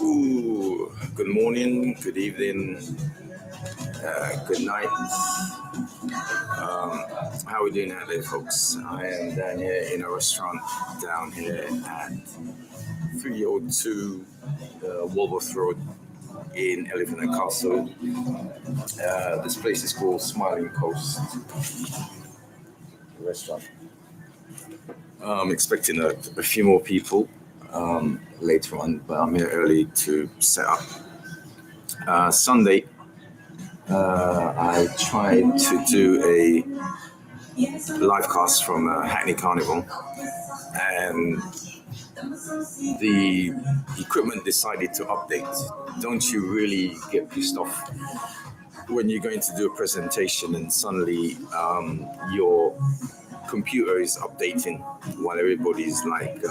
Ooh, good morning, good evening, good night. How are we doing out there, folks? I am down here in a restaurant down here at 302 Walworth Road in Elephant and Castle. This place is called Smiling Coast Restaurant. I'm expecting a few more people later on, but I'm here early to set up. Sunday, I tried to do a live cast from Hackney Carnival, and the equipment decided to update. Don't you really get pissed off when you're going to do a presentation and suddenly your computer is updating while everybody's like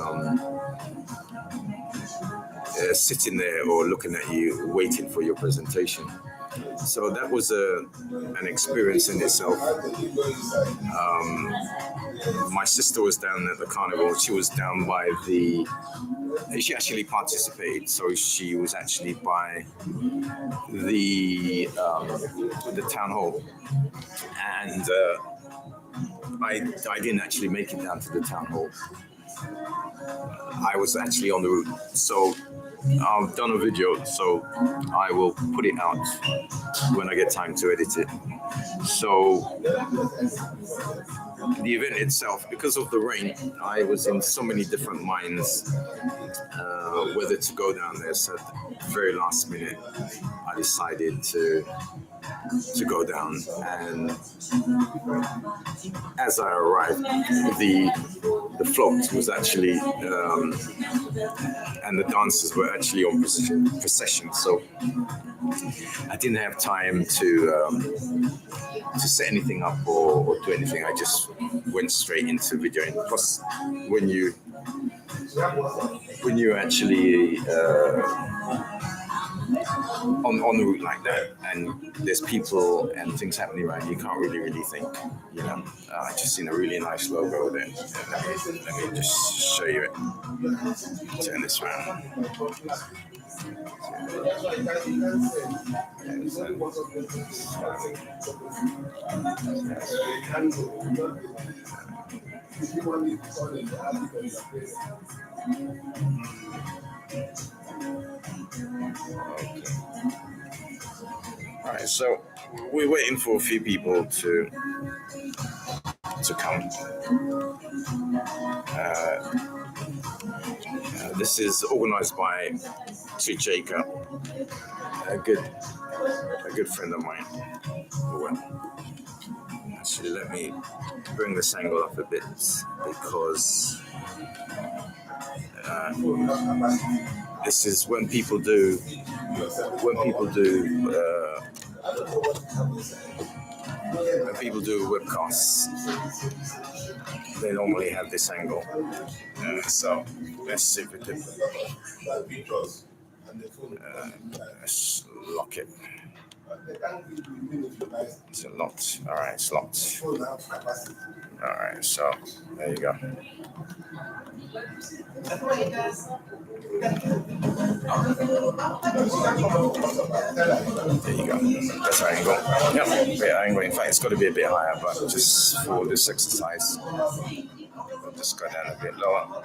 sitting there or looking at you waiting for your presentation? So that was an experience in itself. My sister was down at the carnival. She was down by she actually participated, so she was actually by the town hall, and I didn't actually make it down to the town hall. I was actually on the route, so I've done a video, so I will put it out when I get time to edit it. So the event itself, because of the rain, I was in so many different minds whether to go down there. So at the very last minute, I decided to go down, and as I arrived, the float was actually and the dancers were actually on procession, so I didn't have time to set anything up or do anything. I just went straight into videoing. Plus, when you actually on the route like that, and there's people and things happening around, you can't really think. I just seen a really nice logo there. Let me just show you it. Turn this around. All right, so we're waiting for a few people to come. This is organized by Trijeka, a good friend of mine. Well, actually, let me bring this angle up a bit because this is when people do webcasts. They normally have this angle. So let's see if we can. Let's lock it. It's locked. All right, it's locked. All right, so there you go. There you go. That's our angle. Yep, bit angle. In fact, it's got to be a bit higher, but just for this exercise, I'll just go down a bit lower.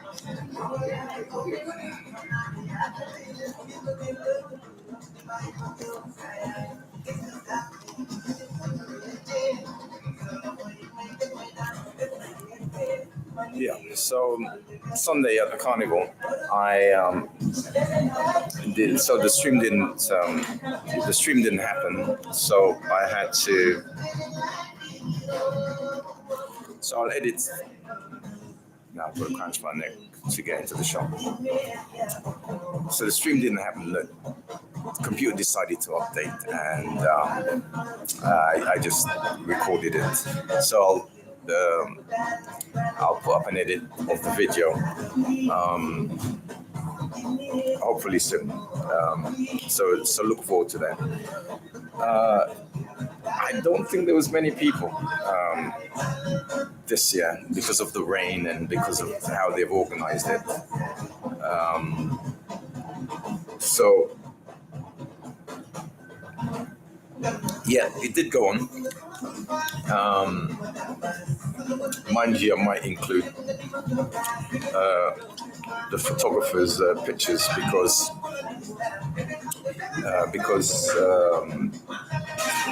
Yeah, so Sunday at the carnival, I did. So the stream didn't happen. So I had to. So I'll edit. Now I've got a crunch my neck to get into the shop. So the stream didn't happen. The computer decided to update, and I just recorded it. So I'll put up an edit of the video, hopefully soon. So look forward to that. I don't think there was many people this year because of the rain and because of how they've organized it. So yeah, it did go on. Mind you, I might include the photographer's pictures because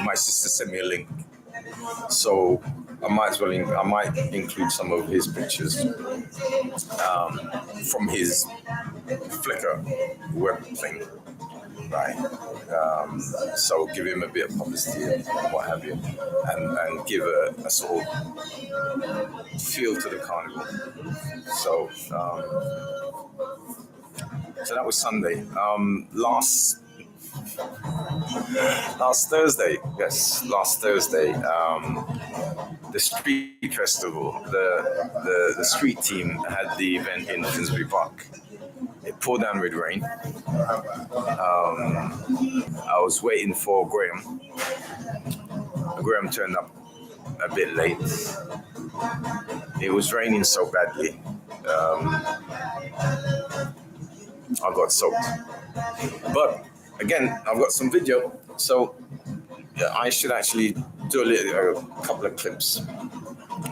my sister sent me a link, so I might include some of his pictures from his Flickr web thing. Right, so give him a bit of publicity and what have you, and give a sort of feel to the carnival. So that was Sunday. Last Thursday, the street festival, the street team had the event in Finsbury Park. It poured down with rain. I was waiting for Graham. Graham turned up a bit late. It was raining so badly. I got soaked. But again, I've got some video, so I should actually do a couple of clips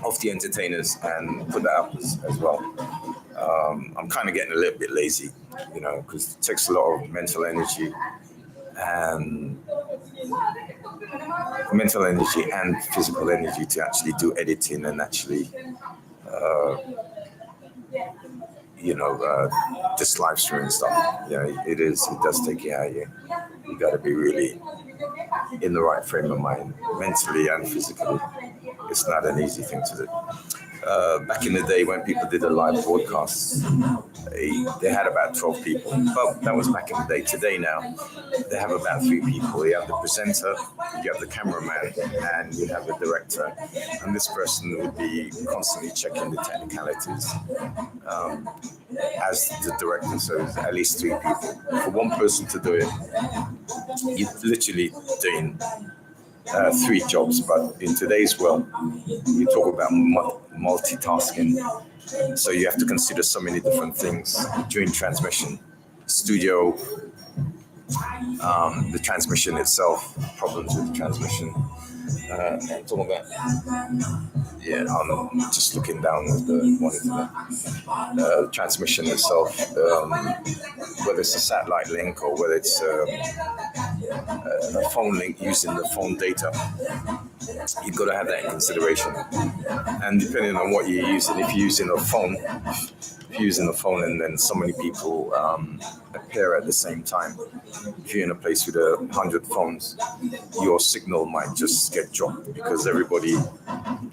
of the entertainers and put that up as well. I'm kind of getting a little bit lazy, because it takes a lot of mental energy and physical energy to actually do editing and actually, just live streaming stuff. It does take it out of you. You got to be really in the right frame of mind, mentally and physically. It's not an easy thing to do. Back in the day when people did a live broadcast, they had about 12 people. But that was back in the day. Today now, they have about 3 people. You have the presenter, you have the cameraman, and you have the director. And this person would be constantly checking the technicalities as the director. So it's at least 3 people. For one person to do it, you're literally doing 3 jobs, but in today's world, you talk about multitasking. So you have to consider so many different things during transmission, studio, the transmission itself, problems with the transmission. I'm talking about, I'm just looking down at the monitor. The transmission itself, whether it's a satellite link or whether it's a phone link using the phone data. You've got to have that in consideration. And depending on what you're using, if you're using a phone and then so many people appear at the same time, if you're in a place with 100 phones, your signal might just get dropped because everybody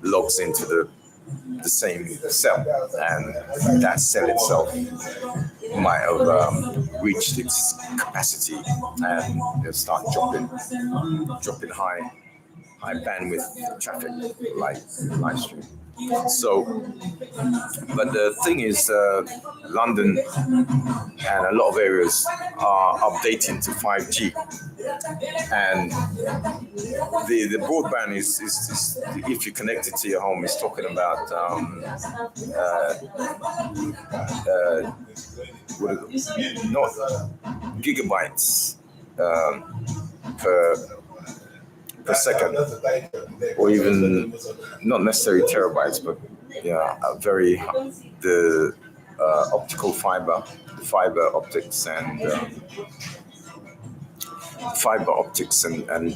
logs into the same cell, and that cell itself might have reached its capacity and it'll start dropping high bandwidth traffic like live stream. So, but the thing is, London and a lot of areas are updating to 5G, and the broadband is if you connect it to your home, it's talking about not gigabytes per second, or even not necessarily terabytes, but the optical fiber optics and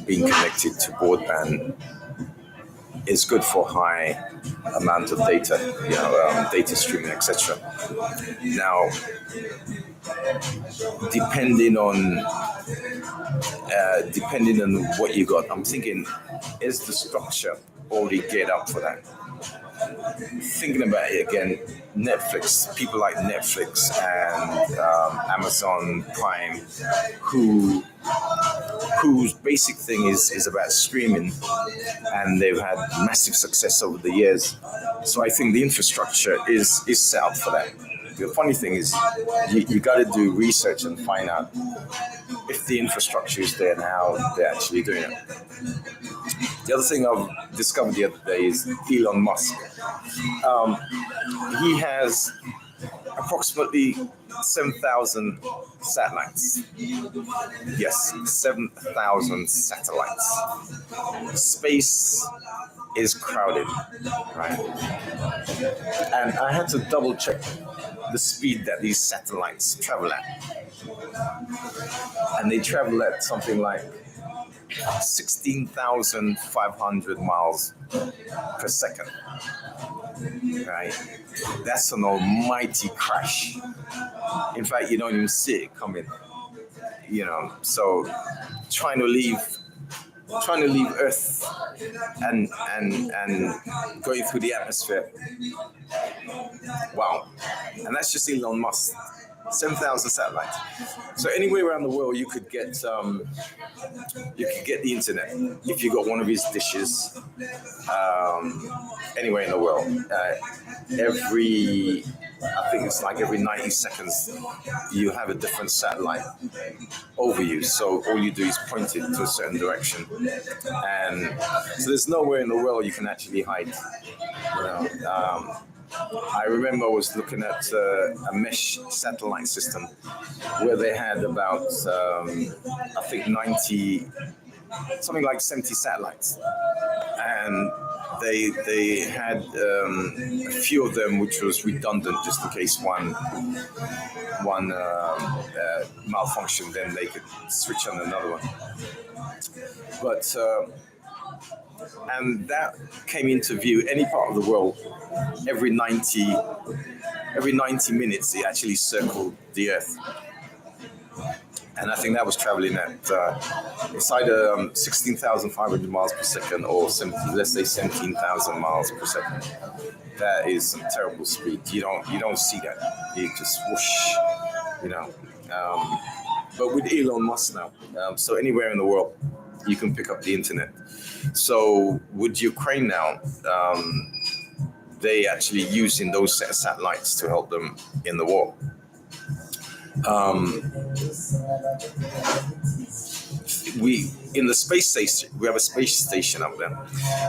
being connected to broadband is good for high amount of data, data streaming, etc. Now, depending on what you got, I'm thinking, is the structure already geared up for that? Thinking about it again, Netflix, people like Netflix and Amazon Prime, whose basic thing is about streaming, and they've had massive success over the years. So I think the infrastructure is set up for that. The funny thing is, you got to do research and find out if the infrastructure is there and how they're actually doing it. The other thing I've discovered the other day is Elon Musk. He has approximately 7,000 satellites. Yes, 7,000 satellites. Space is crowded, right? And I had to double check the speed that these satellites travel at. And they travel at something like 16,500 miles per second. Right? That's an almighty crash. In fact, you don't even see it coming. So trying to leave Earth and going through the atmosphere. Wow. And that's just Elon Musk. 7,000 satellites. So anywhere around the world, you could get the internet if you got one of his dishes. Anywhere in the world, I think it's like every 90 seconds, you have a different satellite over you. So all you do is point it to a certain direction, and so there's nowhere in the world you can actually hide. I remember I was looking at a mesh satellite system where they had about, I think 70 satellites. And they had a few of them which was redundant just in case one malfunction, then they could switch on another one. But and that came into view any part of the world every 90 minutes. It actually circled the Earth, and I think that was traveling at it's either 16,500 miles per second or let's say 17,000 miles per second. That is some terrible speed. You don't see that. You just whoosh, But with Elon Musk now, so anywhere in the world, you can pick up the internet. So with Ukraine now, they actually using those satellites to help them in the war. We have a space station up there,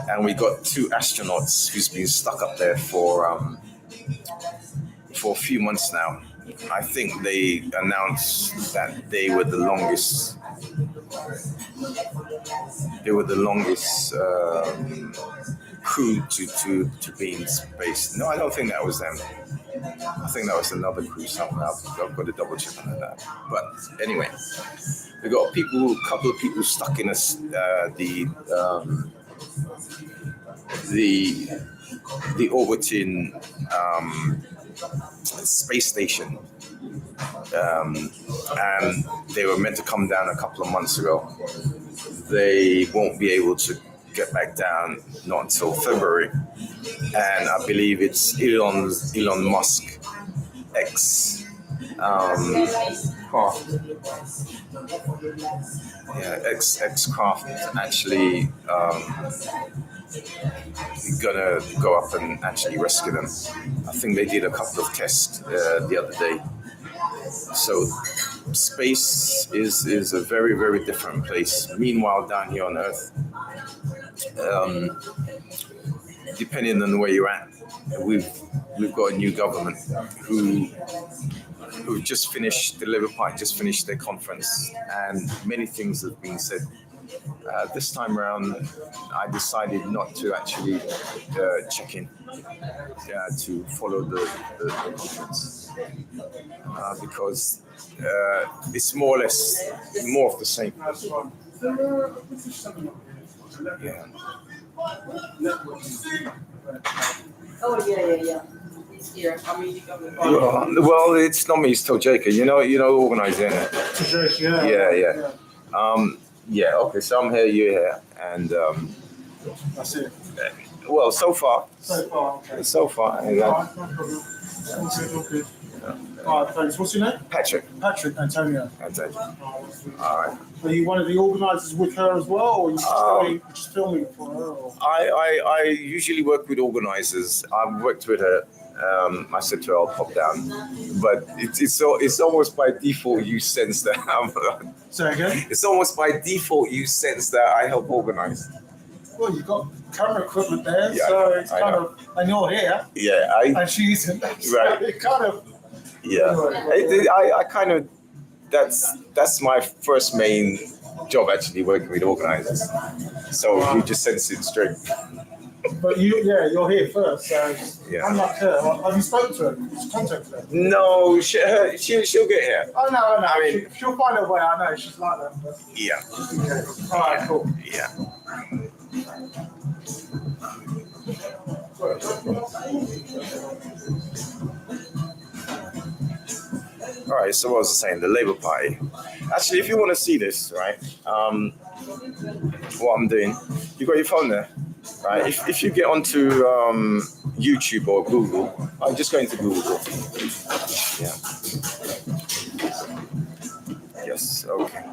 and we got 2 astronauts who's been stuck up there for a few months now. I think they announced that they were the longest crew to be in space. No, I don't think that was them. I think that was another crew somewhere. I've got to double check on that. But anyway, we got a couple of people stuck in the orbiting space station, and they were meant to come down a couple of months ago. They won't be able to get back down not until February, and I believe it's Elon Musk X craft. Yeah, X craft actually gonna go up and actually rescue them. I think they did a couple of tests the other day. So space is a very, very different place. Meanwhile, down here on Earth, depending on where you're at, we've got a new government who just finished, the Labour Party just finished their conference, and many things have been said. This time around, I decided not to actually check in to follow the conference because it's more or less more of the same. Yeah. Oh yeah. Here. Well, it's not me. It's Tojeka. You know, organizing it. Yeah. Yeah. Okay. So I'm here. You're here, and That's it. well, so far. Okay. So far. All right, no problem. All good. All right, thanks. What's your name? Patrick. Antonio. All right. Are you one of the organisers with her as well, or are you just filming for her? Or? I usually work with organizers. I've worked with her. I said to her, I'll pop down, but it's almost by default you sense that Say again? It's almost by default you sense that I help organize. Well, you've got camera equipment there, Yeah, so it's I kind know. of, and you're here, Yeah, and she isn't. So Right. it kind of. yeah. Anyway, I kind of that's my first main job actually working with organizers. So you just sense it straight. But you're here first, so Yeah. unlike her, have you spoken to her? Just contacted her? No, she'll get here. Oh no, I mean- she'll find her way. I know she's like that. But, Yeah, okay. All right, cool. yeah. All right, so what was I saying? The Labour Party. Actually, if you want to see this, right, what I'm doing, you got your phone there, right? If you get onto YouTube or Google, I'm just going to Google. Yeah. Yes, okay.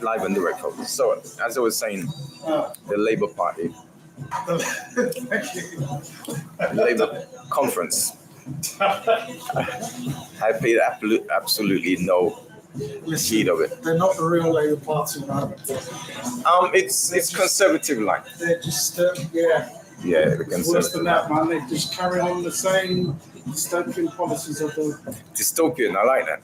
Live and direct, folks. So, as I was saying, the Labour Party, Labour conference. I paid absolutely no heed of it. They're not the real Labour Party, man. It's conservative line. They're just, Yeah, the worse conservative than that, man. They just carry on the same dystopian policies of the dystopian. I like that.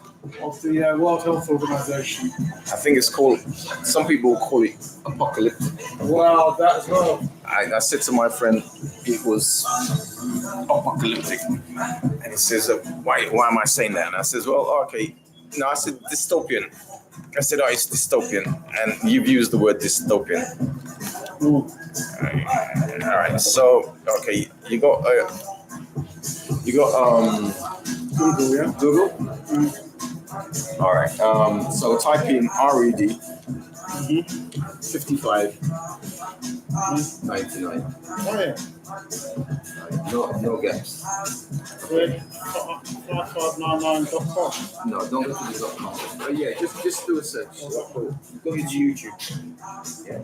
World Health Organization. I think it's called. Some people call it apocalyptic. Wow, that as well. I said to my friend, it was apocalyptic, and he says, "Why am I saying that?" And I says, "Well, okay." No, I said dystopian. I said, "Oh, it's dystopian," and you've used the word dystopian. All right. So, okay, you got Google, yeah. Google. All right. So type in RED 55 99. Oh yeah. No gaps. 5599.com. No, don't go to the .com. But yeah, just do a search. Go into YouTube. Yeah.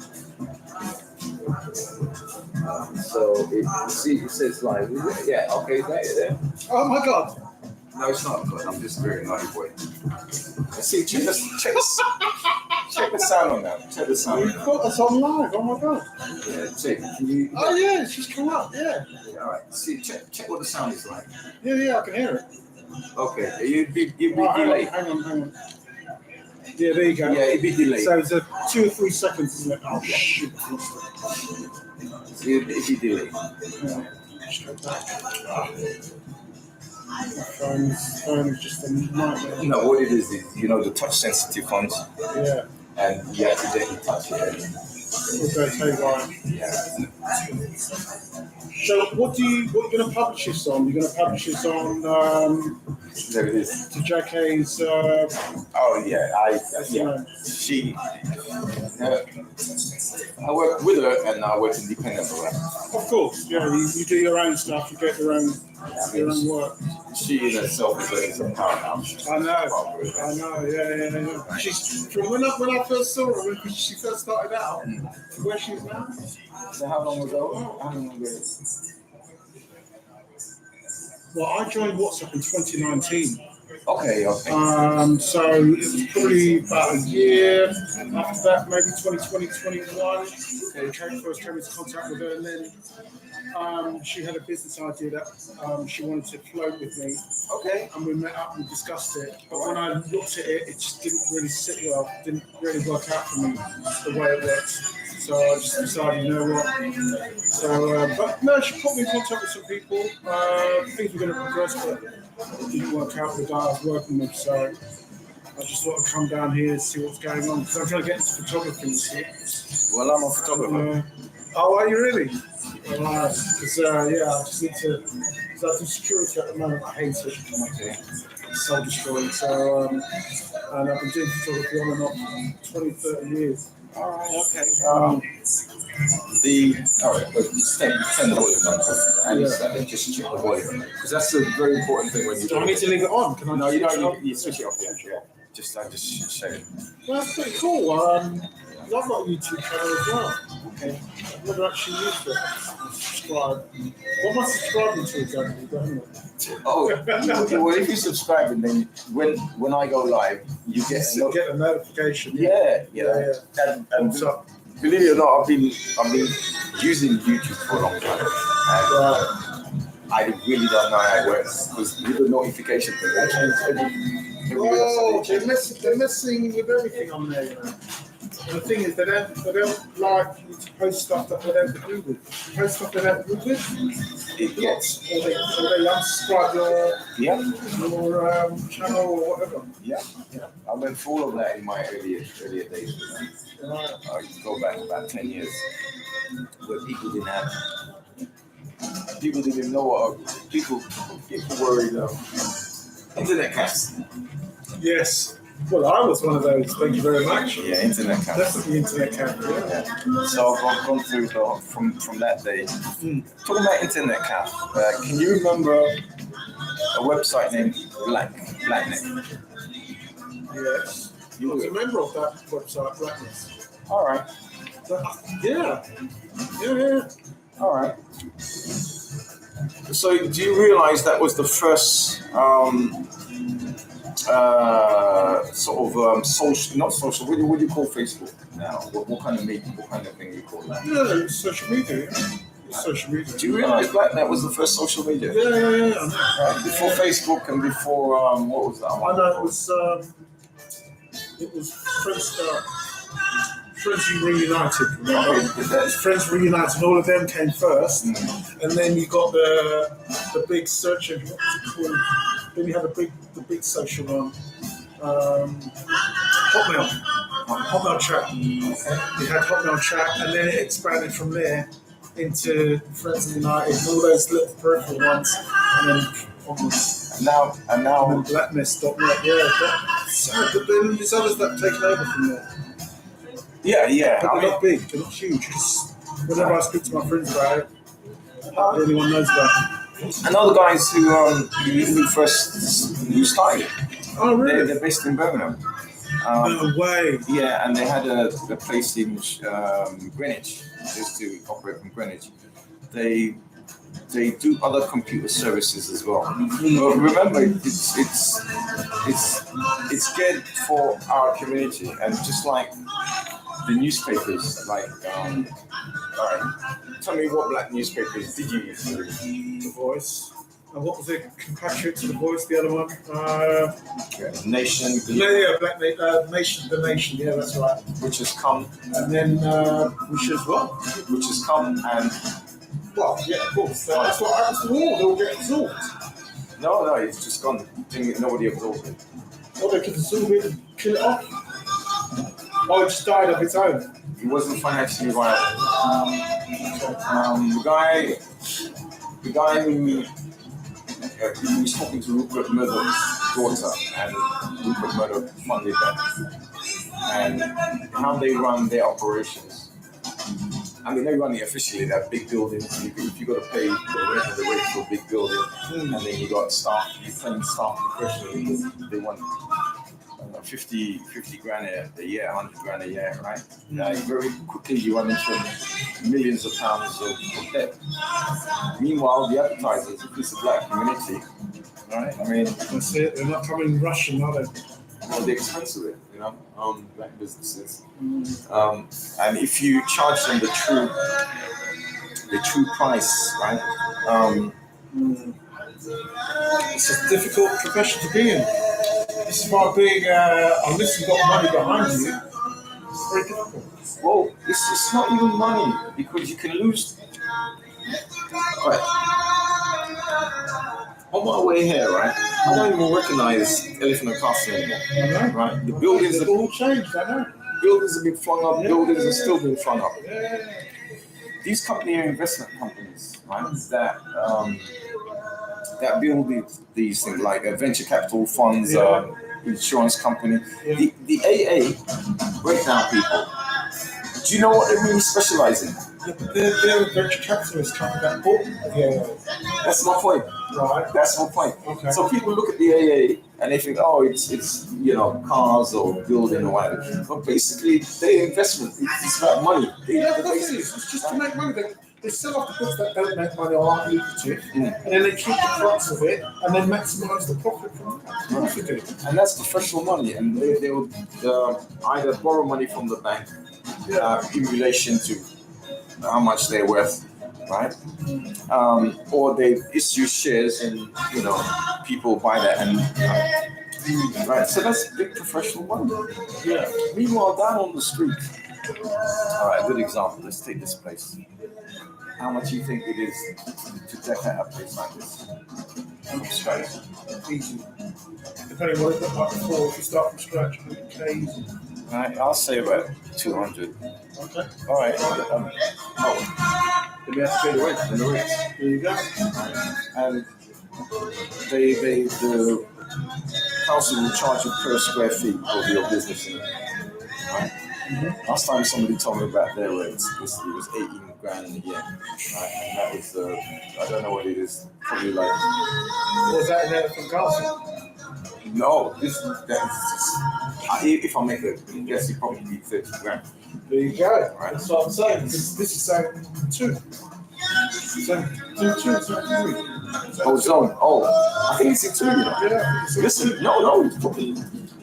So it says live. Yeah. Okay. There. Oh my God. No, it's not. I'm just very naughty boy. See, check the sound on that. Check the sound. You've got us on live. Oh my God. Yeah, check. Can you? Oh yeah, it's just come up. Yeah. All right. See, check what the sound is like. Yeah, I can hear it. Okay. You'd be Oh, delayed. hang on. Yeah, there you go. Yeah, it'd be delayed. So it's 2 or 3 seconds, isn't it? Oh shit. It'd be delayed. Yeah. Straight back. Phone is just a nightmare. You know what it is, you know, the touch sensitive phones, Yeah. and you accidentally touch it. And, It goes haywire. yeah. So what you're going to publish this on? You're going to publish this on There it is. to JK's. Oh yeah, she. I work with her, and I work independent of her. Of course, yeah. You do your own stuff. You get your own work. She in herself is a powerhouse. I know. Yeah. She's from when I first saw her when she first started out. To where she is now. So how long ago? Well, I joined WhatsApp in 2019. Okay. So it was probably about a year after that, maybe 2020, 21. First came into contact with her, and then she had a business idea that she wanted to float with me. Okay. And we met up and discussed it. But when I looked at it, it just didn't really sit well. Didn't really work out for me the way it works. So I just decided, you know what? So, but no, she put me in contact with some people. Things were going to progress, but it didn't work out with the guy I was working with. So I just thought I'd come down here and see what's going on. Because I'm trying to get into photography, you see. Well, I'm a photographer. Oh, are you really? Because, I just need to. Because I do security at the moment. I hate it. Okay. It's soul destroying. So, and I've been doing photography on and off 20, 30 years. All right. Okay. All right. But turn the volume down. And just check the volume because that's a very important thing when you. Do I need to leave it on? Can I? No, you don't. You switch it off. Yeah. I just show you. Well, that's pretty cool. I've got a YouTube channel as well. Okay. I've never actually used it. Subscribe. What am I subscribing to exactly? Don't know. Oh, well, if you subscribe, and then when I go live, you get a notification. Yeah. And What's up? believe it or not, I've been using YouTube for a long time, and I really don't know how it works because with the notification thing, that changes Oh, they're messing with everything on there, you know. And the thing is, they don't like you to post stuff that they don't agree with. Post stuff they don't agree with, it gets. or they unsubscribe your channel or whatever. Yeah. I went through all of that in my earlier days. I go back about 10 years, where people didn't even know what people were internet cafes. Yes. Well, I was one of those. Thank you very much. Yeah, internet cafes. Definitely internet cafe. Yeah. So I've gone through from that day. Talking about internet cafe, can you remember a website named Blacknet? Yes. I was a member of that website, Blackness. All right. Yeah. All right. So do you realize that was the first social, not social, what do you call Facebook now? What kind of thing do you call that? Yeah, it's social media. Social media. Do you realize that was the first social media? Yeah. Right? Before Facebook and before, what was that one? I know it was Friends Reunited. Okay. Friends Reunited, all of them came first, and then you got the big search engine. What was it called? Then you had the big social one, Hotmail chat. You had Hotmail chat, and then it expanded from there into Friends United, and all those little peripheral ones, and then onwards. And now Blackness.net. But then there's others that have taken over from there. Yeah. But they're not big, they're not huge. Whenever I speak to my friends about it, not anyone knows about it. and all the guys who started. Oh, really? They're based in Birmingham. No way. Yeah, and they had a place in Greenwich, just to operate from Greenwich. They do other computer services as well. But remember, it's good for our community, and just like the newspapers, like all right, tell me what black newspapers did you use to read? The Voice. And what was it? Compatriot to The Voice, the other one? Nation. Black Nation, The Nation. Yeah, that's right. Which has come. And then which is what? Which has come and Well, yeah, of course. That's what happens to all. They'll get absorbed. No, it's just gone. Nobody absorbed it. Or they could absorb it and kill it off. Or it just died of its own. It wasn't financially viable. The guy who he was talking to Rupert Murdoch's daughter, and Rupert Murdoch funded that, and how they run their operations. I mean, they run it officially. They have big buildings. If you got to pay the rent for a big building, and then you got staff, you train staff professionally. They want 50 grand a year, 100 grand a year, right? Very quickly you run into millions of pounds of debt. Meanwhile, the advertisers, it's a black community, right? I mean, that's it. They're not coming rushing, are they? Well, the expense of it, black businesses. And if you charge them the true price, right? It's a difficult profession to be in. It's about being, unless you've got money behind you, it's very difficult. Well, it's not even money, because you can lose. All right. On my way here, right, I don't even recognize Elephant and Castle anymore. I know. Right? The buildings They've all changed, I know. Buildings have been flung up, buildings are still being flung up. Yeah. These companies are investment companies, right, that build these things like venture capital funds, insurance company. Yeah. The AA breakdown people, do you know what they really specialize in? They're a venture capitalist company that bought the AA. That's my point. Right. That's my point. Okay. So people look at the AA and they think, oh, it's cars or building or whatever. But basically, their investment it's about money. But that's it. It's just to make money. They sell off the goods that don't make money or aren't lucrative, and then they keep the crux of it and then maximise the profit from it. Of course they do. And that's professional money, and they would either borrow money from the bank in relation to how much they're worth, right? Or they issue shares and people buy that and right. So that's big professional money. Yeah. Meanwhile, down on the street, all right, good example. Let's take this place. How much do you think it is to deck out a place like this from scratch? Easy. Depending on what it looked like before, if you start from scratch, it's easy. Right, I'll say about 200. Okay. All right. Then we have to pay the rent and the rent. There you go. And the council will charge you per square feet of your business. Right? Mm-hmm. Last time somebody told me about their rates, it was 18 grand a year. Right? And that was I don't know what it is. Probably like. Was that in there from Castle? No, if I make a guess, it probably be 30 grand. There you go. Right. That's what I'm saying. This is zone 2. Zone 2, zone 3. Oh, zone. Oh, I think it's in 2. Yeah. Listen, no, it's probably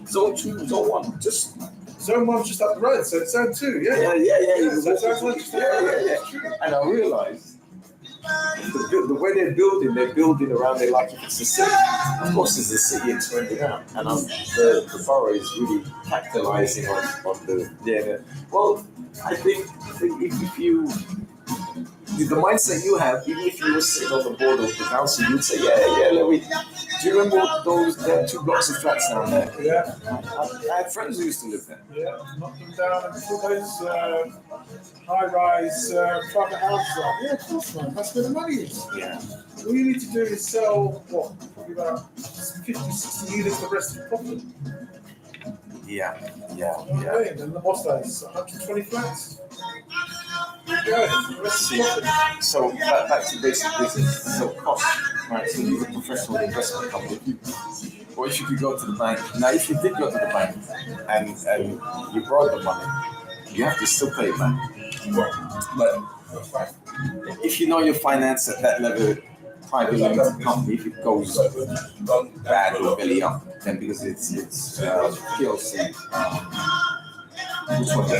zone 2, zone 1. Just zone 1's just up the road, so it's zone 2. Yeah. Yeah. So zone 1's just up the road. And I realized the way they're building around there like if it's a city. Of course, it's a city it's renting out, and the borough is really capitalizing on the. Well, I think if you. The mindset you have, even if you were sitting on the board of the council, you'd say, do you remember there are 2 blocks of flats down there? Yeah. I had friends who used to live there. Yeah, knock them down and put those high-rise private houses up. Yeah, of course, man. That's where the money is. Yeah. All you need to do is sell, probably about 50, 60 units, the rest is profit. Yeah. Okay, then what's that? It's 120 flats. Yeah, so back to basic business. So cost, right? So these are professional investment companies. Or if you could go to the bank. Now, if you did go to the bank and you borrowed the money, you have to still pay it back. But if you know your finance at that level, private limited company, if it goes bad or belly up, then because it's PLC. Which one is it?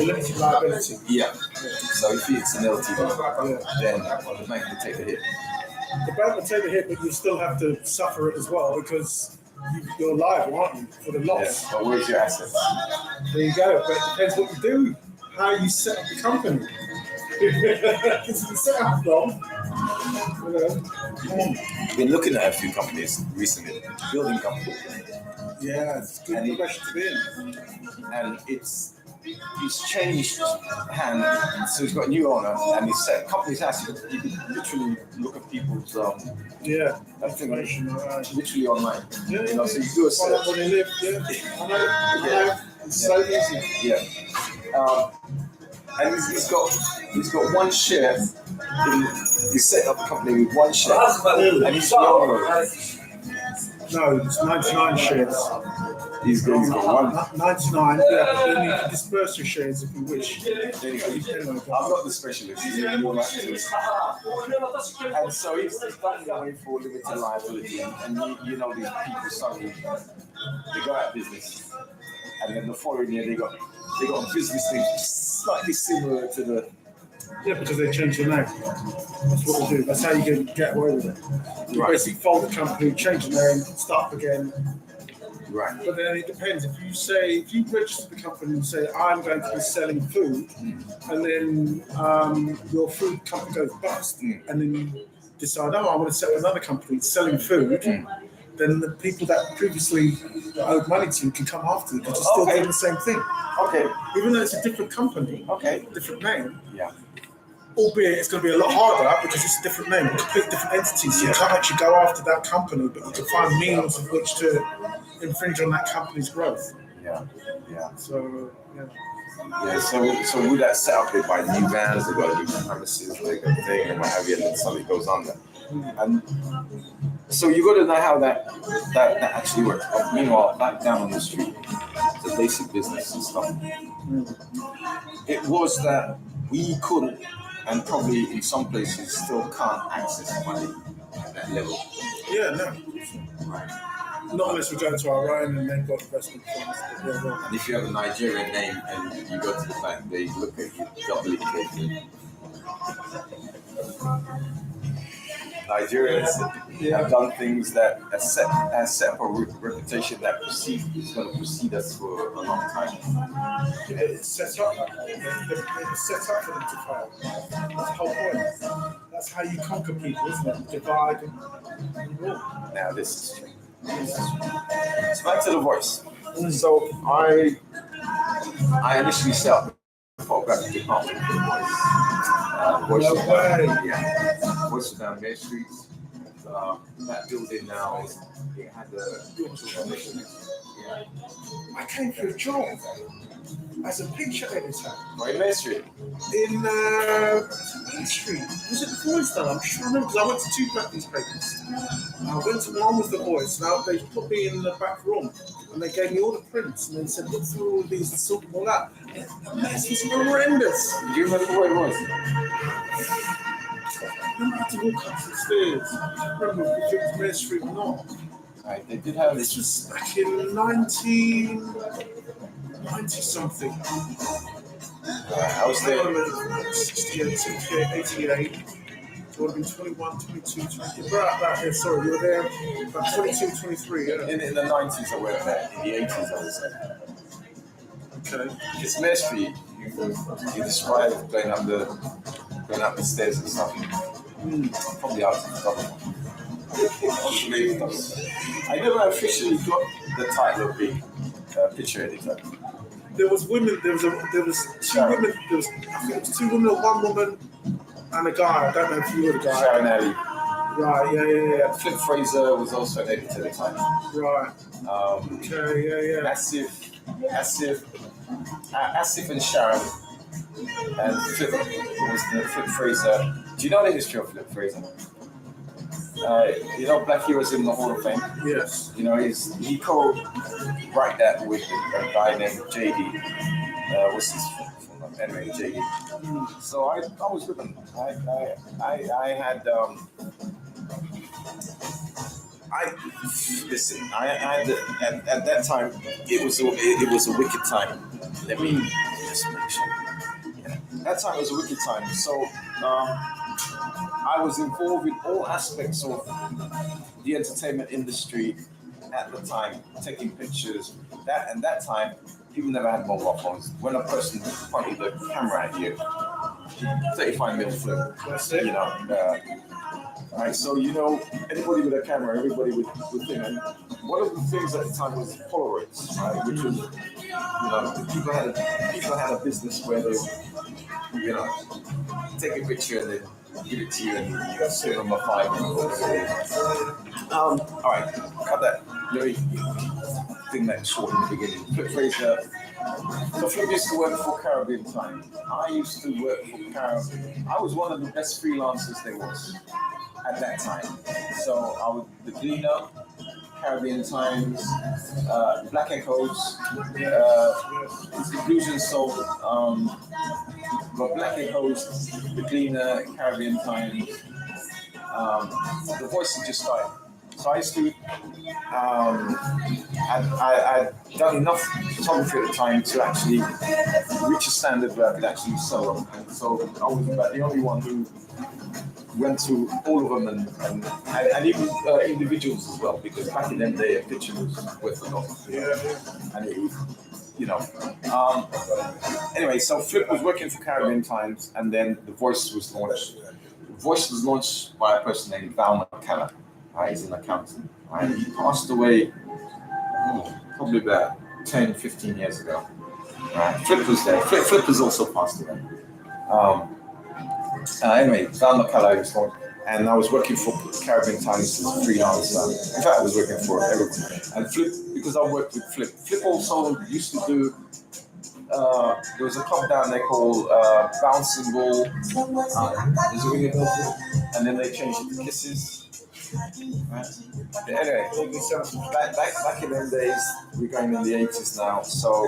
Limited liability. Yeah. So if it's an LTD, then the bank will take the hit. The bank will take the hit, but you still have to suffer it as well because you're liable, aren't you, for the loss? Yeah. But where's your assets? There you go. But it depends what you do. how you set up the company. Because you set up from, I've been looking at a few companies recently, building companies, yeah, it's a good And he- profession to be in. and he's changed hand, so he's got a new owner, and he's set companies actually. You can literally look at people's Yeah, I think information, right. literally online. Yeah, You know, so you do a find out search. where they live. Yeah, I know. It's so easy. Yeah. And he's got one share. He's set up a company with one share, and he's the owner. No, it's 99 shares. He's got one. 99, yeah. Then you can disperse your shares if you wish. Anyway, I'm not the specialist. He's the more activist. And so he's done going for limited liability, and you know these people suddenly they go out of business, and then the following year they got a business name slightly similar to the. Yeah, because they changed the name. That's what they do. That's how you can get away with it. You Right. basically fold the company, change the name, start up again. Right. But then it depends. If you register the company and say, I'm going to be selling food, and then your food company goes bust, and then you decide, I want to set up another company selling food, then the people that previously owed money to you can come after you because you're still doing the same thing. Okay. Even though it's a different company, Okay. different name, Yeah. albeit it's going to be a lot harder because it's a different name, complete different entities. So you can't actually go after that company, but you can find means of which to infringe on that company's growth. Yeah. Yeah. So, yeah. Yeah, so with that setup, they buy new vans, they got new premises, they got thing and what have you, and then something goes on there. And so you got to know how that actually works. But meanwhile, back down on the street, the basic business and stuff. It was that we couldn't, and probably in some places still can't access money at that level. Yeah, no. Right. Not unless we go to our own and they've got investment funds. But yeah, well. And if you have a Nigerian name and you go to the bank, they look at you doubly carefully. Nigerians have done things that have set up a reputation that is going to precede us for a long time. It's set up. It's set up for them to fail. That's the whole point. That's how you conquer people, isn't it? Divide and rule. Now this is true. So back to The Voice. So I initially set up the photographic department for The Voice. Voice No was way. down, yeah. Voice was down Main Street. That building now, it had yeah. I came for a job as a picture editor Right, Main Street. in Main Street. Was it The Voice though? I'm sure I remember because I went to two black newspapers. I went to one with The Voice. Now they put me in the back room and they gave me all the prints and they said, look through all these and sort them all out. The mess was horrendous. Do you remember what it was? I remember I had to walk up the stairs. I remember if it was Main Street or not. Right, they did have This was back in 1990 something. I was there. 68, 78, 88. It would have been 21, 22, 23. About here, sorry, you were there about 22, 23, yeah. In the 90s, I went there. In the 80s, I would say. Okay. It's Main Street. You describe going up the stairs and stuff. Probably out of the government. I never officially got the title of being picture editor. There was women, there was two women, I think it was two women, one woman and a guy. I don't know if you were the guy. Sharon Alley. Right, yeah. Flip Fraser was also an editor at the time. Right. Okay, yeah. Asif and Sharon and Flip Fraser. Do you know the history of Flip Fraser? You know, Black Heroes in the Hall of Fame. Yes. You know, he co-wrote that with a guy named JD. What's his full name? Anyway, JD. So I was with him. I had at that time it was a wicked time. Let me just make sure. Yeah. That time was a wicked time. So I was involved in all aspects of the entertainment industry at the time, taking pictures. That time people never had mobile phones. When a person pointed the camera at you, 35mm flip, That's it. right, so anybody with a camera, everybody would think. And one of the things at the time was Polaroids, right? Which was, people had a business where they, take a picture and then give it to you and you send them a file. All right, cut that. Let me thing that short in the beginning. Flip Fraser. So Flip used to work for Caribbean Time. I used to work for Caribbean. I was one of the best freelancers there was at that time. So I was the Gleaner, Caribbean Times, Black Echoes, Inclusion Soul, but Black Echoes, the Gleaner, Caribbean Times. The Voice had just started. So I used to, I'd done enough photography at the time to actually reach a standard where I could actually sell them. And so I was about the only one who went through all of them and even individuals as well, because back in them day a picture was worth a lot. And it was, anyway, so Flip was working for Caribbean Times, and then The Voice was launched. The Voice was launched by a person named Val McKellar. He's an accountant. He passed away probably about 10, 15 years ago. Flip was there. Flip has also passed away. Anyway, Val McKellar was launched, and I was working for Caribbean Times as a freelancer. In fact, I was working for everyone. And Flip, because I worked with Flip, Flip also used to do. There was a club down there called Bouncing Ball. And then they changed it to Kisses. Right. Anyway, back in them days, we're going in the 80s now. So,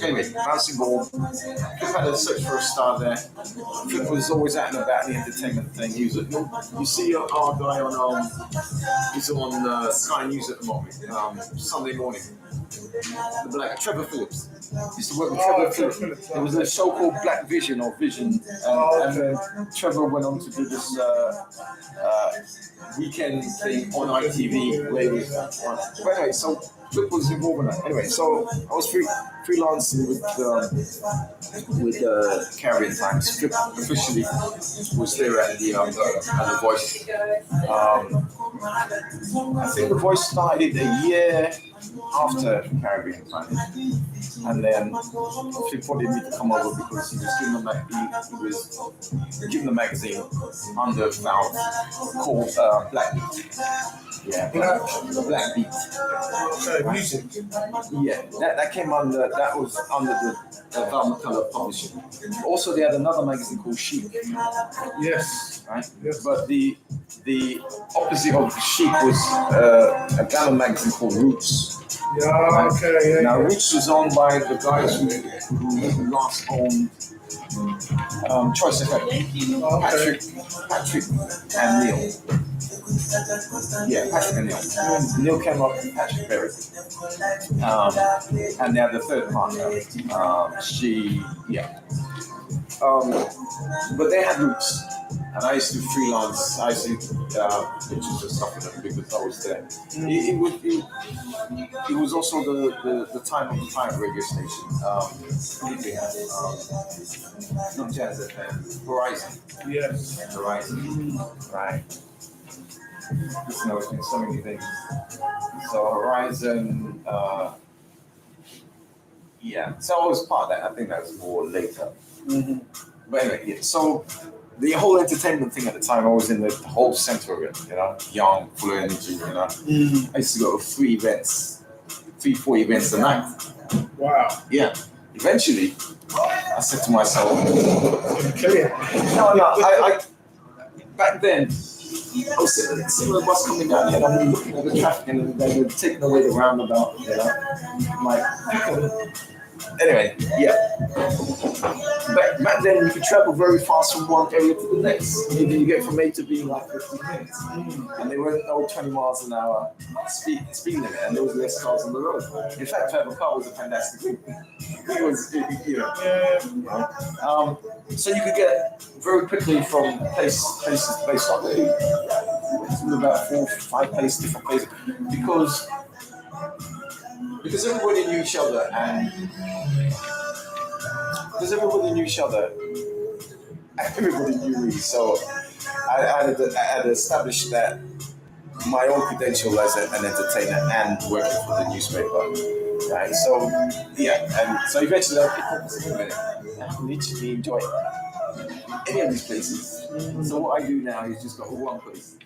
anyway, Bouncing Ball. Flip had a search for a star there. Flip was always out and about the entertainment thing. He was, you see our guy on, he's on Sky News at the moment, Sunday morning. The black Trevor Phillips. Used to work with Trevor Phillips. There was a show called Black Vision or Vision, and then Trevor went on to do this weekend thing on ITV where he was. But anyway, so Flip was involved in that. Anyway, so I was freelancing with Caribbean Times. Flip officially was there at the Voice. I think the Voice started a year after Caribbean Time, and then Flip wanted me to come over because he was given the magazine under Valve called Black Beat. Yeah, Black Beat. Music. Yeah, that came under, that was under the Val McKellar publishing. Also, they had another magazine called Chic. Yes. Right? Yes. But the opposite of Chic was a glamour magazine called Roots. Yeah, okay, yeah. Now, Roots was owned by the guys who last owned Choice FM. Patrick and Neil. Yeah, Patrick and Neil. Neil came up with Patrick Berry. And they had the third partner. But they had Roots. And I used to freelance. I used to pictures and stuff with them because I was there. It was also the time of the pirate radio station. Not Jazz FM, Horizon. Yes. Horizon, right. Listen, I was doing so many things. So Horizon, so I was part of that. I think that was more later. Mm-hmm. But anyway, so the whole entertainment thing at the time, I was in the whole center of it, young, full of energy, Mm-hmm. I used to go to 4 events a night. Wow. Yeah. Eventually, I said to myself, Kill I back then, I was sitting on the bus coming down here and I'm looking at the traffic and they were taking away the roundabout, I'm like, anyway, yeah. Back then, you could travel very fast from one area to the next. You get from A to B in like 15 minutes. And they weren't all 20 miles an hour speed limit, and there was less cars on the road. In fact, to have a car was a fantastic thing. It was, so you could get very quickly from places to place, like about 4 or 5 places, different places, because because everybody knew each other, and everybody knew me. So I had established that my own credential as an entertainer and working for the newspaper. Right. So yeah, and so eventually I picked up a minute. I literally enjoy any of these places. So what I do now is just go to one place.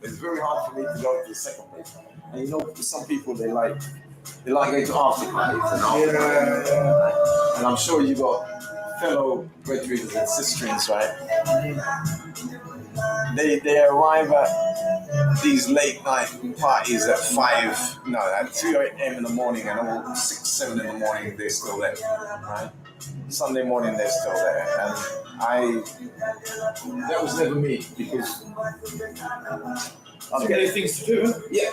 It's very hard for me to go to the second place. And you know, for some people they like going to after parties and after parties. And I'm sure you got fellow graduates and sisters, right? They arrive at these late night parties at 2 a.m. in the morning, and all 6, 7 in the morning they're still there, right? Sunday morning they're still there, and that was never me, because Too many things to do, huh? yeah,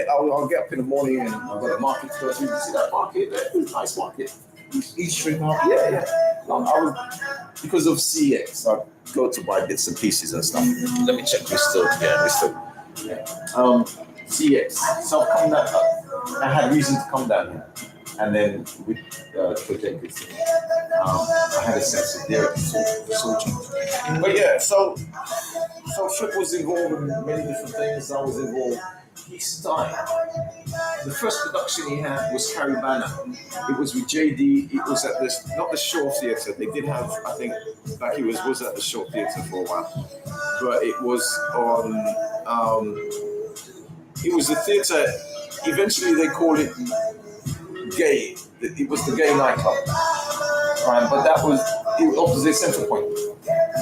I'll get up in the morning and I've got a market to go to. You see that market? It's a nice market. East Street Market. Yeah. I was, because of CX, I go to buy bits and pieces and stuff. Let me check. We're still. Yeah. CX. So I've come down. I had reason to come down here, and then with Project Good Thing, I had a sense of their soul change. But yeah, so Flip was involved in many different things. I was involved. He started. The first production he had was Carrie Banner. It was with JD. It was at not the Shaw Theatre. They did have, I think, like he was at the Shaw Theatre for a while. But it was on, it was the theatre, eventually they called it Gay. It was the Gay nightclub. Right, but that was opposite Central Point.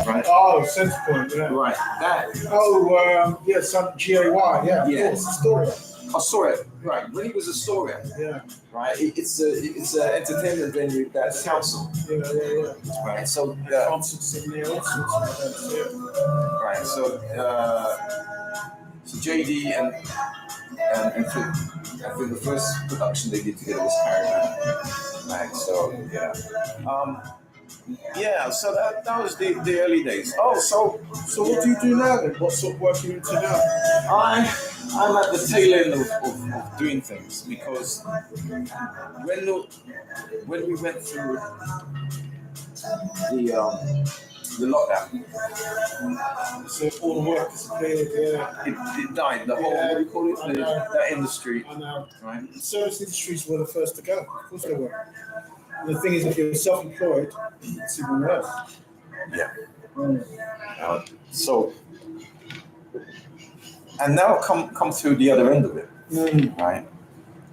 Right. Oh, Centre Point, yeah. Right. That. Oh, some GAY, yeah. Yeah. Of course, Astoria. Astoria. Right. When he was Astoria. Yeah. Right. It's an entertainment venue that's council. Yeah. Right. So. Concerts in there, all sorts of events, yeah. Right. So JD and Flip, I think the first production they did together was Carrie Banner. Right. So so that was the early days. Oh, so what do you do now then? What sort of work are you into now? I'm at the tail end of doing things, because when we went through the lockdown, So all the work disappeared, yeah. it died. The whole, what do you call it? That industry, I know. right? The service industries were the first to go. Of course they were. And the thing is, if you're self-employed, it's even worse. Yeah. So, and now come through the other end of it, right?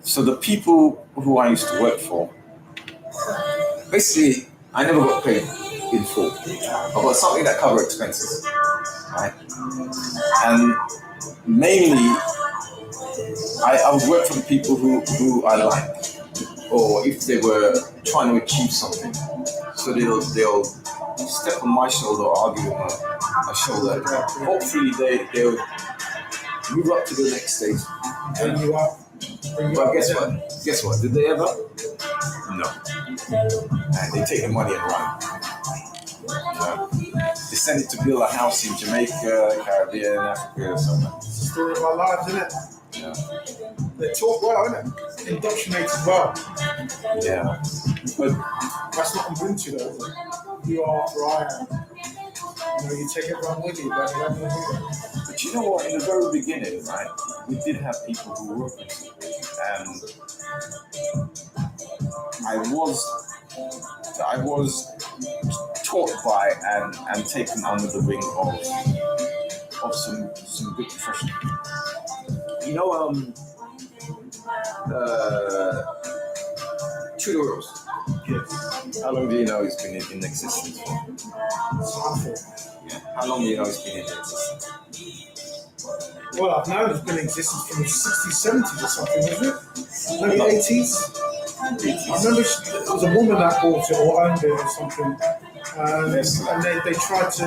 So the people who I used to work for, basically, I never got paid in full. I got something that covered expenses, right? And mainly, I would work for the people who I liked, or if they were trying to achieve something. So they'll step on my shoulder, or I'll give them a shoulder. Hopefully they'll move up to the next stage. And you are. But guess what? Did they ever? No. And they take the money and run. They send it to build a house in Jamaica, Caribbean, Africa, or something. It's the story of our lives, isn't it? Yeah. They're taught well, isn't it? Indoctrinated well. Yeah. But That's not Ubuntu though, is it? You are for I am. You take everyone with you, but you don't with you. But you know what? In the very beginning, right, we did have people who were working, and I was taught by and taken under the wing of some good professionals. You know, Tudor Rose. Yes. How long do you know it's been in existence for? It's harmful. Yeah. How long do you know it's been in existence? Well, I've known it's been in existence from the 60s, 70s or something, wasn't it? Maybe 80s. I remember there was a woman that bought it or owned it or something. And they tried to,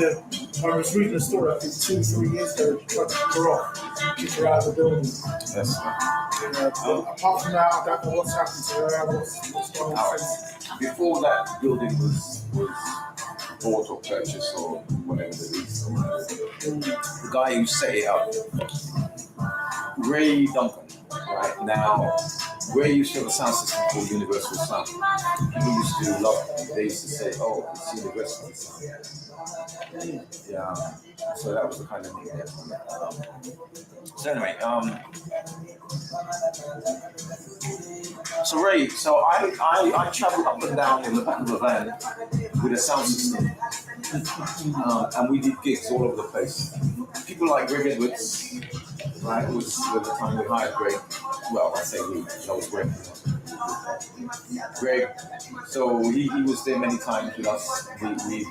I was reading a story, I think 2 or 3 years ago, they tried to kick her off, kick her out of the building. Yes. Apart from that, I don't know what's happened to her, what's going on since. Before that building was bought or purchased or whatever the lease or whatever, the guy who set it up, Ray Duncan, right now, Ray used to have a sound system called Universal Sound. People used to love. They used to say, "Oh, it's Universal Sound." Yeah. So that was the kind of thing. So anyway, so Ray, so I traveled up and down in the back of a van with a sound system, and we did gigs all over the place. People like Greg Edwards, right? It was at the time we hired Greg. Well, I say we, that was Greg. Greg, so he was there many times with us. We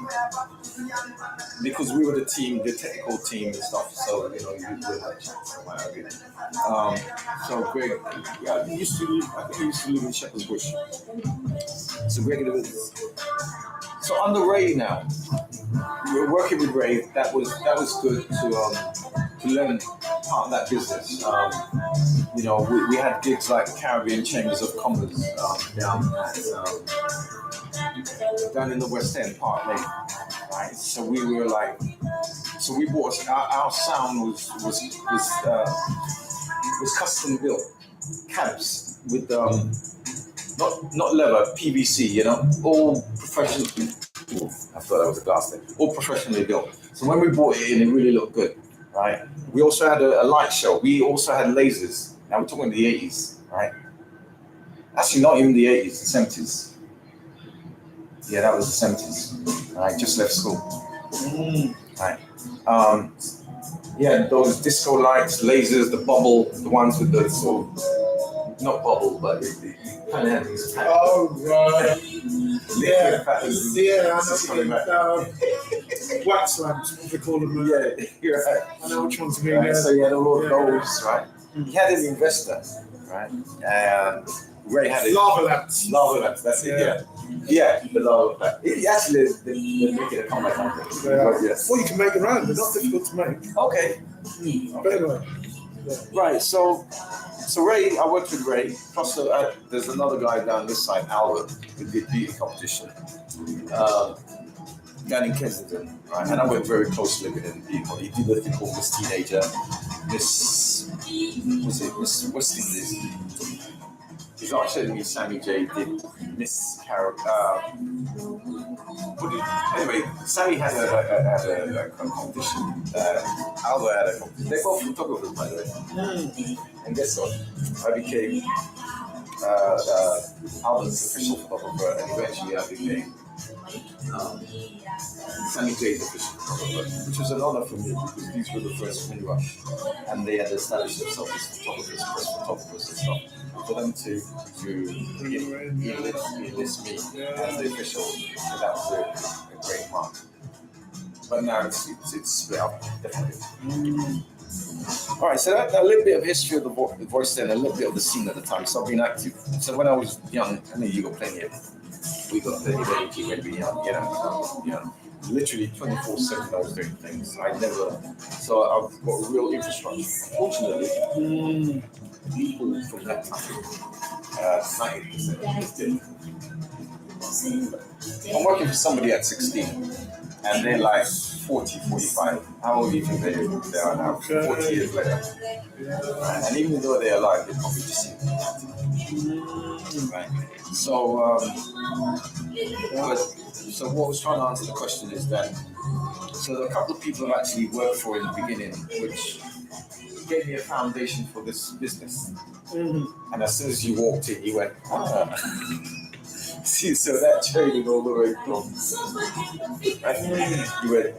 because we were the team, the technical team and stuff. So you would have chats and what have you. So Greg, yeah, he used to live. I think he used to live in Shepherd's Bush. So Greg Edwards. So under Ray now, we're working with Ray. That was good to learn part of that business. We had gigs like Caribbean Chambers of Commerce down in the West End, Park Lane, right? So we were like, we bought our sound was custom built cabs with not leather, PVC, all professionally. I thought that was a glass thing. All professionally built. So when we bought it in, it really looked good, right? We also had a light show. We also had lasers. Now we're talking the 80s, right? Actually, not even the 80s, the 70s. Yeah, that was the 70s. Right, just left school. Right. Yeah, those disco lights, lasers, the bubble, the ones with the sort of, not bubble, but it kind of had these patterns. Oh, right. Liquid patterns. Yeah, I know. Wax lamps, what they call them. Yeah, you're right. I know which ones you mean. Right, so you had all of those, right? He had an investor, right? And Ray had lava lamps. Lava lamps, that's it, yeah. The lava lamp. Actually, they're making a comeback on it. Yes. Well, you can make them around, they're not difficult to make. Okay. But anyway. Yeah. Right, so Ray, I worked with Ray, plus there's another guy down this side, Albert, who did beauty competition. Down in Kensington, right? And I worked very closely with him. He did a thing called Miss Teenager, Miss West Indies. He's actually me, Sammy J did Miss Carol. Anyway, Sammy had a competition. Albert had a competition. They're both photographers, by the way. And guess what? I became Albert's official photographer, and eventually I became Sammy J's official photographer, which was an honor for me because these were the first Windrush, and they had established themselves as photographers, press photographers and stuff. For them to enlist me as the official, that was a great part. But now it's split up, definitely. All right, so that a little bit of history of the voice then, a little bit of the scene at the time. So I've been active. So when I was young, I mean, you got plenty of. We got plenty of energy when we were young, literally 24/7 I was doing things. So I've got a real infrastructure. Fortunately, people from that time, 90% did. I'm working for somebody at 16, and they're like 40, 45. How old do you think they are now? 40 years later. And even though they're alive, they probably just seem right. So what I was trying to answer the question is that, so a couple of people I've actually worked for in the beginning, which gave me a foundation for this business. And as soon as you walked in, you went, See, so that training all the way from, you went,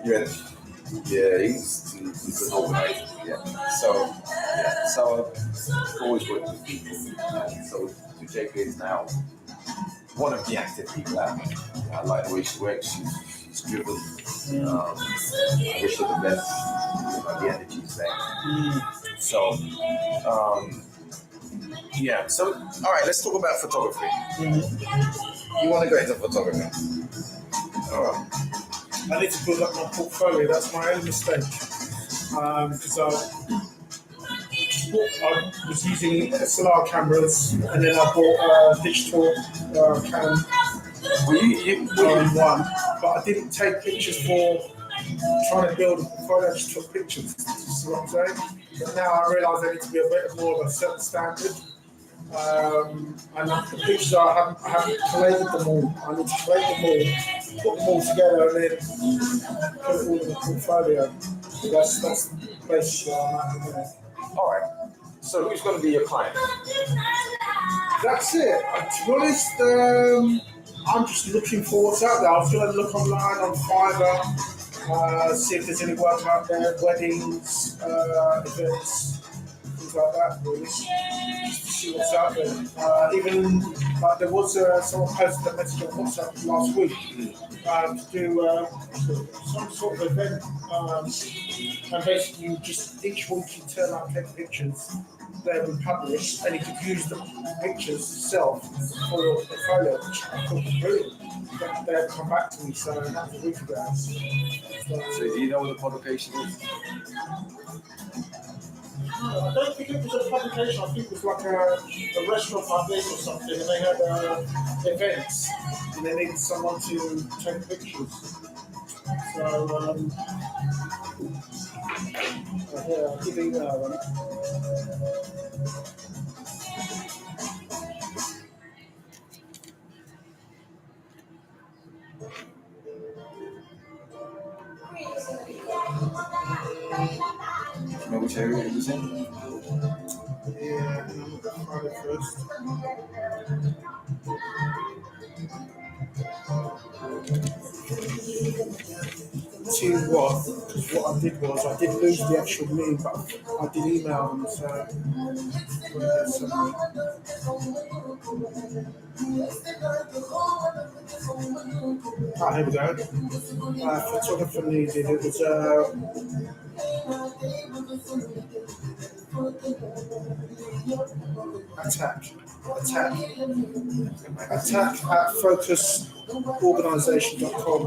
yeah, he's an organizer, So I've always worked with people, and so JK is now one of the active people out there. I like the way she works. She's driven. I wish her the best. The energy's there. So, So, all right, let's talk about photography. You want to go into photography? All right. I need to build up my portfolio. That's my own mistake. Because I was using SLR cameras, and then I bought a digital Canon one, but I didn't take pictures for trying to build a portfolio. I just took pictures. You see what I'm saying? But now I realise I need to be a bit more of a certain standard. And the pictures I haven't collated them all. I need to collate them all, put them all together, and then put it all in a portfolio. That's basically what I'm at the minute. All right. So who's going to be your client? That's it. To be honest, I'm just looking for what's out there. I was going to look online on Fiverr, see if there's any work out there, weddings, events, things like that, really. Just to see what's out there. Even like there was someone posted a message on WhatsApp last week to do some sort of event, and basically you just each week you turn up 10 pictures. They've been published, and you could use the pictures yourself for your portfolio, which I thought was brilliant. They've come back to me, so that was a week ago. So do you know what the publication is? I don't think it was a publication. I think it was like a restaurant like this or something, and they had events, and they needed someone to take pictures. So, yeah, I'll give you that one. Do you know which area it was in? Yeah, I'm going to find it first. See what? Because what I did was I did lose the actual name, but I did email them, so here we go. Photographer needed. It was attack at focusorganisation.com.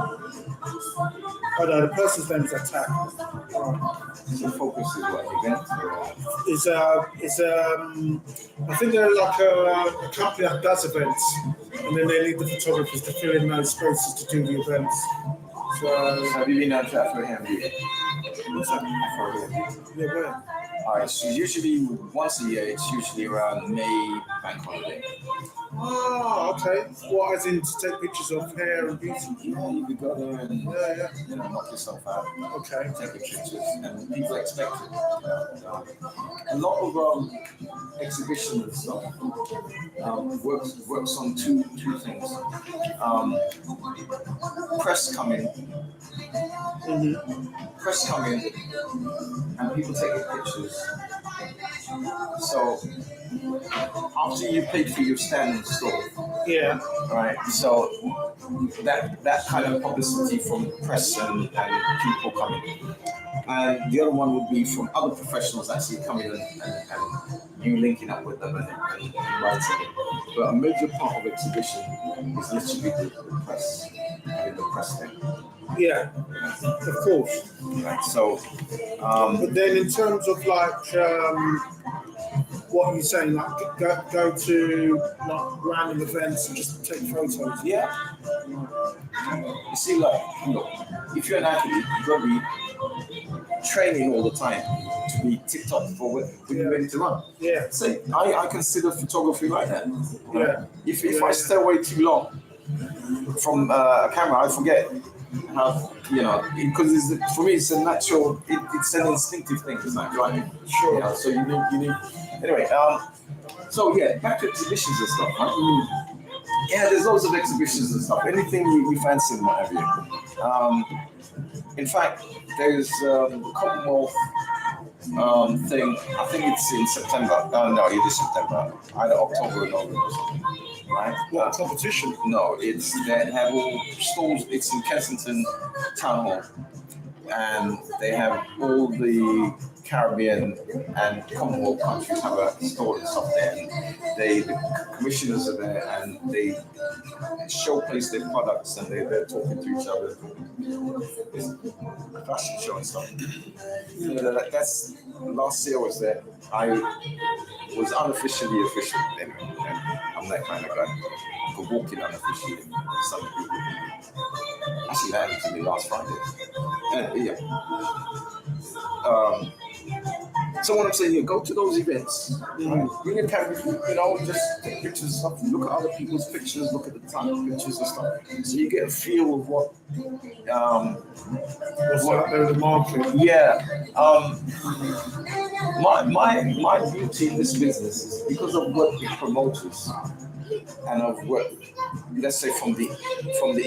Oh no, the person's name is Attack. So Focus is what, events? I think they're like a company that does events, and then they need the photographers to fill in those spaces to do the events. So Have you been out there for him? what's that? For him? Yeah, where? All right, so usually once a year, it's usually around May bank holiday. Oh, okay. What, as in to take pictures of hair and beauty? Yeah, you could go there and Yeah. knock yourself out, Okay. take your pictures, and people expect it. A lot of exhibitions and stuff works on two things. Press come in, and people taking pictures. So after you paid for your stand in store, Yeah. right? So that kind of publicity from press and people coming, and the other one would be from other professionals actually coming and you linking up with them and writing. But a major part of exhibition is literally the press, having the press thing. Yeah. Of course. Right. So, But then in terms of like what are you saying, like go to like random events and just take photos? yeah. You see, like, look, if you're an athlete, you've got to be training all the time to be tip-top for when you're ready to run. Yeah. So I consider photography like that. Yeah. If I stay away too long from a camera, I forget how, because for me it's a natural, it's an instinctive thing. It's like driving. Sure. So you need. Anyway, so yeah, back to exhibitions and stuff. Right? Yeah, there's loads of exhibitions and stuff. Anything you fancy and what have you. In fact, there's the Commonwealth thing. I think it's in September. No, it is September. Either October or November. Right? What competition? No, they have all stalls. It's in Kensington Town Hall, and they have all the Caribbean and Commonwealth countries have a stall and stuff there. And the commissioners are there, and they showcase their products, and they're talking to each other. It's a fashion show and stuff. That's last year I was there. I was unofficially official. Anyway, I'm that kind of guy. I could walk in unofficially. Some people. Actually, that happened to me last Friday. So what I'm saying here, go to those events, bring your camera, just take pictures and stuff. Look at other people's pictures, look at the type of pictures and stuff. So you get a feel of what What's out there in the market? Yeah. My beauty in this business is because I've worked with promoters and I've worked, let's say from the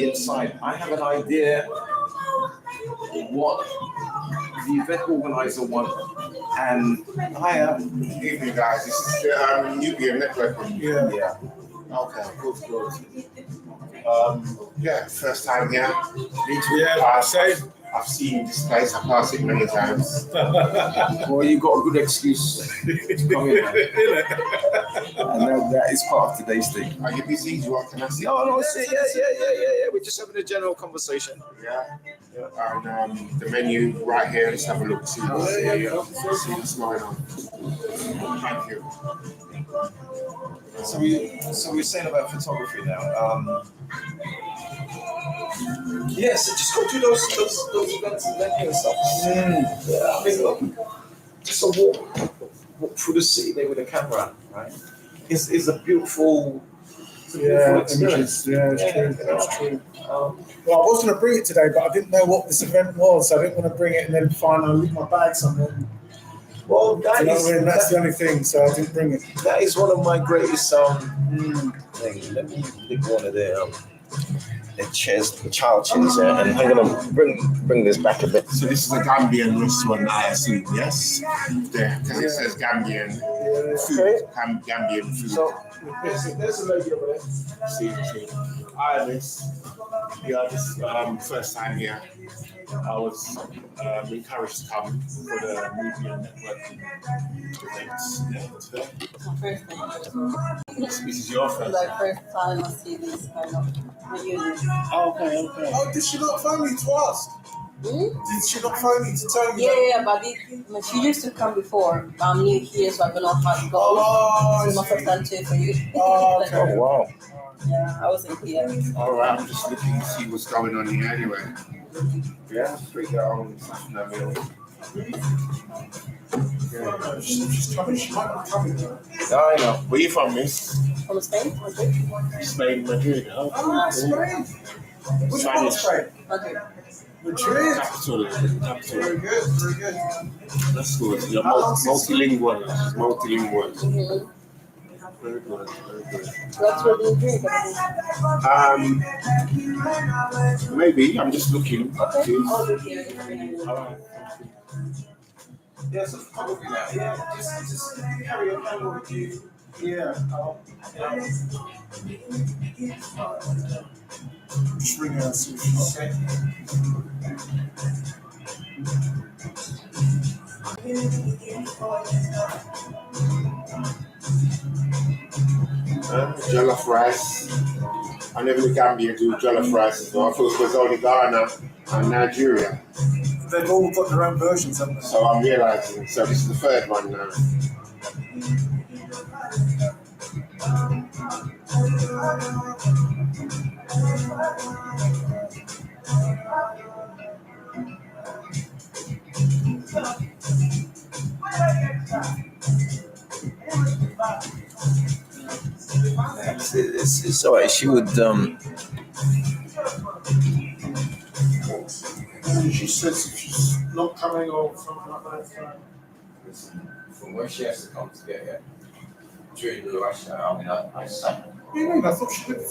inside, I have an idea what the event organizer wants, and I am. Evening, guys. This is the Nubian Networking. Yeah. Okay, good. Yeah, first time here. Me too. Yeah, same. I've seen this place. I've passed it many times. Well, you got a good excuse to come in, and that is part of today's thing. Are you busy? What can I see? No, yeah. We're just having a general conversation. Yeah. And the menu right here. Let's have a look. See what's going on. Thank you. So we're saying about photography now. Yes, just go to those events and venue and stuff. Yeah, I mean, look, just a walk through the city there with a camera, right? It's a beautiful. Images. Yeah, it's true. That's true. Well, I was going to bring it today, but I didn't know what this event was. So I didn't want to bring it and then find I leave my bag somewhere. Well, that's the only thing. So I didn't bring it. That is one of my greatest things. Let me pick one of the chairs, the child chairs there, and I'm gonna bring this back a bit. So this is a Gambian restaurant, I assume, yes? Yeah, because it says Gambian food. Okay. Gambian food. So there's a lady over there. See. Hi, Miss. Yeah, this is first time here. I was encouraged to come for the Nubian Networking events today. First time. This is your first Like first time I see this kind of reunion. Okay. Oh, did she not phone me to ask? Did she not phone me to tell me? Yeah, but she used to come before. I'm new here, so I don't know how it goes. Oh, This is my first time too for you. Oh, okay. Oh wow. Yeah, I wasn't here. All right, I'm just looking to see what's going on here anyway. Yeah, bring your own meal. Yeah. She's coming. She might not come. I know. Where you from, Miss? From Spain? Madrid? Spain, Madrid. Oh, Spain. Which part of Spain? Madrid. Madrid. Capital. Very good. That's good. You're multilingual. Mm-hmm. Very good. That's what you drink. Maybe. I'm just looking. Okay. I'll do here. All right. Yeah, so photography now. Yeah, just carry your camera with you. Yeah. Just ring her and see if she's Okay. Jollof rice. I never knew Gambia do jollof rice as well. I thought it was only Ghana and Nigeria. They've all got their own versions, haven't they? So I'm realizing. So this is the third one now. It's alright. She would She says if she's not coming or something like that. from where she has to come to get here during the rush hour. I mean, I sat. What do you mean? I thought she lived.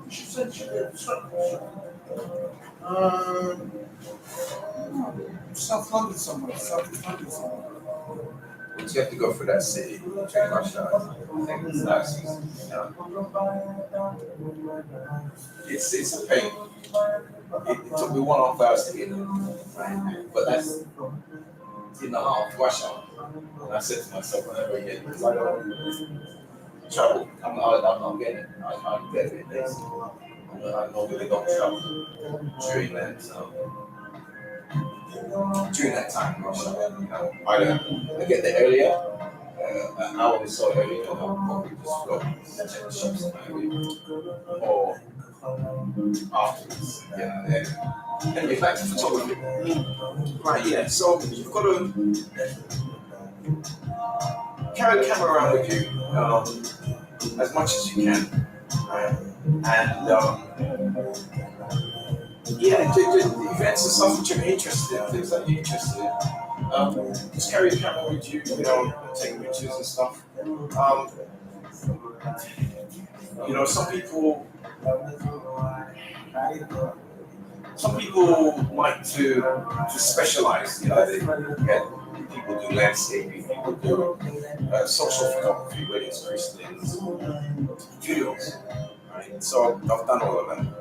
She said she lived. South London somewhere. South London somewhere. But you have to go through that city during rush hour. I think it's nice. It's a pain. It took me 1.5 hours to get there, right? But that's in the half rush hour. And I said to myself, whenever I get because I don't travel, I'm not getting it. I'm getting it. I normally don't travel during that time rush hour. I get there earlier. An hour or so earlier, and I'll probably just go and check the shops maybe, or afterwards. Yeah. Anyway, back to photography. Right, yeah. So you've got to carry the camera around with you as much as you can, right? And yeah, the events and stuff that you're interested in, things that you're interested in. Just carry the camera with you, take pictures and stuff. Some people like to specialize. They people do landscaping, people do social photography, weddings, christenings, funerals. Right? So I've done all of them.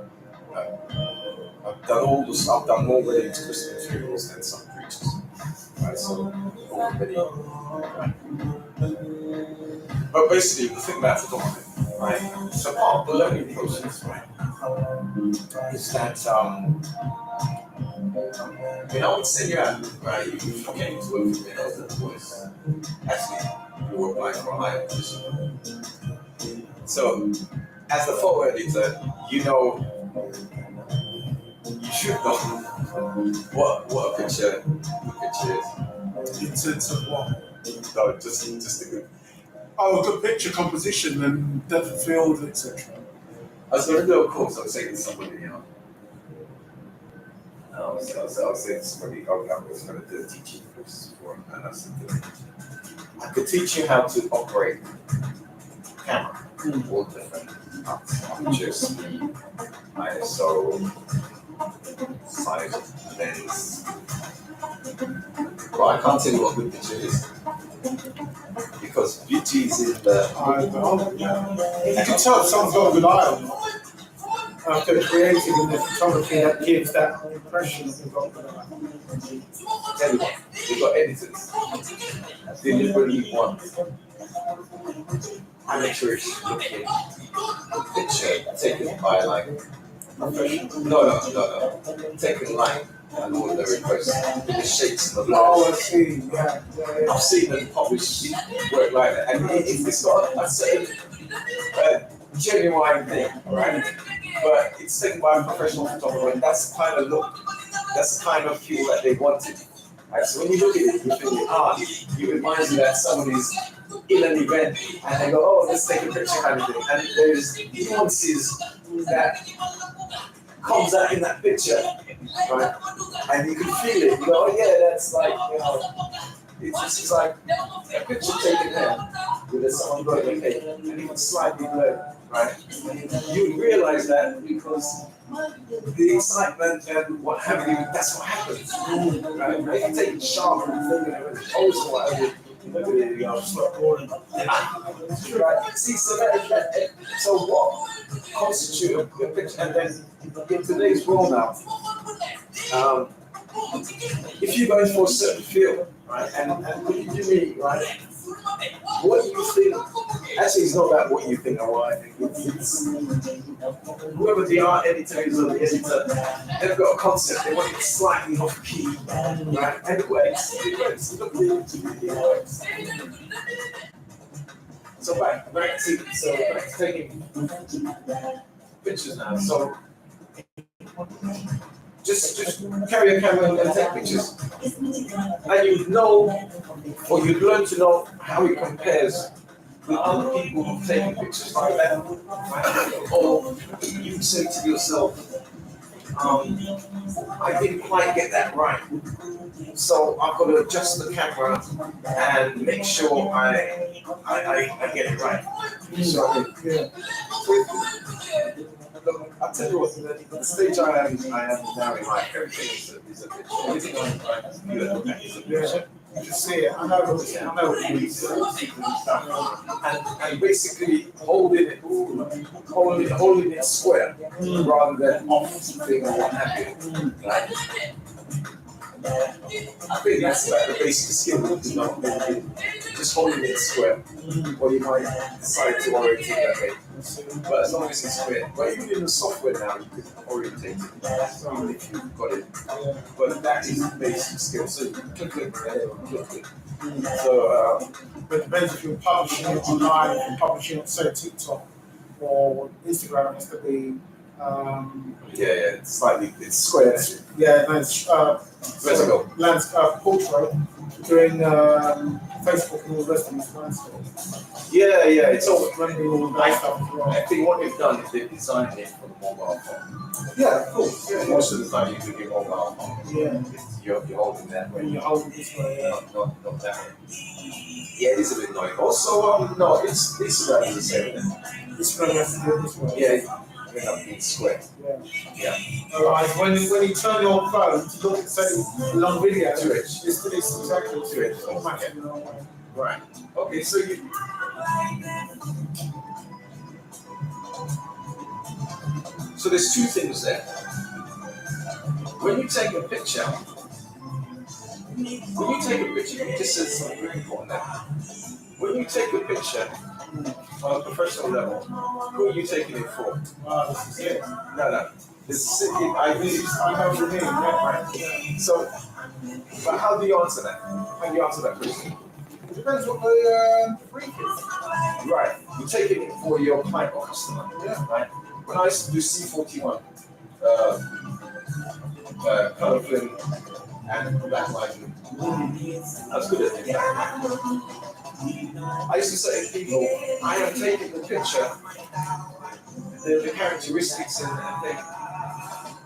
I've done more weddings, christenings, funerals than some preachers. Right? So already. Right? But basically, the thing about photography, right? So part of the learning process, right, is that I would say right, if you came to work for me, that was actually you were applying for a higher position. So as a photo editor, you should know what a picture is. In sense of what? No, just a good. Oh, a good picture composition and depth of field, etc. I was going to do a course. I was saying to somebody, I was saying to somebody, I was going to do a teaching course for him, and I said, I could teach you how to operate camera, all different aperture, speed, ISO, size, lens. But I can't tell you what good picture is. Because beauty is in the. You can tell if someone's got a good eye. They're creative in their photography that gives that impression that they've got a good eye. Everyone. We've got editors. Deliberately want amateurish looking picture taken by like professional. No. Taken like an ordinary person with the shapes and the Oh, lines. I see. Yeah. I've seen them publish work like that, and it's got a certain genuine thing, right? But it's taken by a professional photographer, and that's the kind of look, that's the kind of feel that they wanted. Right? So when you look at it, you think, it reminds you that someone is in an event, and they go, oh, let's take a picture kind of thing. And there's nuances that comes out in that picture, right? And you can feel it. You go, oh yeah, that's like, it's just like a picture taken there with someone going, okay, and even slightly blurred, right? You realize that because the excitement and what have you, that's what happens, right? If you take it sharp and pose or whatever, right? See, so what constitutes a picture? And then in today's world now, if you're going for a certain field, right, and what you do, right, what do you think? Actually, it's not about what you think or what I think. It's whoever the art editor is or the editor, they've got a concept. They want it slightly off key, right? And it works. It works. Look at it works. So back to taking pictures now. So just carry a camera and take pictures. And you'd learn to know how it compares with other people who've taken pictures like that. Right? Or you say to yourself, I didn't quite get that right. So I've got to adjust the camera and make sure I get it right. So, look, I'll tell you what, the stage I am now in life, everything is a picture. Everything you look at is a picture. You can see it. I know what you mean. And basically holding it square rather than off thing or what have you. Right? I think that's about the basic skill, just holding it square. Or you might decide to orientate that way. But as long as it's square. But even in the software now, you can orientate it. Even if you've got it. But that is the basic skill. So you click it. So, But it depends if you're publishing it online, if you're publishing it, say, TikTok or Instagram, it has to be. it's square. Yeah, no, it's Vertical. portrait, doing Facebook and all the rest of these fine stuff. Yeah, it's all. Rendering all that stuff as well. I think what they've done is they've designed it for the mobile phone. Yeah, of course. Yeah, Most of the time you do your mobile phone. yeah. You're holding that way. When you hold it this way, yeah. Not that way. Yeah, it is a bit noisy. Also, no, it's about the same. This one has to do it this way. Yeah, it's square. Yeah. Yeah. Alright, when you turn your phone to look at say a long video, To it. it's exactly To it. automatic, you know. Right. Okay, so you. So there's two things there. When you take a picture, this is something really important now. When you take a picture on a professional level, who are you taking it for? This is it. No. This is it. I have your name, right? So, but how do you answer that? How do you answer that question? It depends what the freak is. Right. You're taking it for your client or customer. Yeah. Right. When I used to do C41, color film and black lighting, I was good at it. I used to say to people, I am taking the picture, the characteristics and thing.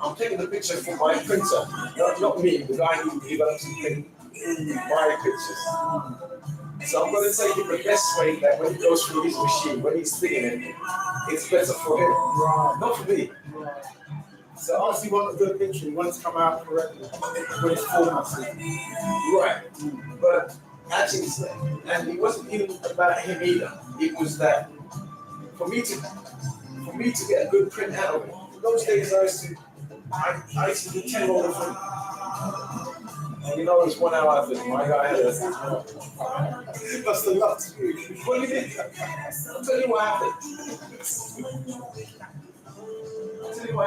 I'm taking the picture for my printer, not me, the guy who develops and my pictures. So I'm going to take it the best way that when he goes through his machine, when he's thinking it, it's better for him, not for me. Right. So obviously you want a good picture, you want it to come out correctly, when it's formatted. Right. But actually, and it wasn't even about him either. It was that for me to get a good print out of it. In those days, I used to do 10 roll of film. And you know, it was 1 hour after my guy had a. That's the lot to do. What do you think? I'll tell you what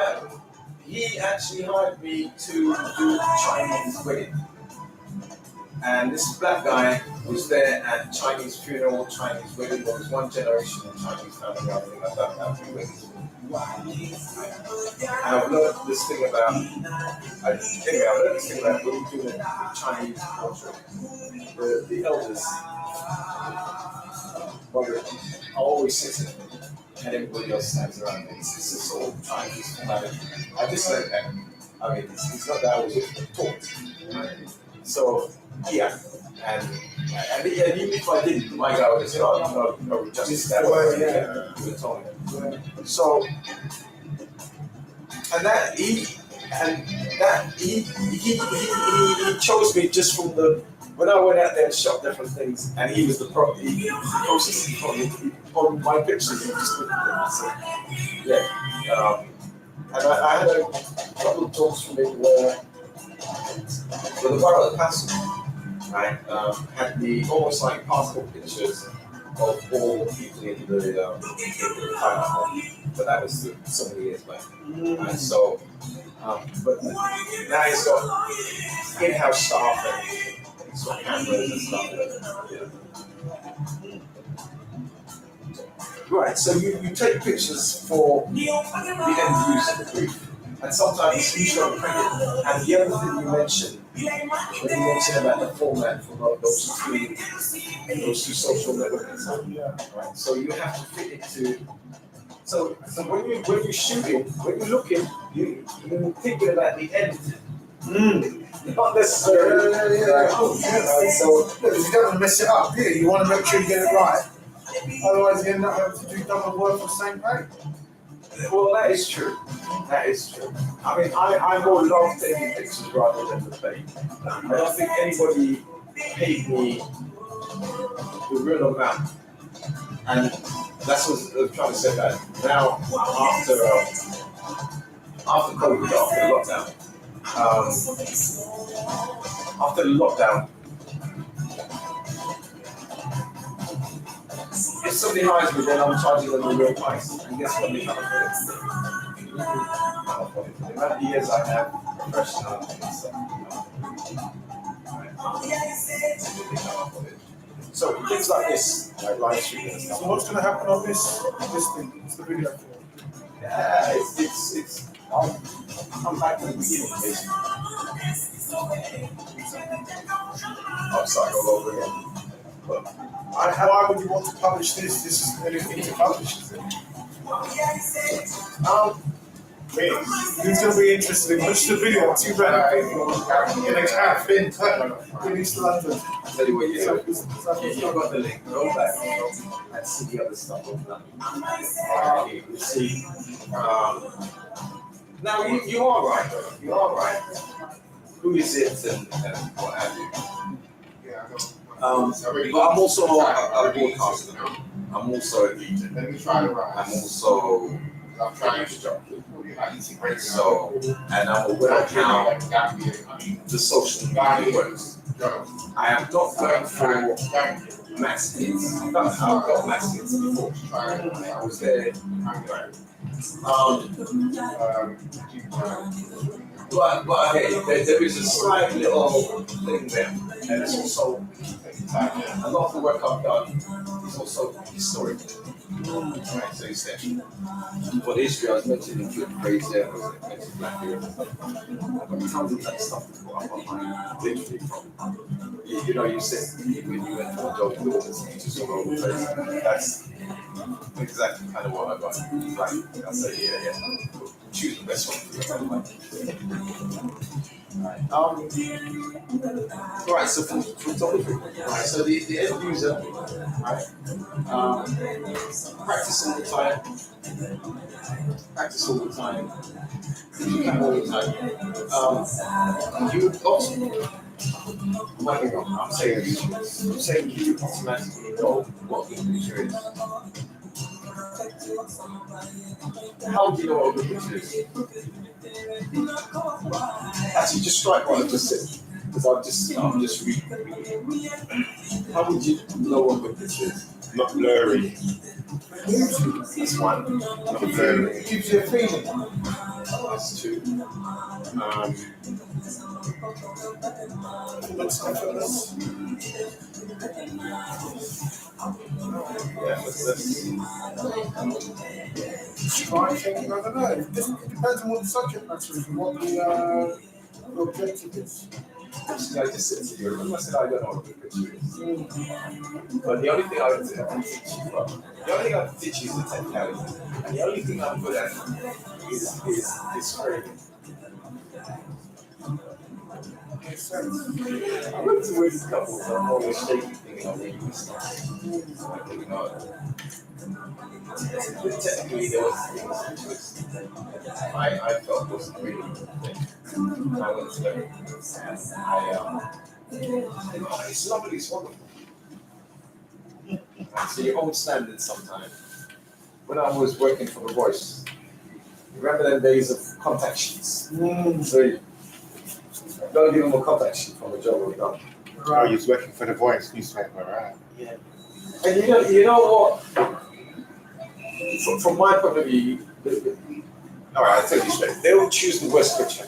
happened. He actually hired me to do Chinese wedding. And this black guy was there at Chinese funeral, Chinese wedding. There was one generation of Chinese family. I think I've done that few weddings. And I've learned this thing about when you do the Chinese culture, the elders are always sitting and everybody else stands around. It's a sort of Chinese formality. I just learned that. I mean, it's not that I was taught. So, yeah. And even if I didn't, my guy would say, oh, no, just that way. Yeah. You were told. So, he chose me just from when I went out there and shot different things, and he was the processing on my pictures. He just looked at them. So, yeah. And I had a couple of talks from it where the Borough of Castle, right, had the almost like passport pictures of all the people in the pineapple, but that was so many years back. And so, but now he's got in-house staff and he's got cameras and stuff. Yeah. Right, so you take pictures for the end user, the brief, and sometimes you show print it. And the other thing you mentioned, when you mentioned about the format for those two social networks, right? So you have to fit it to. So when you're shooting, when you're looking, you're thinking about the end. Not necessarily. So because you don't want to mess it up, do you? You want to make sure you get it right. Otherwise, you end up having to do double work on the same page. Well, that is true. That is true. I mean, I more love taking pictures rather than the pay. I don't think anybody paid me the real amount. And that's what I was trying to say that now, after COVID, after the lockdown, if somebody hires me, then I'm charging them the real price. And guess what? They can't afford it. The amount of years I have professional and stuff. So things like this, like live streaming and stuff. So what's going to happen on this thing? What's the video for? Yeah, it's. I'm back to the beginning, basically. I'm starting all over again. Why would you want to publish this? This is anything to publish, is it? Who's going to be interested in watching the video? 2 random people in a cafe in East London. I'll tell you what, you've got the link. Go back and see the other stuff I've done. You see. Now, you are right, though. You are right. Who is it and what have you? But I'm also a broadcaster. I'm also a DJ. Let me try to I'm rise. also I'm trying to job. integrate. So, and I'm aware of how the social media works. I am not going for mass hits. I've got mass hits before. I was there. But hey, there is a slight little thing there, and it's also a lot of the work I've done is also historical. Right, so you said for the history I was mentioning Good Praise there, I was mentioning Black Hero. I've got tons of that stuff to put up online, literally from you said when you went to a job with all the teachers all over the place. That's exactly kind of what I got. Right. I say, yeah. Choose the best one for you. Right, so from photography, right, so the end user, right, practice all the time, you can all the time. You would also, I'm saying you automatically know what the picture is. How do you know what the picture is? Actually, just strike what I just said, because I'm just reading. How would you know what the picture is? Not blurry. That's one. Not blurry. It gives you a feeling. That's two. Looks effortless. Yeah, that's Striking, I don't know. It depends on what the subject matter is and what the objective is. actually, I just said to you, remember I said I don't know what the picture is. But the only thing I can teach you is the technicality. And the only thing I'm good at is framing. Makes sense. I went to wedding couples, I'm always shaking thinking I'm really But technically, there was things which I felt wasn't really I went to learn. It's lovely, it's wonderful. So you hold standards sometimes. When I was working for The Voice, remember them days of contact sheets? So you don't give them a contact sheet from the job we've done. Oh, you was working for The Voice newspaper, right? Yeah. And you know what? From my point of view, all right, I'll tell you straight. They will choose the worst picture.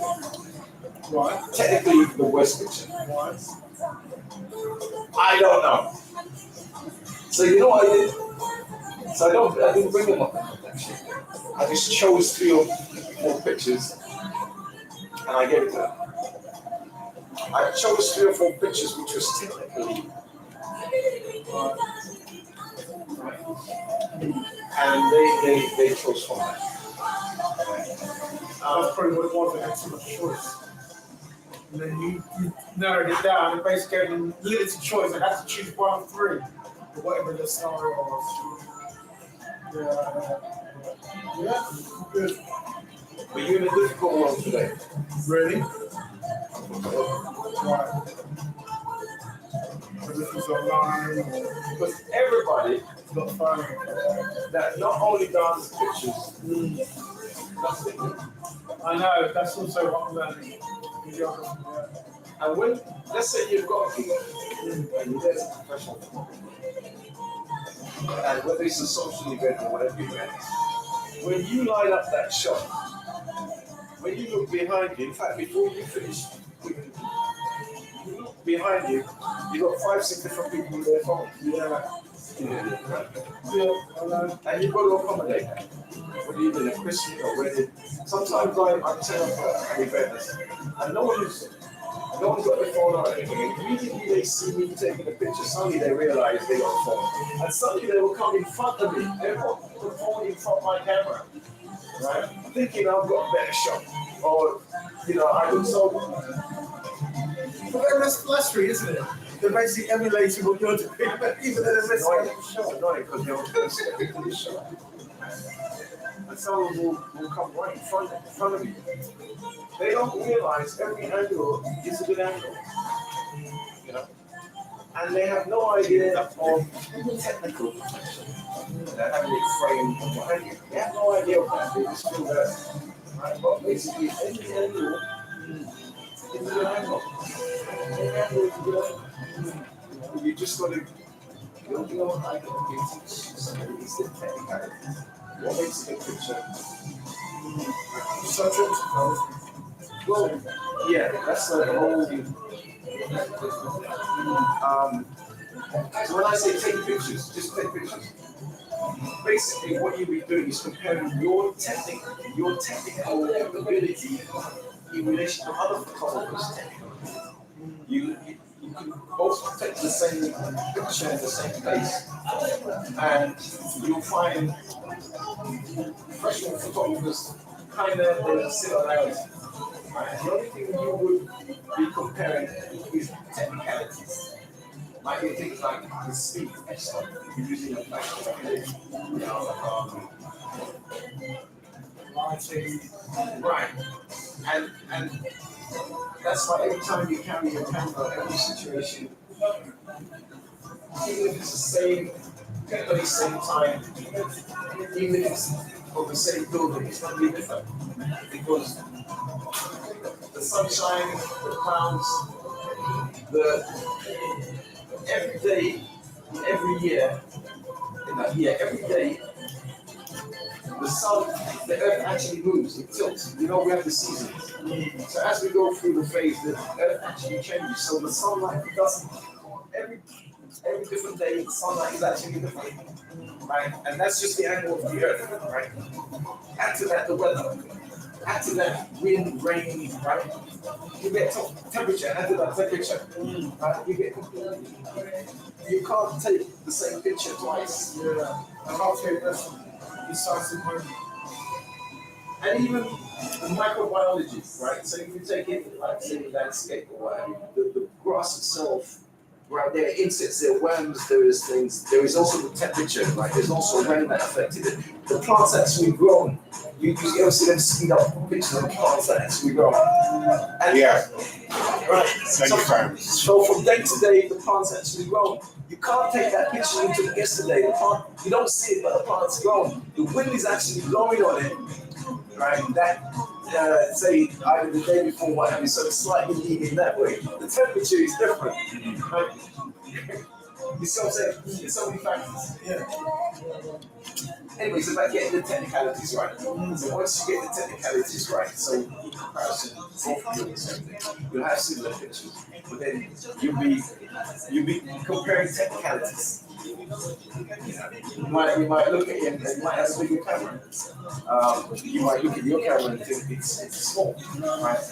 Right. Technically, the worst picture. Right. I don't know. So you know what I did? So I didn't bring them up actually. I just chose 3 or 4 pictures and I gave it to them. I chose 3 or 4 pictures which was technically and they chose from that. That's probably what it was. They had so much choice. And then you narrowed it down and basically gave them limited choice. They had to choose 1 of 3, or whatever the scenario was. Yeah, good. But you're in a difficult world today. Really? Right. Everything's online. But everybody It's not fun. that not only does pictures, does it. I know, that's also what I'm learning. Yeah. And when, let's say you've got a gig and you're there as a professional photographer, and whether it's a social event or whatever event, when you line up that shot, when you look behind you, in fact, before you finish, you look behind you, you've got 5, 6 different people with their phones. Yeah. And you've got to accommodate that. Whether you're in a Christian or wedding, sometimes I turn up at an event and no one is no one's got their phone or anything. And immediately they see me taking a picture. Suddenly they realize they got a phone. And suddenly they will come in front of me. They will put the phone in front of my camera. Right? Thinking I've got a better shot. Or, you know, I look so. But that's flattering, isn't it? They're basically emulating what you're doing, even though they're missing It's annoying because they'll take the shot. And someone will come right in front of you. They don't realize every angle is a good angle. You know? And they have no idea of technical perfection. They're having it framed behind you. They have no idea of that. They just feel that. Right? But basically, every angle is a good angle. Every angle is a good angle. You just got to, you know how to teach somebody is the technicalities. What makes a good picture? such as Well, yeah, that's the whole. So when I say take pictures, just take pictures. Basically, what you'll be doing is comparing your technical ability in relation to other photographers' technical. You can both take the same picture in the same place, and you'll find professional photographers kind of similarities. Right? The only thing you would be comparing is technicalities. Like things like the speed, excellent. You're using a flash, you know, lighting. right. And that's why every time you carry your camera, every situation, even if it's the same, at the same time, even if it's of the same building, it's going to be different. Because the sunshine, the clouds, every day, every year, every day, the sun, the earth actually moves, it tilts. You know, we have the seasons. So as we go through the phase, the earth actually changes. So the sunlight doesn't, every different day, the sunlight is actually different. Right? And that's just the angle of the earth, right? Add to that the weather. Add to that wind, rain, right? You get temperature, add to that temperature. Right? You get you can't take the same picture twice. Yeah, I can't take this decisive moment. And even the microbiology, right? So if you take it like say landscape or whatever, the grass itself, right, there are insects, there are worms, there is things, there is also the temperature, right? There's also rain that affected it. The plants actually grown. You ever see them speed up pictures of the plants that actually grow. And Yeah. right. Many times. So from day to day, the plants actually grow. You can't take that picture into yesterday. The plant, you don't see it, but the plant's grown. The wind is actually blowing on it, right? That say either the day before, whatever. So it's slightly leaning that way. The temperature is different. Right? You see what I'm saying? There's so many factors. Yeah. Anyway, it's about getting the technicalities right. So once you get the technicalities right, so in comparison, both of you the same thing. You'll have similar pictures, but then you'll be comparing technicalities. You might look at it and you might have a bigger camera. You might look at your camera and think it's small, right?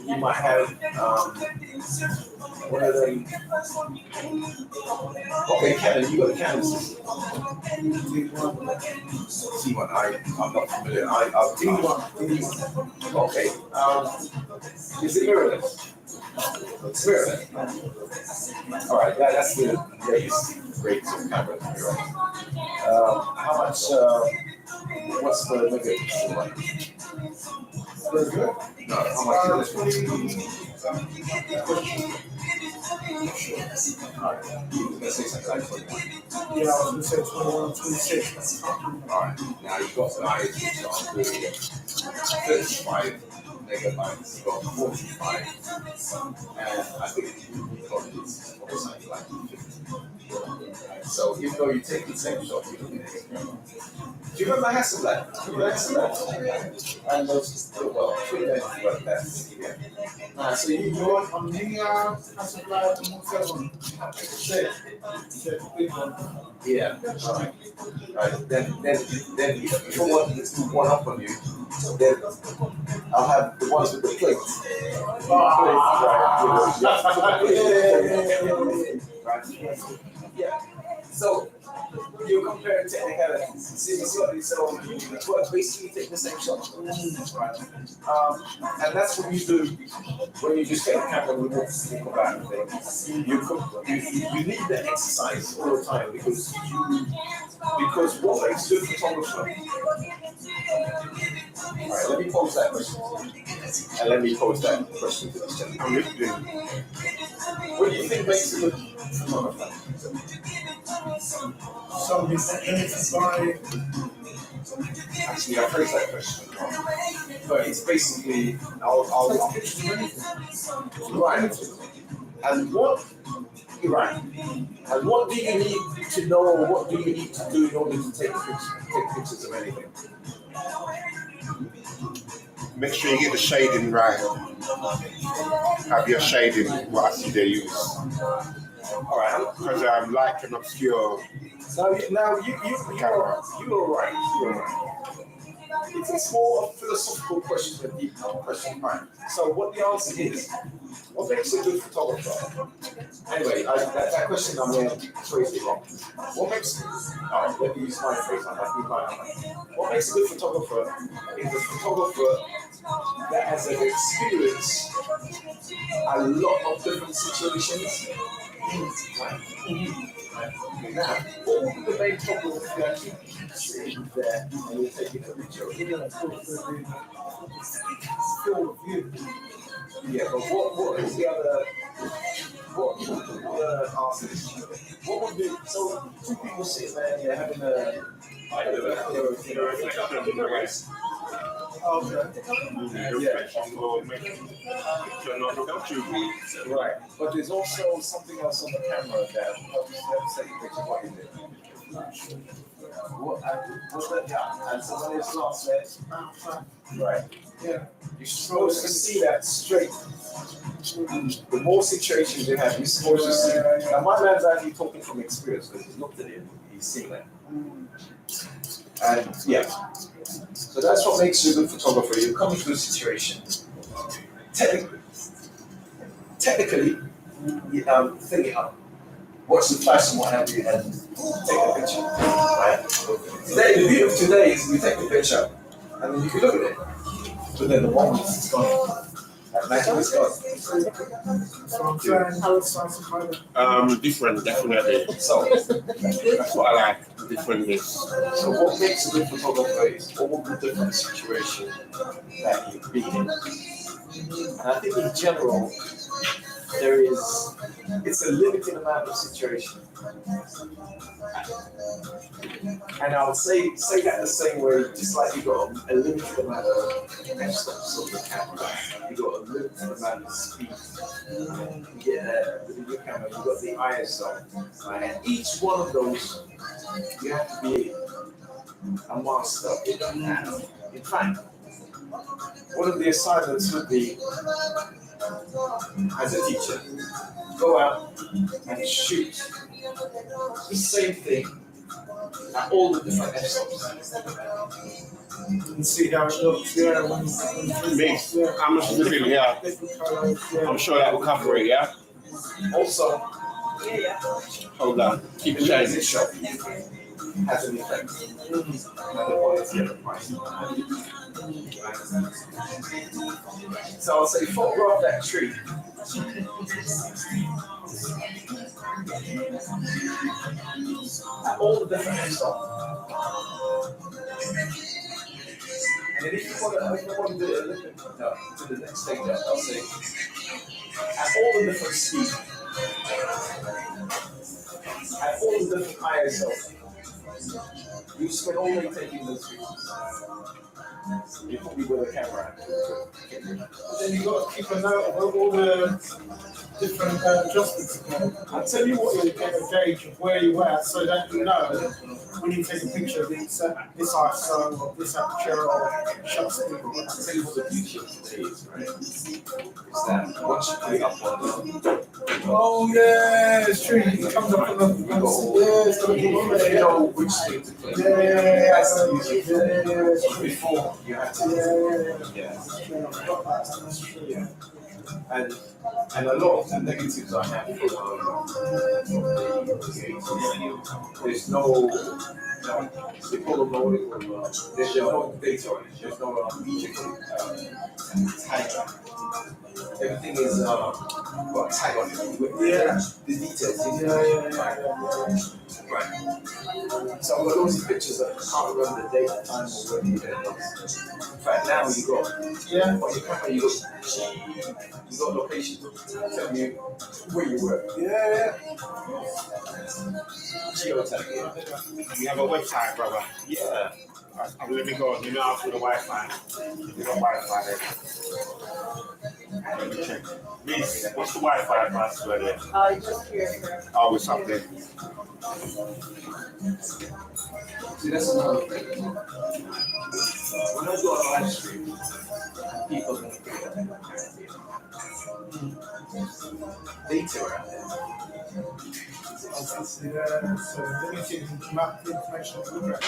You might have one of them. Okay, Canon, you got the Canon system. T1, I'm not familiar. T1. Okay. Is it mirrorless? It's mirrorless. All right, that's the greatest camera. Right. How much? What's the megapixel one? Very good. No, how much is this one? Alright, you can say something like 21. Yeah, I was going to say 21, 26. Alright, now you've got guys which are doing 35 megabytes, you've got 45, and I think you've got this something like 50. So even though you take the same shot, you don't get it. Do you remember Hasselblad? And those, well, 3 days ago, that's, yeah. So you want on linear, Hasselblad, and what's that one? Shit, big one. Yeah, alright. Right. Then if you want to one up on you, then I'll have the ones with the plates. Yeah. So you compare technicalities. See, so it's what basically take the same shot. Right. And that's what you do when you just take the camera and you think about things. You need the exercise all the time because what makes good photographer. All right, let me pose that question. And let me pose that question to this gentleman. What do you think makes a good photographer? Something that by Actually, I phrased that question wrong. But it's basically, I'll right. And what, right. And what do you need to know, or what do you need to do in order to take pictures of anything? Make sure you get the shading right. Have your shading, what I see they use. All right. Because light and obscure. Now you're right. It's more a philosophical question, a deep question, right? So what the answer is, what makes a good photographer? Anyway, that question I'm going to phrase it wrong. What makes, all right, let me use my phrase. What makes a good photographer is a photographer that has experienced a lot of different situations. Right. Now, what would be the main problem if you actually sitting there and you're taking a picture? Yeah, but what is the other? What artist? What would be so? Two people sitting there and you're having a. Right, but there's also something else on the camera there. Let's take a picture. What is it? What's that? Yeah, and so when it's lost there, right? Yeah, you're supposed to see that straight. The more situations you have, you're supposed to see. Now, my man's actually talking from experience because he's looked at it, he's seen it. And yeah, so that's what makes you a good photographer. You come into a situation. Technically, think it up. Watch the flash and what have you, and take a picture. Right? Today, the beauty of today is we take the picture, and then you can look at it. But then the moment it's gone. That magic is gone. Different, definitely. So That's what I like. Differentness. So what makes a good photographer is all the different situations that you've been in. And I think in general, it's a limited amount of situation. And I would say that the same way, just like you got a limited amount of f-stops on the camera, you got a limited amount of speed. With your camera, you got the ISO. Right? And each one of those, you have to be a master in that. In fact, one of the assignments would be, as a teacher, go out and shoot the same thing at all the different f-stops. and see how it looks. Yeah, Mix. How much is the bill? Yeah. different colours. Yeah. I'm sure that will cover it, yeah? Also, Hold on. Keep the changing. laser shot has an effect on the quality of the price. So I'll say photograph that tree. At all the different f-stops. And then if you want to do it a little bit to the next stage, I'll say at all the different speeds, at all the different ISO, you spend all day taking those pictures. You probably with a camera. But then you've got to keep a note of all the different adjustments. I'll tell you what, you'll get a gauge of where you're at so that you know when you take a picture of this ISO or this aperture or shutter speed. I'll tell you what the beauty of today is, right? Is that once you put it up on the Oh yeah, it's true. It comes up on the it's got to keep on you know which thing to play. Yeah. That's the music. Before you have to. Yeah. That's true. Yeah. And a lot of the negatives I have from there's no they call them there's no data on it, there's no tag. Everything is got a tag on it. Yeah. The details. Yeah. Right. So I've got loads of pictures that I can't remember the date, time, or where the event was. In fact, now you got on your camera, you got location telling you where you were. Yeah. Geotagging. You have a website, brother. Yeah. Let me go. You know, after the Wi-Fi. You got Wi-Fi there. Let me check. Miss, what's the Wi-Fi password there? Just here, sir. Oh, it's up there. See, that's another thing. When I do a live stream, people are going to figure that data out there. So anything can come up with information to look at.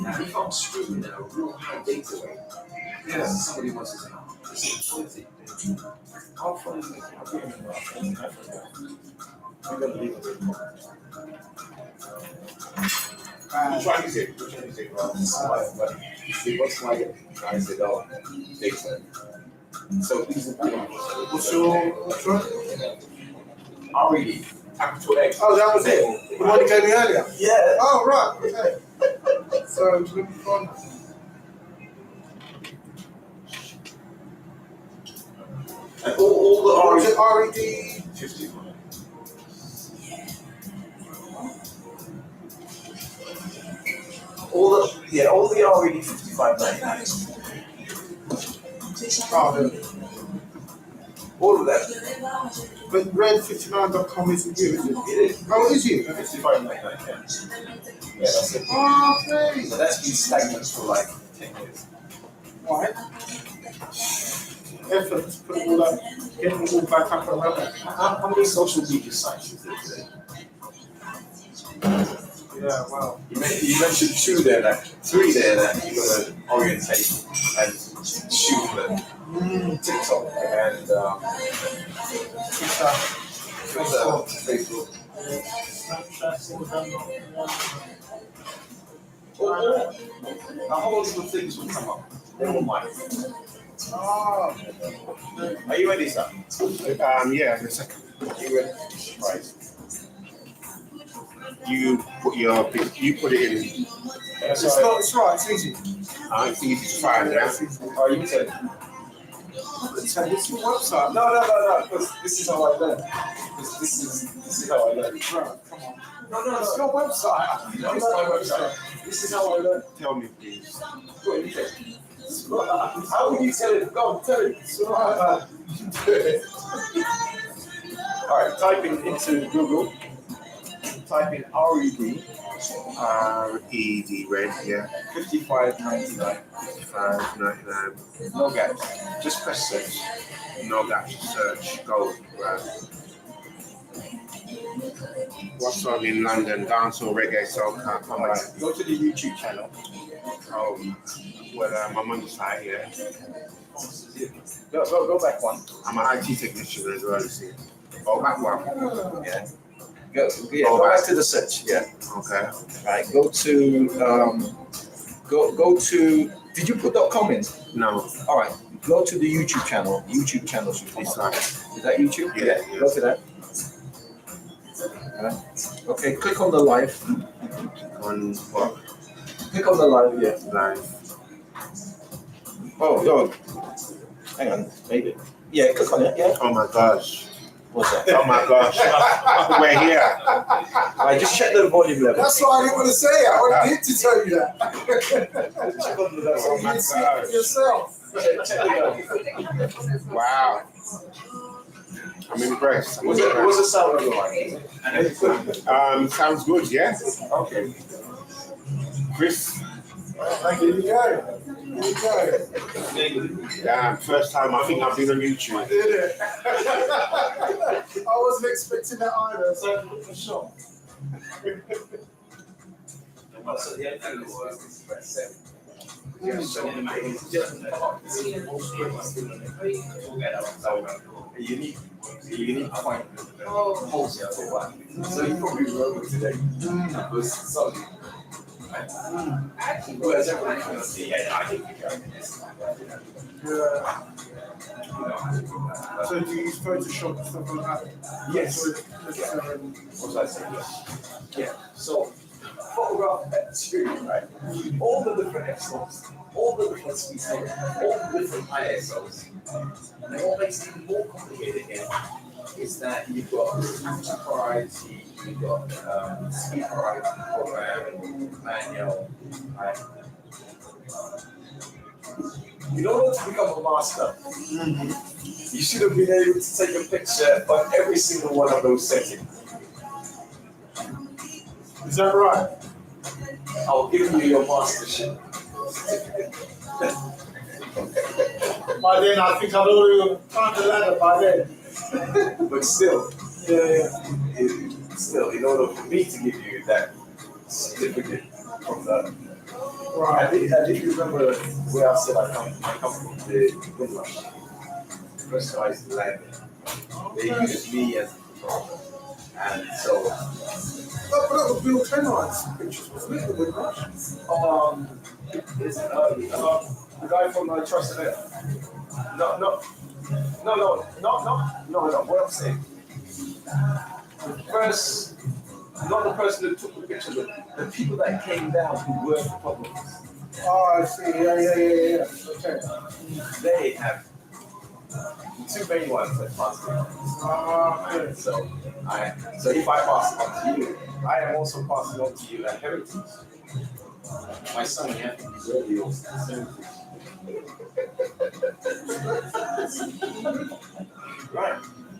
Now, if I'm streaming at a real high data rate, somebody wants to say, this is quality. I'll find it. I'll bring it up. I'm going to leave it. Which one is it? Which one is it? See, what's my I said, oh, data. So these are What's one? RED, capital X. Oh, that was it. The one you gave me earlier. Yeah. Oh, right. Okay. So looking for. And all the Or is RED. it RED? 51. All the RED 5599. Oh, All of that. but red59.com isn't you, is it? It is. Oh, it is you? 5599. Yeah, that's it. Oh, okay. So that's been stagnant for like 10 years. Right. Effort to put it all up, get it all back up and running. How many social media sites is there today? Yeah, wow. You mentioned three there that you're going to orientate and shoot them. TikTok and Facebook. A whole lot of things will come up. Never mind. Oh, Are you ready, sir? Yeah, in a second. You ready? Right. You put it in. it's not, it's right, it's easy. It's easy to find, yeah? Oh, you tell me. So it's your website. No, because this is how I learn. This is how I learn. Right, come on. No, It's your website. No, it's my website. This is how I learn. Tell me, please. Go ahead, you tell me. How would you tell it? Go on, tell it. It's all right. All right, type into Google. Type in RED RED, red, yeah. 5599. 5599. No gaps. Just press search. No gaps, search, go, right. What's on in London? Dancehall, reggae, soca, All comedy. right, go to the YouTube channel. Well, I'm on the site here. Go back one. I'm an IT technician as well, you see. Go back one. Yeah. Go back to the search. Yeah. Okay. Right. Go to go to. Did you put .com in? No. All right. Go to the YouTube channel. YouTube channel should be This one. Is that YouTube? Yeah. Go to that. Okay. Click on the live. On what? Click on the live. Yeah. Live. Oh no. Hang on. Maybe. Yeah. Click on it. Yeah. Oh my gosh. What's that? Oh my gosh. We're here. Right. Just check the volume level. That's why I didn't want to say it. I wanted to tell you that. Check on the Oh my You see it gosh. for yourself. check the level. Wow. I'm impressed. What's the sound like? Sounds good, yeah? Okay. Chris, Thank you. Here you go. Here you go. first time I think I've been on YouTube. Did it? I wasn't expecting that either, so I'm shocked. There's so many different parts, most groups together. So a unique point wholesale for one. So you probably remember today was solid. Right? Whereas everyone can see, yeah, I think we go. So do you use Photoshop and stuff like that? Yes. What was I saying? Yeah. So photograph at two, right? All the different ISOs, all the different speeds, all the different ISOs. And what makes it even more complicated again is that you've got action priority, you've got speed priority program, manual, right? In order to become a master, you should have been able to take a picture of every single one of those settings. Is that right? I'll give you your mastership certificate. By then, I think I'd already climbed the ladder by then. But still, Yeah. still, in order for me to give you that certificate from that, Right. I did remember where I said I come from, the Windrush. The first guys in landing. They used me as the photographer. And so, But that was Bill Kenwright's pictures, wasn't it? The Windrush? it's the guy from Trusted Air. No, what I'm saying. First, not the person that took the picture, but the people that came down who were photographers. Oh, I see. Yeah. Okay. They have two main ones that pass it on. Okay. So if I pass it on to you, I am also passing on to you a heritage. My son had to be really old. Right.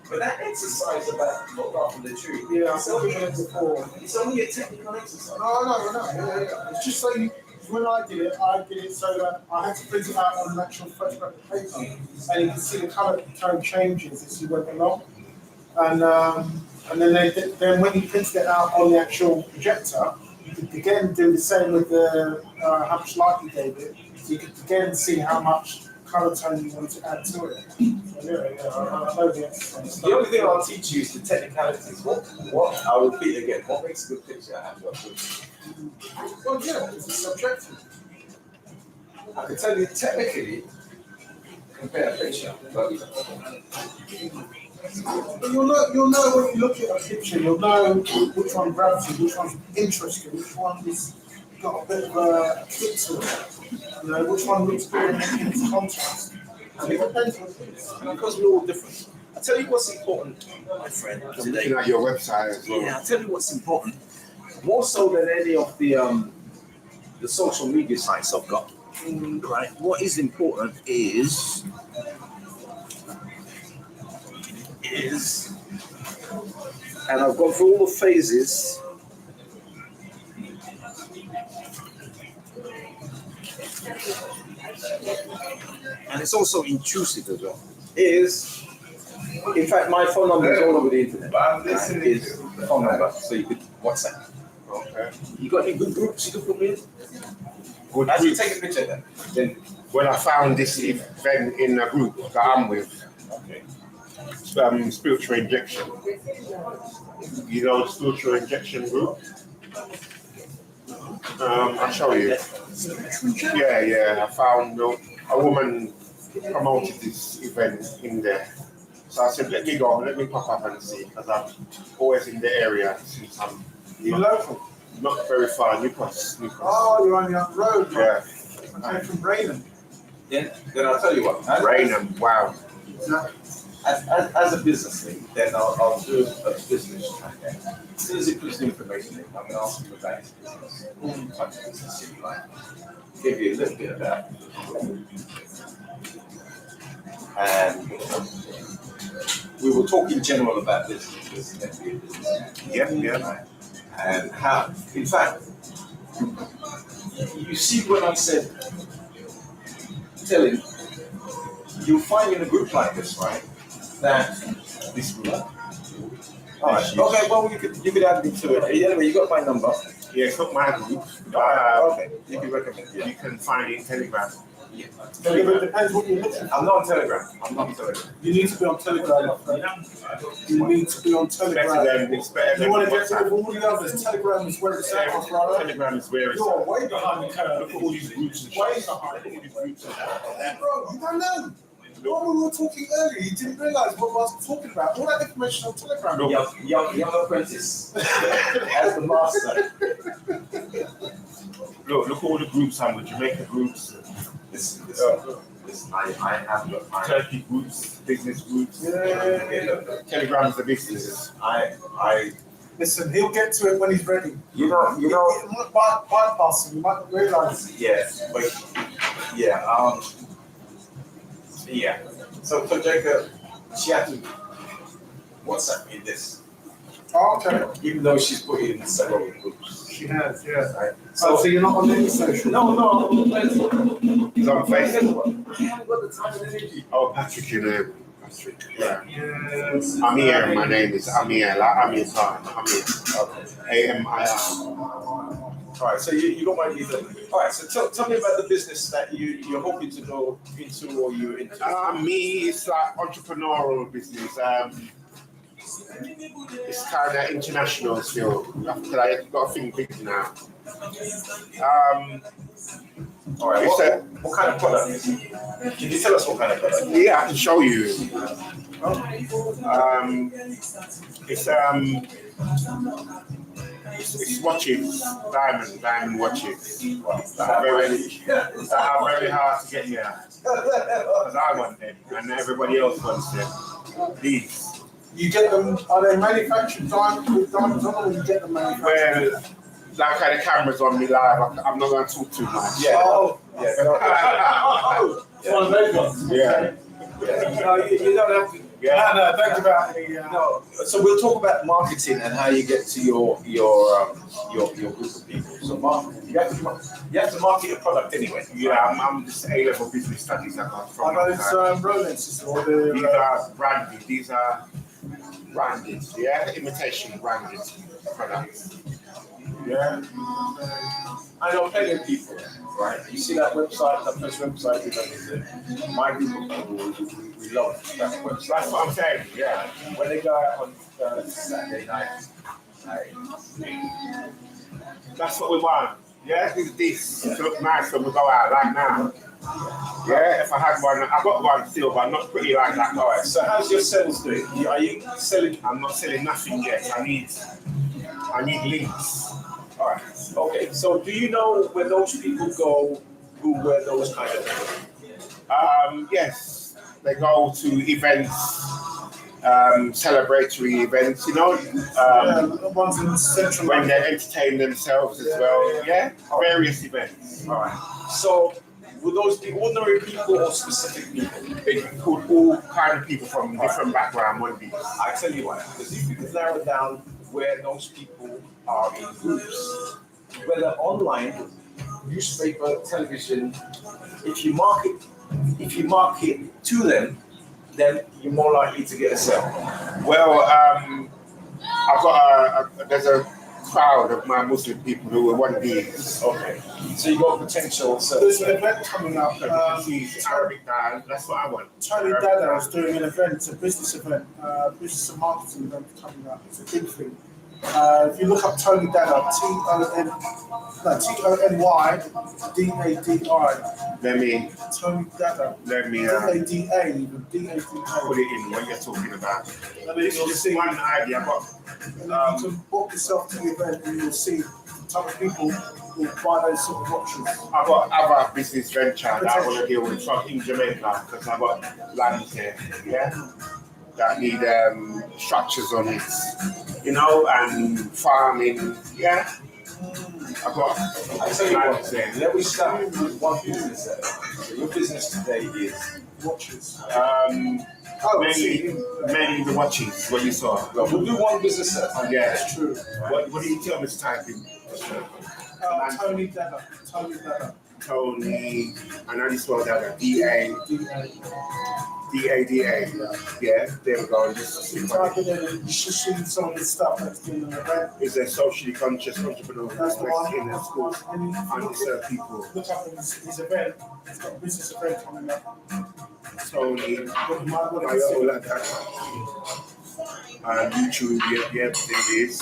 But that exercise about photographing the tree, Yeah, I've seen it before. it's only a technical exercise. No. Yeah. It's just so you, when I did it so that I had to print it out on an actual photographic paper, and you can see the colour tone changes as you went along. And then when you printed it out on the actual projector, you could again do the same with the how much light you gave it. So you could again see how much colour tone you wanted to add to it. So I know the exercise. The only thing I'll teach you is the technicalities. What I'll repeat again. What makes a good picture and what good? Well, yeah, it's subjective. I can tell you technically, compare a picture, but But you'll know when you look at a picture, you'll know which one grabs you, which one's interesting, which one's got a bit of a kick to it. You know, which one looks good in its contrast. So it depends what it is. because we're all different. I'll tell you what's important, my friend, I'm today. looking at your website as well. Yeah, I'll tell you what's important. More so than any of the social media sites I've got. Right. What is important is and I've gone through all the phases. And it's also intrusive as well. In fact, my phone number is all over the internet. Is the phone number, so you could WhatsApp. Okay. You got any good groups you can put me in? Good As you group. take a picture then. When I found this event in a group that I'm with, Okay. spiritual injection. You know the spiritual injection group? I'll show you. Yeah. I found a woman promoted this event in there. So I said, let me pop up and see, because I'm always in the area since I'm You local? not very far, Newcastle. Oh, you're on the road. Yeah, I came from Braden. Then I'll tell you what. Raynham, wow. As a business thing, then I'll do a business track. As soon as you push the information in, I'm going to ask you about his business. What type of business you like. Give you a little bit of that. And we will talk in general about business because it's meant to be a business. Yeah. And how, in fact, you see when I said, tell him, you'll find in a group like this, right, that this group. All right. Okay. Well, you could add me to it. Anyway, you got my number. Yeah, it's not my group. But, Okay, you can recommend. Yeah. you can find it in Telegram. Yeah, but it depends what you're looking for. I'm not on Telegram. I'm not on Telegram. You need to be on Telegram, my friend. You need to be on It's better Telegram. than it's better You than want to get rid WhatsApp. of all the others. Telegram is where it's at, my brother. Telegram is where it's You're at. way behind the curve. Look at all these groups and Way shit. behind. Look at all these groups and shit. Hey, bro, you don't know. When we were talking earlier, you didn't realise what I was talking about. All that information on Telegram. No. Young apprentice as the master. Look at all the groups I'm with. Jamaica groups, Listen, I have no time. Turkey groups, business groups. Telegram is the business. I Listen, he'll get to it when he's ready. you know It might bypass him. You might not realise. yeah, but yeah, yeah. So Jacob, she had to WhatsApp me this, Oh, okay. even though she's put it in several groups. She has, yeah. Right? So you're not on any social? No, He's on Facebook. I haven't got the time and energy. Oh, Patrick, you know. Patrick. Yeah. Yes. I'm here. My name is Amir. Like Amir Khan. Amir. AMIR. All right, so you got my details. All right, so tell me about the business that you're hoping to go into or you're into. Me, it's like entrepreneurial business. It's kind of international still. After I've got to think big now. All right, what kind of product? Can you tell us what kind of product? Yeah, I can show you. It's watches, diamond watches. That are very hard to get here. Because I want them, and everybody else wants them. These. You get them, are they manufactured diamonds on them or you get them manufactured? Well, that kind of cameras on me live. I'm not going to talk too much. Yeah. Oh, Yeah. it's one of those ones. Yeah. No, you don't have to. Yeah. No, think about the. No. So we'll talk about marketing and how you get to your group of people. So you have to market your product anyway. Yeah, I'm just A-level business studies. I got from. I know it's Rolex or These the. are branded. These are branded. Yeah, imitation branded products. Yeah. I know plenty of people, right? You see that website, that first website we went to. My group of people, we love that website. That's what I'm saying. Yeah. When they go out on Saturday night, That's what we want. Yeah, this to look nice when we go out like now. Yeah, if I had one, I got one still, but not pretty like that. all right. So how's your sales doing? Are you selling? I'm not selling nothing yet. I need links. All right. Okay. So do you know where those people go who wear those kind of things? Yes, they go to events, celebratory events, you know, The ones in Central when London. they entertain themselves as well. Yeah, various events. All right. So will those be ordinary people or specific people? They could all kind of people from different background would be. I tell you what, because if you can narrow down where those people are in groups, whether online, newspaper, television, if you market to them, then you're more likely to get a sale. Well, I've got there's a crowd of my Muslim people who will want these. Okay. So you got potential sales. There's an event coming up. These Arabic guys, that's what I want. Tony Dada is doing an event, it's a business event, business and marketing event coming up. It's a big thing. If you look up Tony Dada, TonyDadi, Tony Dada, Let me Dada, even DADA. put it in what you're talking about. And then you'll Just see, one idea, but and then you can book yourself to the event and you'll see the type of people who buy those sort of watches. I've got other business venture that I want to deal with from in Jamaica because I've got land here, yeah, that need structures on it, you know, and farming, yeah. I've got I tell you land what, there. let me start with one business. So your business today is Watches. Mainly the watches, what you saw. well, we'll do one business set. Yeah. That's true. What do you tell me to type in? Tony Dada, Tony Dada, Tony, I know you spell that, D-A, DA. DADA. Yeah, there we go. Just You type it in and you should see some of the stuff that's doing an event. is a socially conscious entrepreneur That's the one. in the schools, And you underserved people. look up his event. He's got a business event coming up. Tony, What you might want to Viola, consider. YouTube, yeah, there is.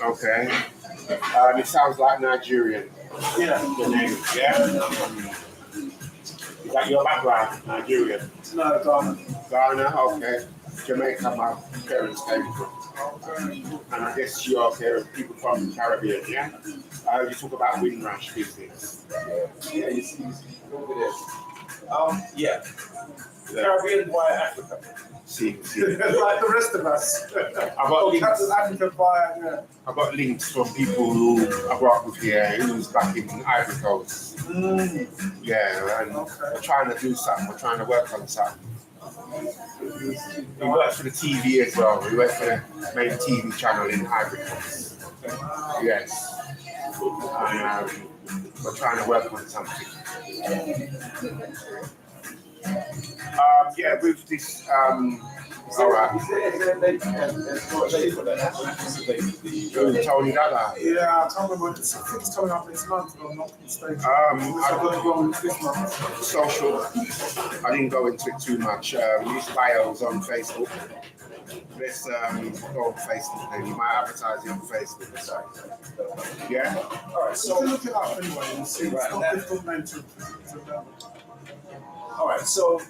Okay. It sounds like Nigerian. Yeah. The name, yeah. Is that your background, Nigerian? No, Ghana. Ghana, okay. Jamaica, my parents came from. And I guess you're people from the Caribbean, yeah? You talk about Windrush business. Yeah, you see over there. Yeah. Caribbean via Africa. See. Like the rest of us. I've got links. Captain Africa via, yeah. I've got links from people who I brought up with here, who's back in Ivory Coast. Yeah, and we're trying to do something. We're trying to work on something. We work for the TV as well. We work for the main TV channel in Ivory Coast. Yes. And we're trying to work on something. Yeah, with this, all right. Is there a date for that? Tony Dada. Yeah, I can't remember. It's coming up next month, if I'm not mistaken. I've got to go on this month. social. I didn't go into it too much. Use bios on Facebook. Let's go on Facebook and you might advertise it on Facebook. So. Yeah? All right, So so look it up anyway and see. It's Right, not that- difficult name to all right, so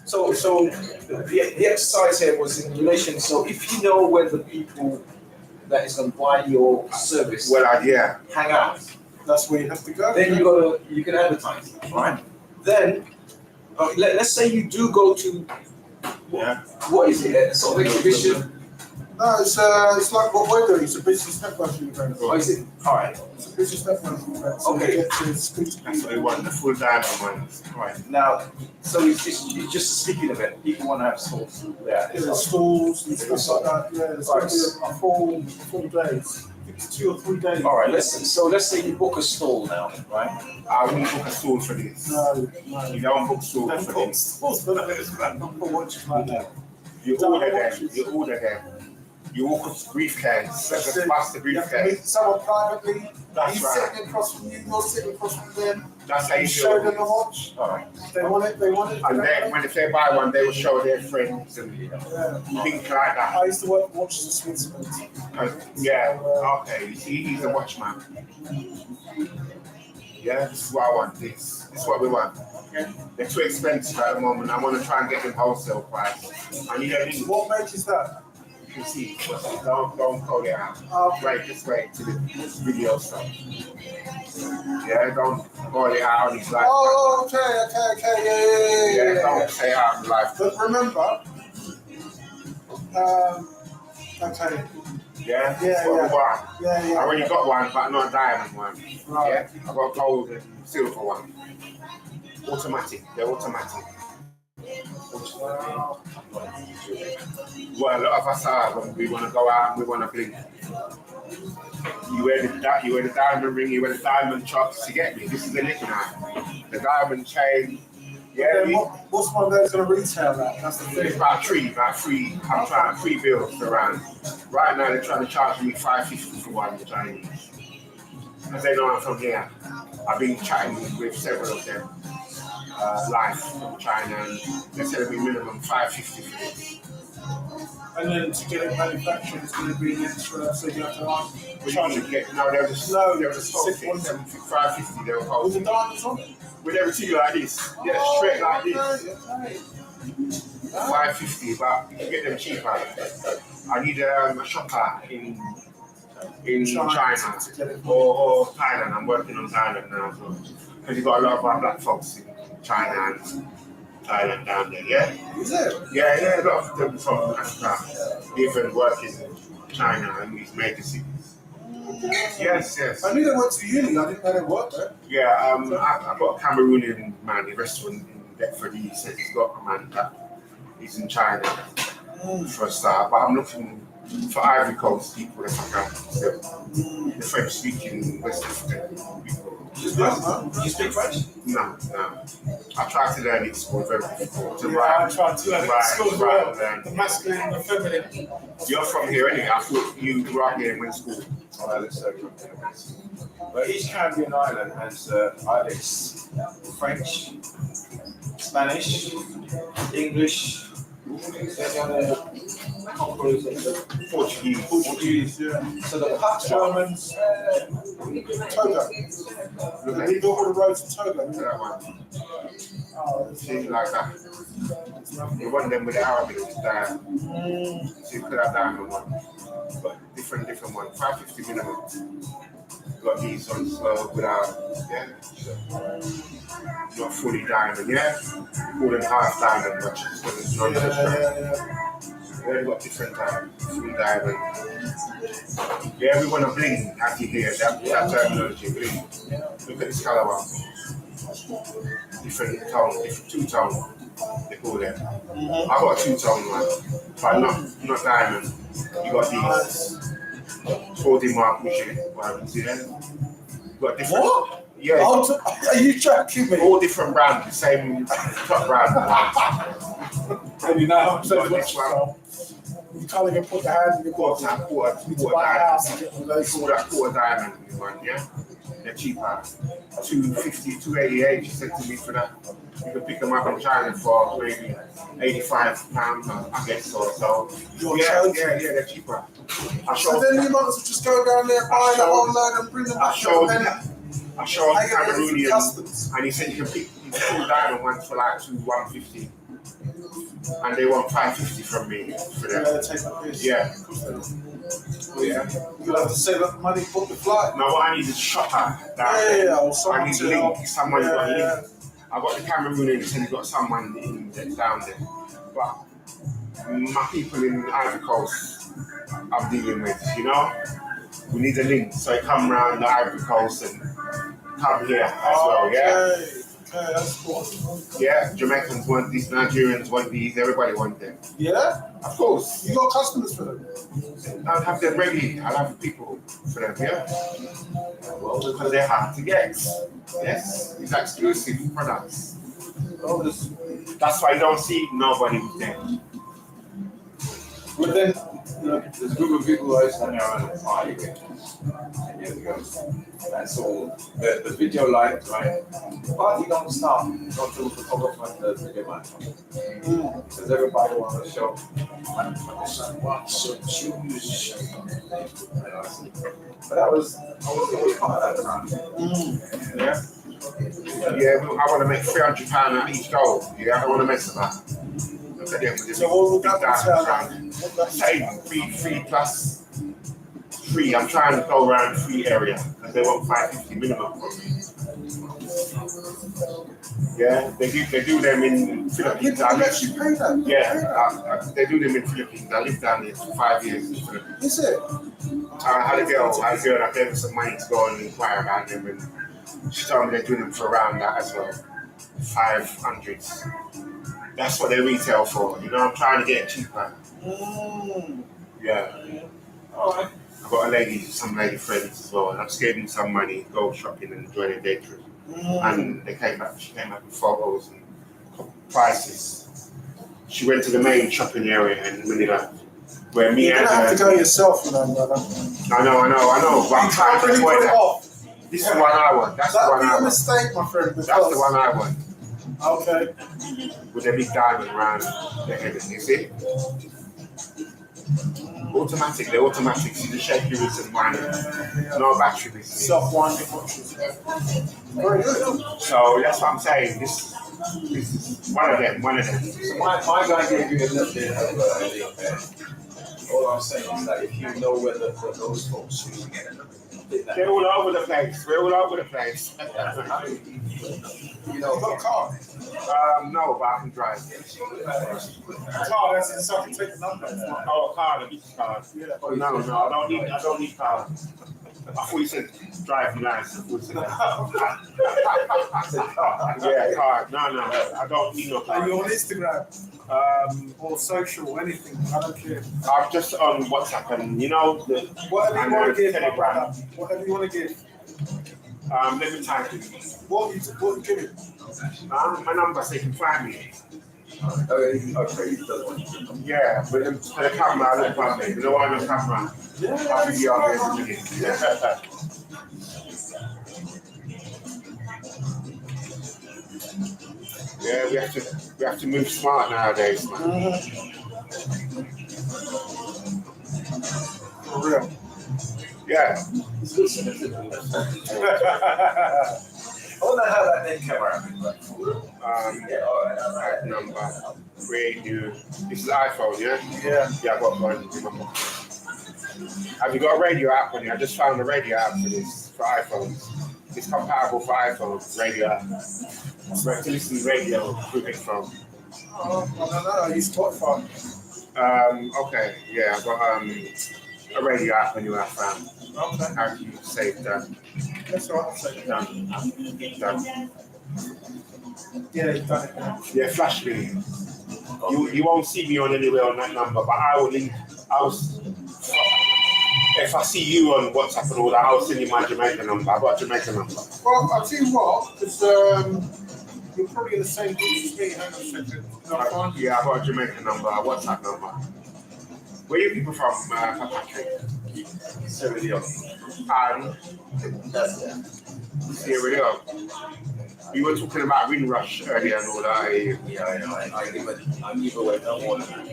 the exercise here was in relation. So if you know where the people that is going to buy your service Well, idea. hang out, That's where you have to go. then you can advertise, right? Then let's say you do go to Yeah. what is it? A sort of exhibition? No, it's like what we're doing. It's a business networking event. Or is it? All right. It's a business networking event. So Okay. you get to speak to That's what we people. want, the full diamond ones. Right. Now, so it's just a speaking event. People want to have stalls there. There's stalls and stuff like that. Yeah, there's going to be a full days. It's 2 or 3 days. All right. Let's say you book a stall now, right? I wouldn't book a stall for this. No. You don't book stall Don't for book this. stalls for that. Not for watches like that. You Don't order watch them. it. You order them. You walk with briefcase. That's Just it. pass the You have to meet briefcase. someone privately. That's He's right. sitting across from you. You're sitting across from them. That's how You you show do them the it. watch. All right. They want it. They want it. And then if they buy one, they will show their friends and Yeah. things like that. I used to work for Watches in Switzerland. Yeah, okay. You see, he's a watchman. Yeah, this is what I want. This is what we want. They're too expensive at the moment. I want to try and get them wholesale price. I need a link. What make is that? You can see. Don't call it out. Wait, just wait till the video starts. Yeah, don't call it out on his life. Oh, okay. Yeah, Yeah. don't say it out on life. But remember, okay. Yeah, Yeah, that's what we want. Yeah. I already got one, but not a diamond one. Right. Yeah, I got gold and silver one. Automatic. They're automatic. Well, a lot of us are when we want to go out and we want to blink. You wear the diamond ring, you wear the diamond chops. You get me? This is the nick now. The diamond chain. Yeah, Then what's one of those going to retail at? That's the it's thing. about three. I'm trying 3 bills around. Right now they're trying to charge me $5.50 for one Chinese. Because they know I'm from here. I've been chatting with several of them. Live from China, and they said it'll be minimum $5.50 for this. And then to get it manufactured, it's going to be an extra, so you have to But charge you it. get they'll just $5.50 they'll With hold the diamonds on it? with everything like this. Yeah, straight like this. Okay. $5.50, but you get them cheaper. I need a shopper in China to get it. or Thailand. I'm working on Thailand now as well. Because you've got a lot of our black folks in China and Thailand down there, yeah? Is it? Yeah, a lot of them from Africa even work in China and these major cities. Yes. I knew they went to uni. I didn't know they worked there. Yeah, I've got a Cameroonian man, a restaurant in Bedford. He says he's got a man that he's in China for a start, but I'm looking for Ivory Coast people, the French speaking West African people. You speak French? No. I tried to learn it at school, very difficult to Yeah, I write. tried to learn it. Right, School as right, well. learn. The masculine and the feminine. You're from here anyway. I thought you grew up here and went to school. Oh, Alex, but each Caribbean island has dialects: French, Spanish, English, Portuguese. Yeah. So the Patois, Germans. Togo. Look, He built all the roads to Togo. at that one. Oh, Things like that. You want them with the Arabic style. So you put that down on one. But different one. 550 minimum. Got these on slow without, not fully diamond, more than half diamond, but just They've got different full diamond. Yeah, we want to bling, as you hear, that terminology, bling. Look at this color one. Different tone, two-tone, they call them. I got a two-tone one, but not diamond. You got these. Holding mark machine, see them? You got different. What? Yeah. Are you joking me? All different brands, the same top brand. And you know how much Got they this one. You can't even put the hand in your pocket. Quarter You need to buy a house and diamond. get one of those. Quarter diamond one, yeah? They're cheaper. 250, 288, she said to me for that. You can pick them up in China for maybe £85, I guess so. Yeah, they're cheaper. So then you might as well just go down there, buy the whole load and bring them I back. showed Hang it there for Cameroonian, customs. and he said you can pick full diamond ones for like 150, and they want 550 from me for them. Yeah, take that piece. Yeah. You'll have to save up the money, book the flight. Now what I need is shopper. Yeah, or I someone need to link. help. Someone's got a Yeah. link. I got the Cameroonian, so he's got someone down there. But my people in Ivory Coast, I'm dealing with, we need a link. So I come around the Ivory Coast and come here as well, yeah? Okay, that's cool. Yeah, Jamaicans want these, Nigerians want these, everybody want them. Yeah? Of course. You got customers for them? I'll have them ready. I'll have people for them, yeah? Well, because they're hard to get. Yes, it's exclusive products. That's why you don't see nobody with them. But then, there's a group of people who are standing around a party with 10 years ago. That's all. The video light, right? The party don't stop until the photographer and the video man come. Because everybody wants to show. But I was really fun at that time. Yeah. Yeah, I want to make £300 at each goal. Yeah, I don't want to mess with that. Look at them with this So what would big that diamond round. Same, three plus 3. I'm trying to go around 3 area because they want 550 minimum from me. Yeah, they do them in Philippines. People actually pay that? Yeah, they do them in Philippines. I lived down there for 5 years in Philippines. Is it? I had a girl, I gave her some money to go and inquire about them, and she told me they're doing them for around that as well. 500. That's what they retail for. I'm trying to get it cheaper. Yeah. Alright. I've got some lady friends as well, and I just gave them some money, go shopping and enjoy their day trip. And she came back with photos and prices. She went to the main shopping area in Manila, where me You're and gonna have to her. go yourself, brother. I know, but I'm trying to really avoid put it that. off. This is the one I want. That's the That'd one be I a want. mistake, my friend. That's the one I want. Okay. With a big diamond around the head, you see? Automatic, they're automatic. See the shaky wrist and winding. No battery basically. Self-winding watches. Very good. So that's what I'm saying. This is one of them. So my guy gave you a little bit of a link there. All I'm saying is that if you know where those folks use They're all over the place. We're all over the place. you know, Got a car. No, but I can drive. Car, that's in so I can take a number. Oh, a car, the business car. Yeah. No, I don't need car. I thought you said driving license. I thought you said that. Yeah, car. No, I don't need no car. Are you on Instagram? Or social, anything? I don't care. I'm just on WhatsApp and Whatever you want to give, my Telegram. brother. Whatever you want to give. Let me type it. What you doing? My number so you can find me. Okay, he does want you. Yeah, but for the camera, I look at me. You know why I'm on camera? I'll be here in a minute. Yeah, we have to move smart nowadays, man. For real. Yeah. I wonder how that name came around. Yeah, all right. Number, create new. This is iPhone, yeah? Yeah. Yeah, I got one. Have you got a radio app on it? I just found a radio app for this, for iPhones. It's compatible for iPhones, radio app. Right, to listen to radio through this phone. Oh, I don't know. I use Spotify. Okay, yeah, I've got a radio app anyway I found. Okay. How do you save that? That's all right. I'll say Done. yeah, you've done it now. Yeah, flash me. You won't see me on anywhere on that number, but if I see you on WhatsApp and all that, I'll send you my Jamaican number. I've got a Jamaican number. Well, I'll tell you what, because you're probably in the same group as me. Hang on a second. Yeah, I've got a Jamaican number, a WhatsApp number. Where are you people from, Patrick? Sierra Leone. And That's it. Sierra Leone. We were talking about Windrush earlier and all that. Yeah, I know. I give away no more than that.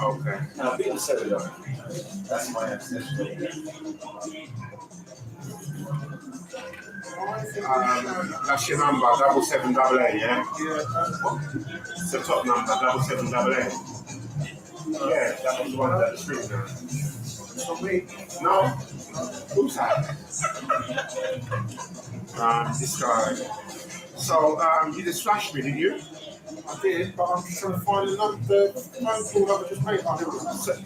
Okay. Now, being in Sierra Leone, that's my ancestral. That's your number, 7788, yeah? Yeah. It's the top number, 7788. Yeah, that was the one that the screen now. For me. No? Who's that? This guy. So, you just flashed me, didn't you? I did, but I'm just trying to find the phone call that I just made.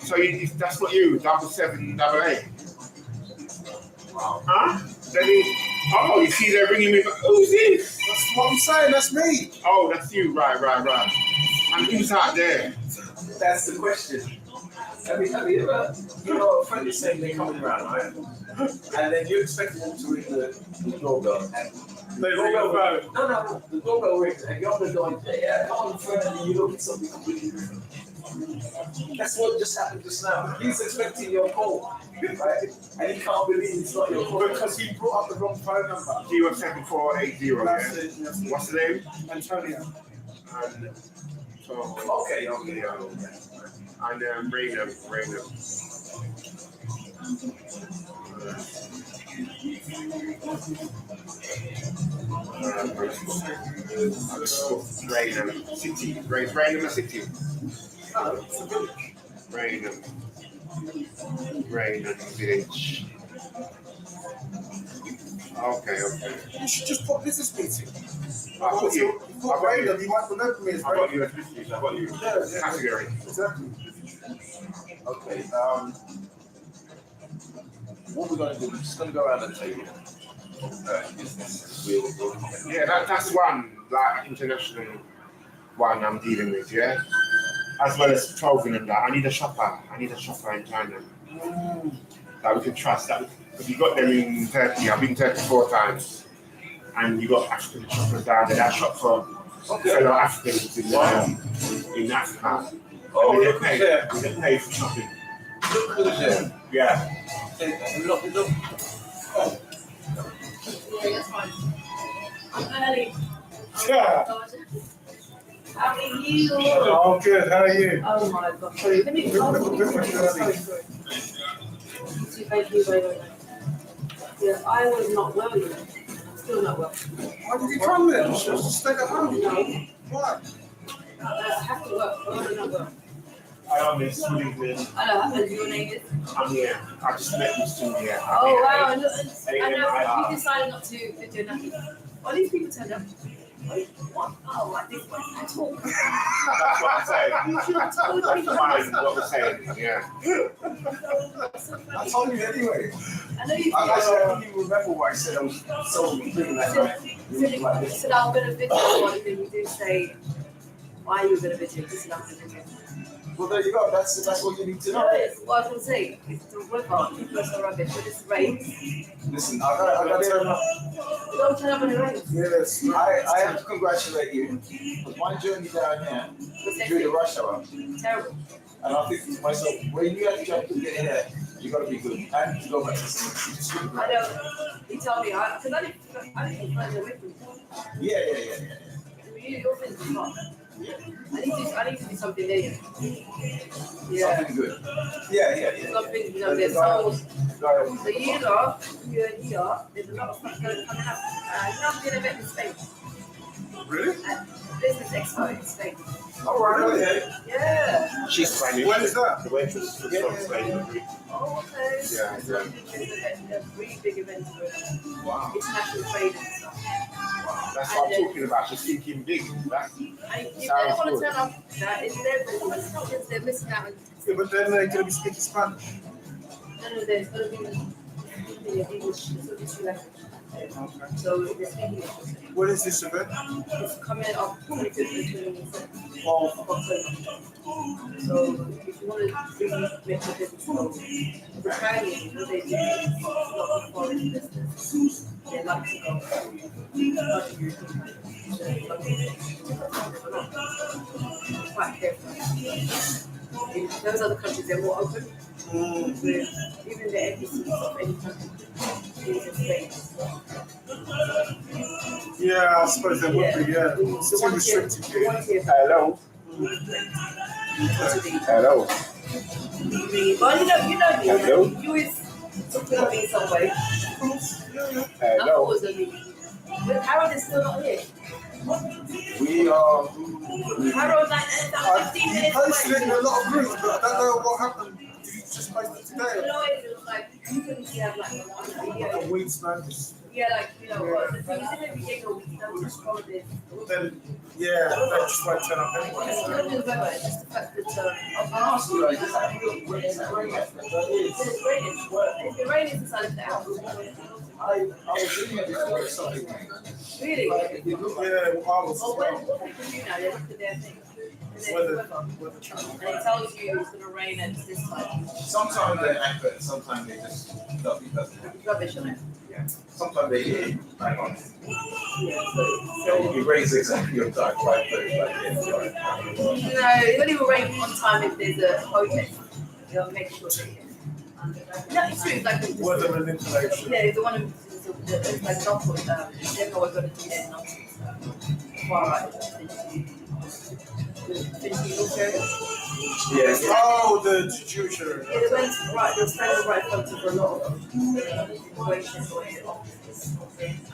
So that's not you, 7788. Huh? Oh, you see they're ringing me. Who's this? That's what I'm saying, that's me. Oh, that's you. Right. And who's out there? That's the question. Have you ever, you know, a friend is saying they're coming around, right? And then you expect them to ring the doorbell. And the doorbell, no, the doorbell rings and you're on the door and say, yeah, come on, friend, and you look at something completely different. That's what just happened just now. He's expecting your call, right? And he can't believe it's not your call. Because he brought up the wrong phone number. 07480, yeah? That's it, yes. What's the name? Antonio. And so, Okay. and Raynham. Raynham City. Raynham City. No, it's a village. Raynham Village. Okay. You should just put business meeting. I've got you. You've got Raynham, you might remember me as I've got Raynham. you as business. I've got you. Yeah. Category. Exactly. Okay, what we're going to do, we're just going to go around the table. Business. Yeah, that's one like international one I'm dealing with, yeah. As well as clothing and that. I need a shopper in China that we can trust. Because you got them in Turkey. I've been to Turkey 4 times, and you got African shoppers down there that shop for fellow Africans in Africa. Oh, we look get paid. there. We get paid for shopping. Look there. Yeah. Look. Yeah, that's fine. I'm early. Yeah. How are you? Oh, good. How are you? Oh my God. Sorry. Let me Sorry. Thank you very much. Yeah, I was not well yet. I'm still not well. Why did you come then? Just stay at home. No, Why? I have to work. I'm not well. I am Miss Living. Hello, and your name is? I'm here. I just met you soon here. Oh wow, I know you decided not to do nothing. All these people turned up. Wait, what? Oh, I think at all. That's what I'm saying. That's fine, what we're saying, yeah. I told you anyway. I know you I couldn't even remember what I said. I was so feeling like you said I'm going to video or anything. You did say why you were going to video. This is not going to video. Well, there you go. That's what you need to know. What I was going to say, it's the weather. People are so rubbish. When it's rains, Listen, I got to turn up. you don't turn up when it rains. Yes. I have to congratulate you. Because my journey down here during the rush hour, Terrible. and I think to myself, when you have to jump to get in there, you got to be good. And to go back to sleep. You just couldn't I grab. know. He told me, because I didn't find it with me. Yeah. Your things are not. Yeah. I need to do something there. Yeah. Something good. Yeah. Something, there's so the year there's a lot of stuff coming up. I'm doing a bit in Spain. Really? Business expo in Spain. All right. Okay. Yeah. She's Spanish. When is that? The waitress was from Spain. Oh, okay. Yeah. It's a really big event for Wow. international trade and stuff. That's what I'm talking about. She's thinking big. That's And if they Sounds want to good. turn up, that is their business. They're missing out on. Yeah, but then they're going to be speaking Spanish. No, there's going to be English. It's going to be Sri Lankan. Okay. So they're speaking English. What is this event? It's coming up 25th and 27th Oh, of October. So if you want to make a business go, the Chinese, you know, they do a lot of foreign business. They like to go. Not the European. Quite careful. In those other countries, they're more open. With even the embassies of any country is in Spain. yeah, I suppose there would be, yeah. It's too restricted The here. one here, hello. Hello. well, you know Hello? me. You is talking to me in some way. I Hello. was a me. But Harold is still not here. We are. Harold, like, 15 minutes Posted it in a away. lot of groups, but I don't know what happened. Did you just post it You today? know, it was like, you couldn't have like a video. A week's notice. Yeah, like, you know, the thing is, every day we don't just follow this. Then, yeah, they just won't turn up anyway. It's So. not just the weather, it's just the fact that I'll ask you, like, is that real? Where is that rain? it's raining. If the rain is inside of the house. I was reading it before something. Really? Yeah, well, I was Well, as well. what people do now, they look at their thing. And then Weather, weather. weather channel. And it tells you it's going to rain at this time. Sometimes they're accurate, sometimes they just don't because Rubbish on it. sometimes they hear you. Hang on. Yeah, so You raise exactly on time, 5:30, like, yeah. no, it only will rain on time if there's a protest. They'll make sure they no, it's true. It's like the, Weather manipulation. yeah, the one who it's like not put they know we're going to do that nonsense. Far right. Yes. Oh, the judiciary. Yeah, they went right. They were standing right in front of a lot of situations or offices,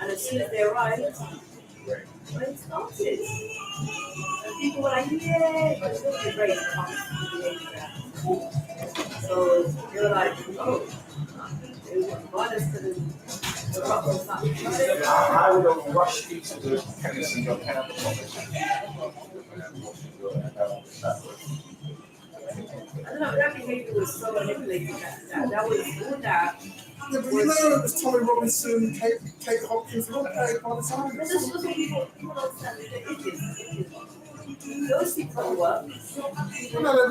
and as soon as they arrived, rain started. And people were like, "Yeah, but it's going to be rain." So they were like, "Oh." They were violence to the rock was not. I would have rushed into the chemist and your pen. I don't know, that behavior was so manipulated. That was all that. Yeah, but you know, it was Tommy Robinson, Kate Hopkins, all played by the time. But this was what people don't understand. It is. Those people don't work. No, they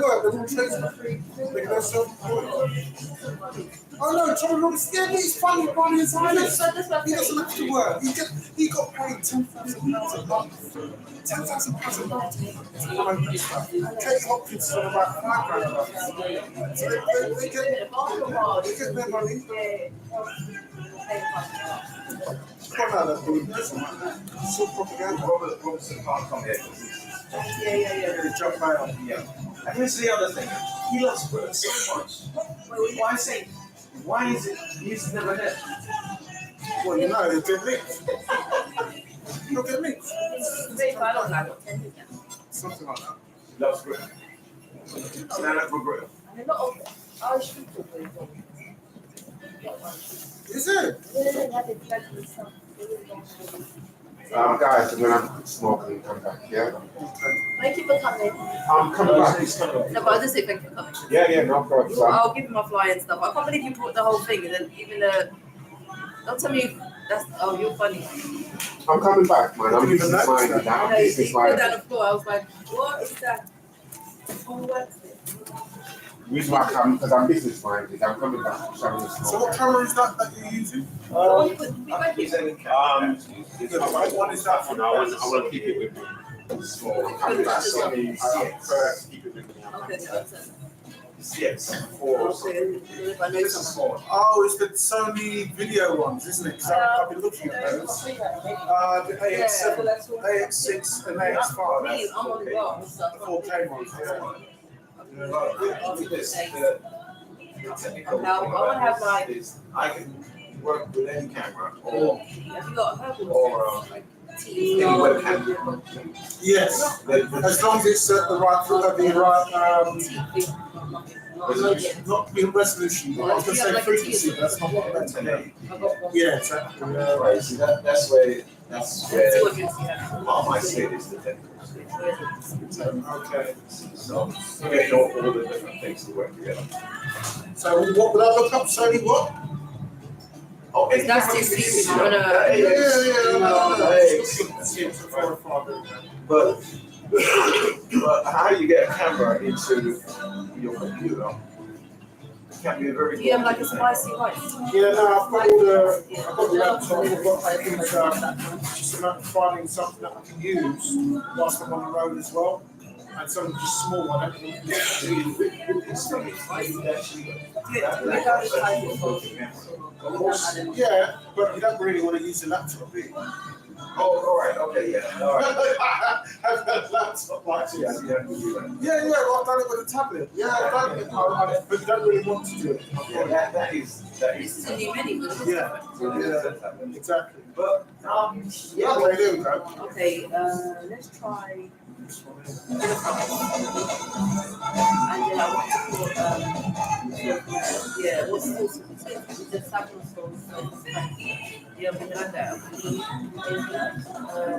work, they're all tradesmen. They go self-employed. Oh no, Tommy Robinson, yeah, but he's funny as hell. That's what I'm He doesn't saying. have to work. He got paid £10,000 a month. £10,000 a month to promote that stuff. Kate Hopkins is on about £5,000 a month. So they get their money. Come out of that. It's all propaganda. Robert Robinson can't come here. Yeah. They jump out. Yeah. And here's the other thing. He loves Britain so much. Why is it he's never there? Well, you know, they get licked. You'll get licked. Something like that. Loves Britain. Stand up for Britain. And a lot of Irish people were involved. Is it? Guys, I'm gonna smoke and come back. Yeah. Thank you for coming. I'm coming back. No, but I'll just say thank you for coming. Yeah, no problem. I'll give him my flyer and stuff. I can't believe you brought the whole thing and then even don't tell me that's you're funny. I'm coming back, man. I'm business minded. I I'm know you business put down minded. the floor. I was like, what is that? Oh, what's it? With my camera, because I'm business minded, I'm coming back to Shannon. So what camera is that you're using? Oh, you could- we I might think be- it's any Um, What is that for now, I want to keep it with me. small. I'm back, so I prefer to keep it with me. Okay, so that's it. Yes, four. Okay, if I know This is someone. small. Oh, it's the Sony video ones, isn't it? 'Cause I've been looking at those. The AX7, AX6, and AX5. Me, I'm on the wrong stuff. The 4K ones, yeah. With this, the technical Now, I wanna have like- is I can work with any camera or Have you got a herbal? any webcam. Yes, as long as it's at the right, not the resolution. I was going to say frequency, but that's not what I meant to do. Yeah, exactly. Right, see that's where what I said is the technical. Okay. So getting all the different things to work together. So what would I look up? Sony what? Oh, any That's camera just can be easy. used, I'm gonna- But how you get a camera into your computer can be a very You have like a spicy rice. Yeah, no, I've got all the laptop, I've got things, just about finding something that I can use whilst I'm on the road as well. And something just small, I don't think. Yeah, but you don't really want to use a laptop, do you? Oh, all right, okay, yeah, all right. I've got a laptop like Yeah, this. you have to do that. Yeah, well, I've done it with a tablet. Yeah, I've done it, but you don't really want to do it. Yeah, that is. This is a new menu. Yeah, exactly. But, Yeah, okay, there we go. Okay, let's try. And then I want to put, yeah, what's this? The saffron sauce. Yeah, we like that.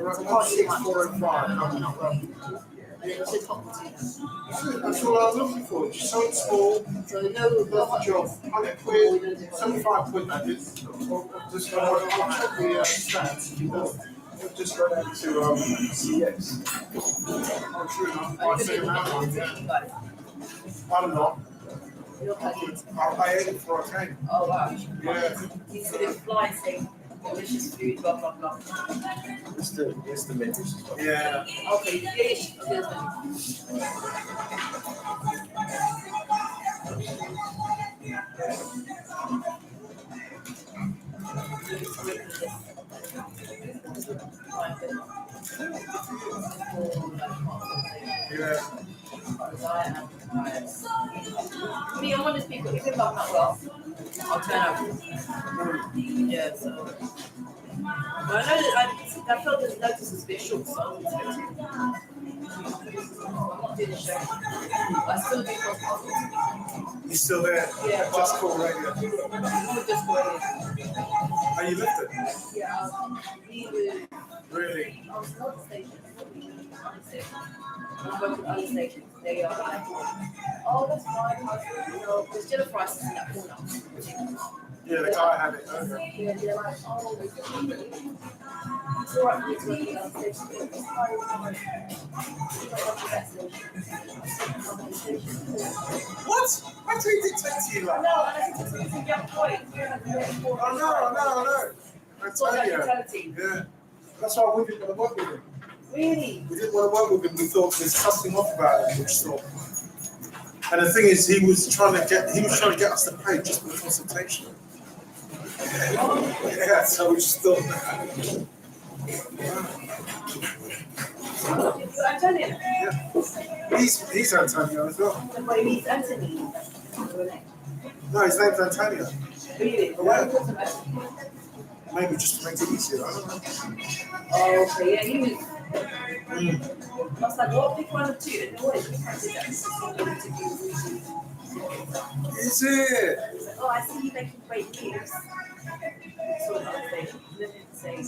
Right, 16405. And then it's just hot potato. That's all I was looking for. Just something small. So no, the hot Job. 100 quid, 75 quid that is. Just go, I'll check the stats. Just go down to CX. Oh, true enough. I say amount. I'm not. You're packaged. I ate before I came. Oh wow. Yeah. You see this fly saying delicious food, blah blah blah. it's the menus. Yeah. Okay, here's the Yeah. Me, I'm one of those people, if I'm not well, I'll turn up. Yeah, so. But I know that I felt the notice was a bit short, so I was expecting. I'm not doing the show. I still do podcast. You still there? Yeah, Just call radio. I'm just waiting. Are you lifted? Yeah, we would. Really? I was not the station. I'm working on the station. They are like, oh, that's fine. You know, there's dinner prices in that corner. Yeah, the guy had it over. Yeah, they're like, oh, it's all right for me to work on the station. It's fine. What? I didn't dictate to you like No, and I think it's a young boy. I know. I tell you. Mentality. Yeah. That's why we didn't want to work with him. Really? We didn't want to work with him. We thought there's something off about him. We just thought. And the thing is, he was trying to get us to pay just for the consultation. Yeah, so we just thought. Antonio. He's Antonio as well. But he's Anthony. No, his name's Antonio. Really? Yeah. Maybe just to make it easier. I don't know. Oh, okay, yeah, he was. I was like, what big one of two? No way, we can't do that. Is it? Oh, I see you making great news. So another station. Then it says,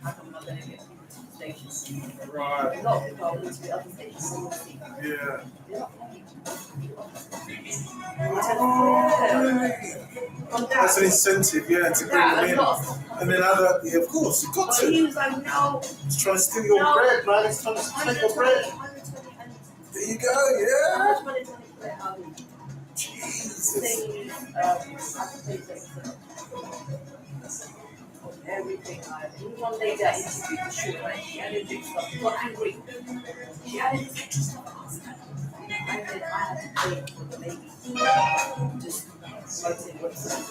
I'm not going to get to the station. Right. A lot of people are going to the other stations. Yeah. That's an incentive, yeah, to bring them in. And then yeah, of course, you've got But to. he was like, no. It's trying to steal your bread, man. It's trying to take your bread. There you go, yeah. Jesus. Things, everything. Even one lady I interviewed, the shoot, like, she had to do stuff. She got angry. She had to do extra stuff. And then I had to pay for the lady. Just writing website.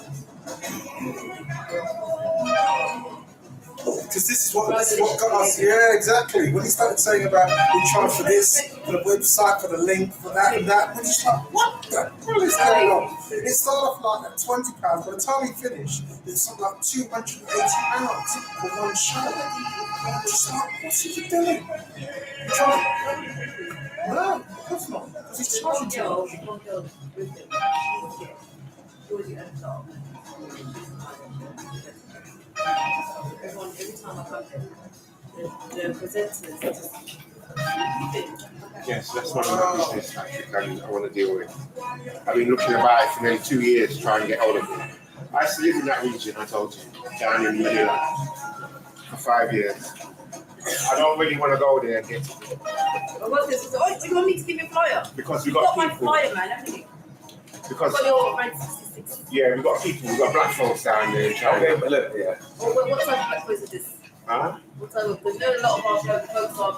Because this is what got us. Yeah, exactly. When he started saying about we charge for this, for the website, for the link, for that and that, we're just like, what the hell is going on? It started off like at £20. By the time we finished, it's something like £280 for one show. Just like, what's he doing? No, of course not. Because he's charging too much. One girl with him. She was the underdog. Everyone, every time I come there, the presenters just Yes, that's one of the business tactics I want to deal with. I've been looking about it for nearly 2 years trying to get hold of it. I used to live in that region, I told you, down in Manila for 5 years. I don't really want to go there and get it. what's this? Oh, do you want me to give you a flyer? Because we've You got got my people. flyer, man, haven't you? Because Got your red 66. yeah, we've got people, we've got black folks down there in China. Okay, but look, yeah. What type of breakfast is this? Huh? What type of? Because you know a lot of our folks are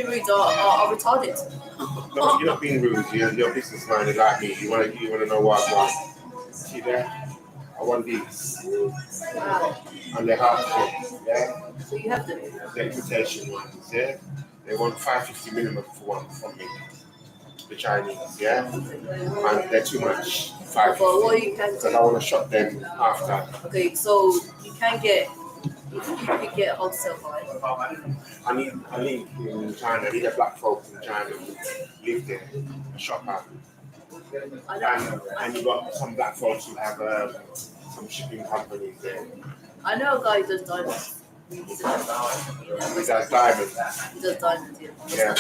rude are retarded. No, you're not being rude. You're a businessman like me. You want to know what I want. See there? I want these. Wow. And they're hard to get. Yeah? So you have them. The invitation ones. Yeah? They want $550 minimum for one from me. The Chinese. Yeah? And they're too much. But what $550. you can Because I do? want to shop them after. Okay, so you can get a wholesale buy. I need a link in China. I need a black folks in China who live there. A shopper. I know. And you got some black folks who have some shipping companies there. I know a guy who does diamonds. He does diamonds. He does diamonds. He does diamonds, yeah.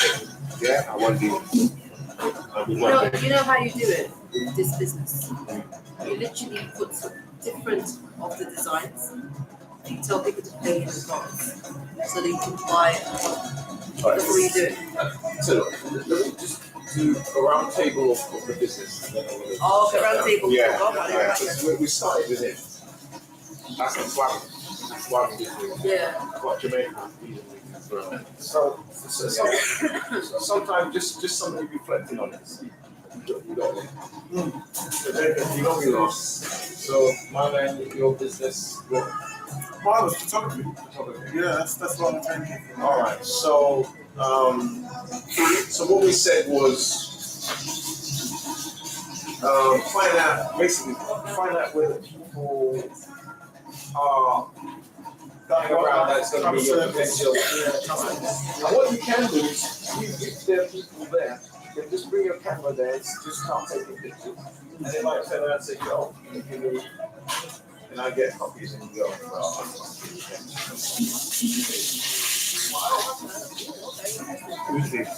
Yeah, I want these. You know how you do it with this business? You literally put some different of the designs. You tell people to pay in advance so that you can buy before you do it. So let me just do a round table of the business. Oh, okay, round table. Yeah. Oh, right, right, right. So we started with it. That's the swag. That's one business. Yeah. What Jamaica as well. So sometimes just somebody reflecting on it. You don't be lost. So my man, your business. Mine was photography. Yeah, that's what I'm thinking. All right. So so what we said was find out where the people are going around. That's going to be your potential. And what you can do is, if there are people there, then just bring your camera there, just start taking pictures, and they might turn around and say, "Yo, give me," and I get copies and you go. Who's this?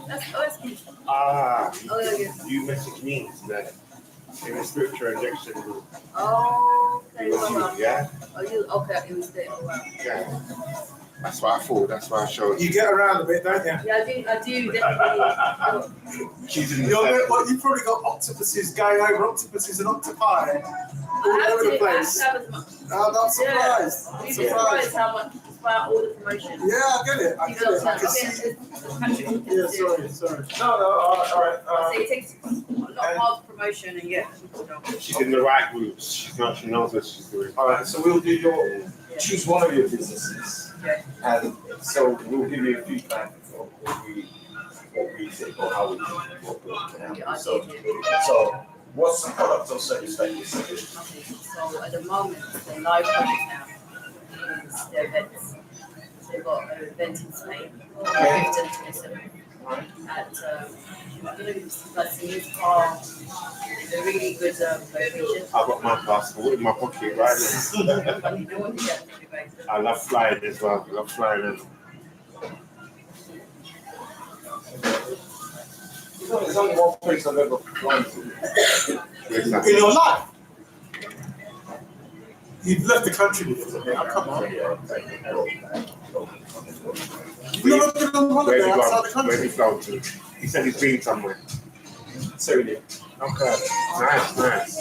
That's good. Ah, Oh, yeah. you messaged me today in the spiritual injection group. Oh, okay. It was you, yeah? Oh, you okay? It was there. Yeah. That's what I thought. That's why I showed you. You get around a bit, don't you? Yeah, I do definitely. She's in the You've probably got octopuses going over octopuses and octopi all over the place. I'm not surprised. I'm You'd be surprised surprised. how much despite all the promotion. Yeah, I get it. I get it. I can see. Yeah, sorry. No, all right. So it takes a lot of promotion and yet people don't. She's in the right groups. She knows what she's doing. All right, so we'll do choose one of your businesses, Okay. and so we'll give you a feedback of what we think or how we what we can Yeah, I help. did. So what's the product or service that you sell? So at the moment, the live project now is their events. So they've got an event in Spain, 5th and 27th. At I don't know if it's like Seniors Park. It's a really good location. I've got my passport in my pocket right now. You don't want to get to back. I love flying as well. I love flying. And There's only one place I've ever flown to. exactly. In your life, you've left the country before. Now, come on. You've never been on Where holiday have outside the you gone? Where have country. you flown to? He said he's been somewhere. Sorry. Okay. Nice.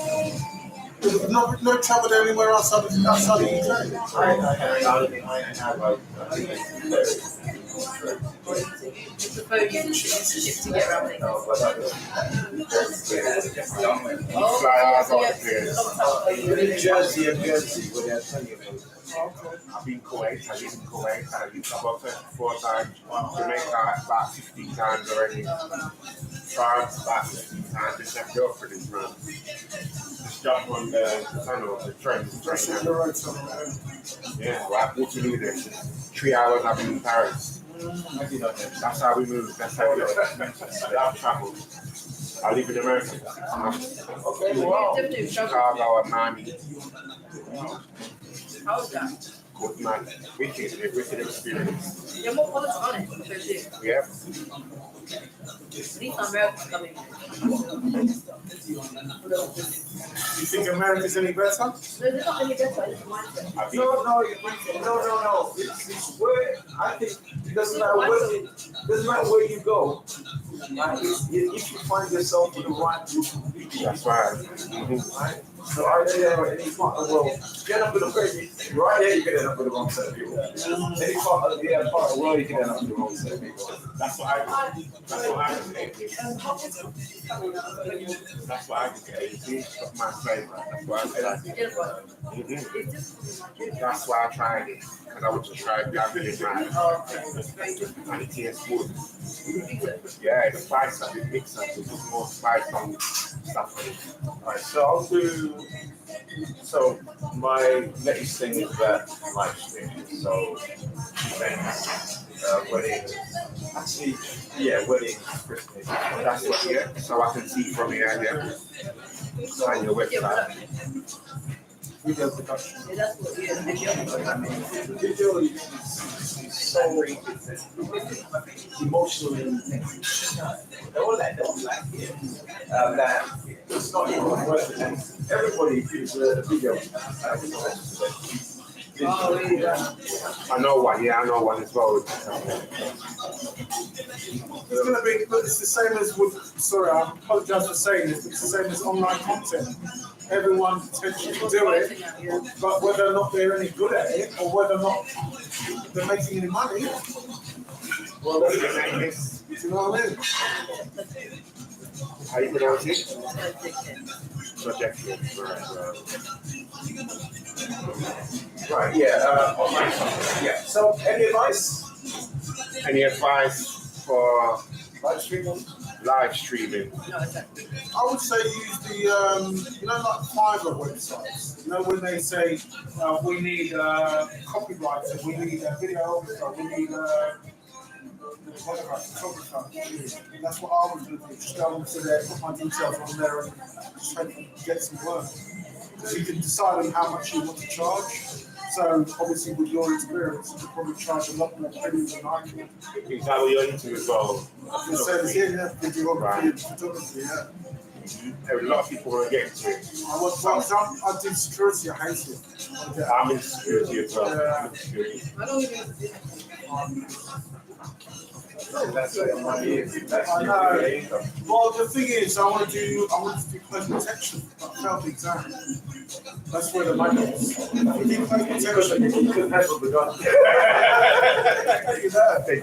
No traveled anywhere outside the UK. I have Prefer using ship to get around things. no, but I Fly out So all yeah, the place. New Jersey and Guernsey, where there are plenty of those. I've been Kuwait, I live in Kuwait, I lived about 34 times, Jamaica about 15 times already, France about 15 times, just left York for this run. Just jump on the tunnel, the train. Just on the road somewhere. Yeah, well, I Waterloo there, just 3 hours I've been in Paris. That's how we move, that's how we do it. I've traveled. I live in America for 6 months. Okay, wow. Definitely travel. Chicago and Miami. How was that? Good man, wicked experience. You're more politics on it compared to Yeah. at least America's coming. You think America's any better? No, they're not any better. It's mindset. I've been No. It's where I think it doesn't matter where you go. Like, if you find yourself in the right group of people, That's right. right? So right there, any part of the world, you end up with a crazy. Right there, you can end up with the wrong set of people. Any part of the world, you can end up with the wrong set of people. That's what I do. That's what I do. That's what I do. It's my flavor. That's what I like. That's why I tried it. Because I want to try Gambia right. And it tastes good. Yeah, the spice of it, mix up with more spice and stuff. Alright, so I'll do. So my next thing is that live stream. So events, weddings. Actually, yeah, weddings, Christmas. That's what, yeah. So I can see from here, yeah. On your website. Video production. Yeah, that's what we are. Video is so emotionally intense. All that that it's not even worth it. Everybody feels a video. Oh, yeah. I know one, yeah, I know one as well. It's going to be, look, it's the same as with, sorry, I apologize for saying this, but it's the same as online content. Everyone potentially can do it, but whether or not they're any good at it or whether or not they're making any money, Well, what's your name is? do you know what I mean? How you pronounce it? Projection. Right, yeah, online. Yeah. So any advice? Any advice for Live streaming? live streaming? No, exactly. I would say use the, like Fiverr websites. When they say we need a copywriter, we need a videographer, we need a photographer. That's what I would do. Just go into there, put my details on there, and just hope to get some work. Because you can decide on how much you want to charge. So obviously, with your experience, you could probably charge a lot more pennies than I can. Is that what you're into as well? The same as here, yeah, videography and photography, yeah. A lot of people want to get into it. I do security, I hate it. I'm in security as well. Yeah. I'm in security. I don't even. That's it. I know. Well, the thing is, I want to do close protection, but I failed the exam. That's where the money is. If you do close protection, You couldn't handle the gun. They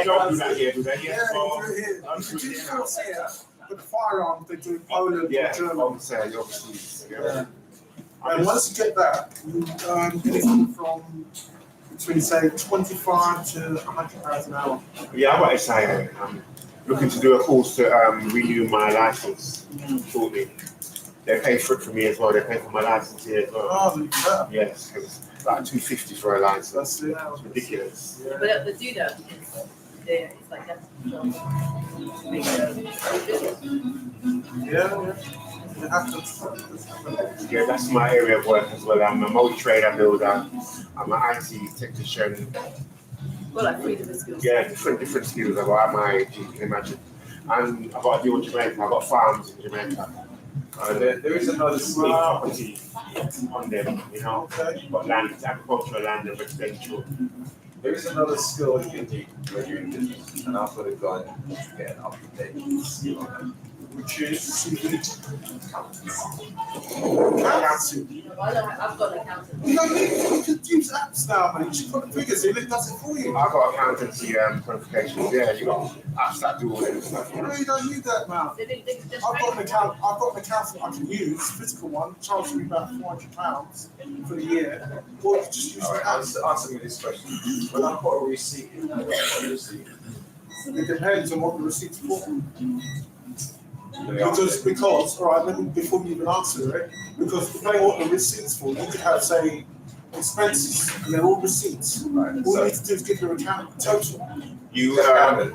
don't do that here, do they? yeah, Yeah. you do it here. You can do course here, but the firearms they do in Poland Yeah, or Germany. obviously. Yeah. And once you get that, anything from between say 25 to 100 pounds an hour. Yeah, I'm excited. I'm looking to do a course to renew my license shortly. They pay for it for me as well. They pay for my license here as well. Oh, you better. Yes, because it's like $250 for a license. That's it. It's ridiculous. Yeah. But the do that, it's like that. Yeah. You have to. Yeah, that's my area of work as well. I'm a multi-trader builder. I'm an IT technician. Well, like 3 different skills. Yeah, different skills. I've got at my age, you can imagine. And I've got to deal with Jamaica. I've got farms in Jamaica. And There is another big skill. property on them, you know. Okay. Got land, agricultural land and residential. There is another skill you can do when you're in business, and I've got to go and get an up-to-date skill on that. Which is You know, I've got an accountant. you can use apps now, man. You just put the figures in, it does it for you. I've got accountancy qualifications. Yeah, you got apps that do all that stuff. You really don't need that now. They I've got an accountant I can use, physical one, charging me about £400 for the year. Or you can just use All the right, apps. answer me this question. When I put a receipt in, I put a receipt. It depends on what the receipt's for. Because Because, all right, let me, before you even answer it, because depending on what the receipt's for, you could have, say, expenses, and they're all receipts. right, All so you need to do is give your account a total. You the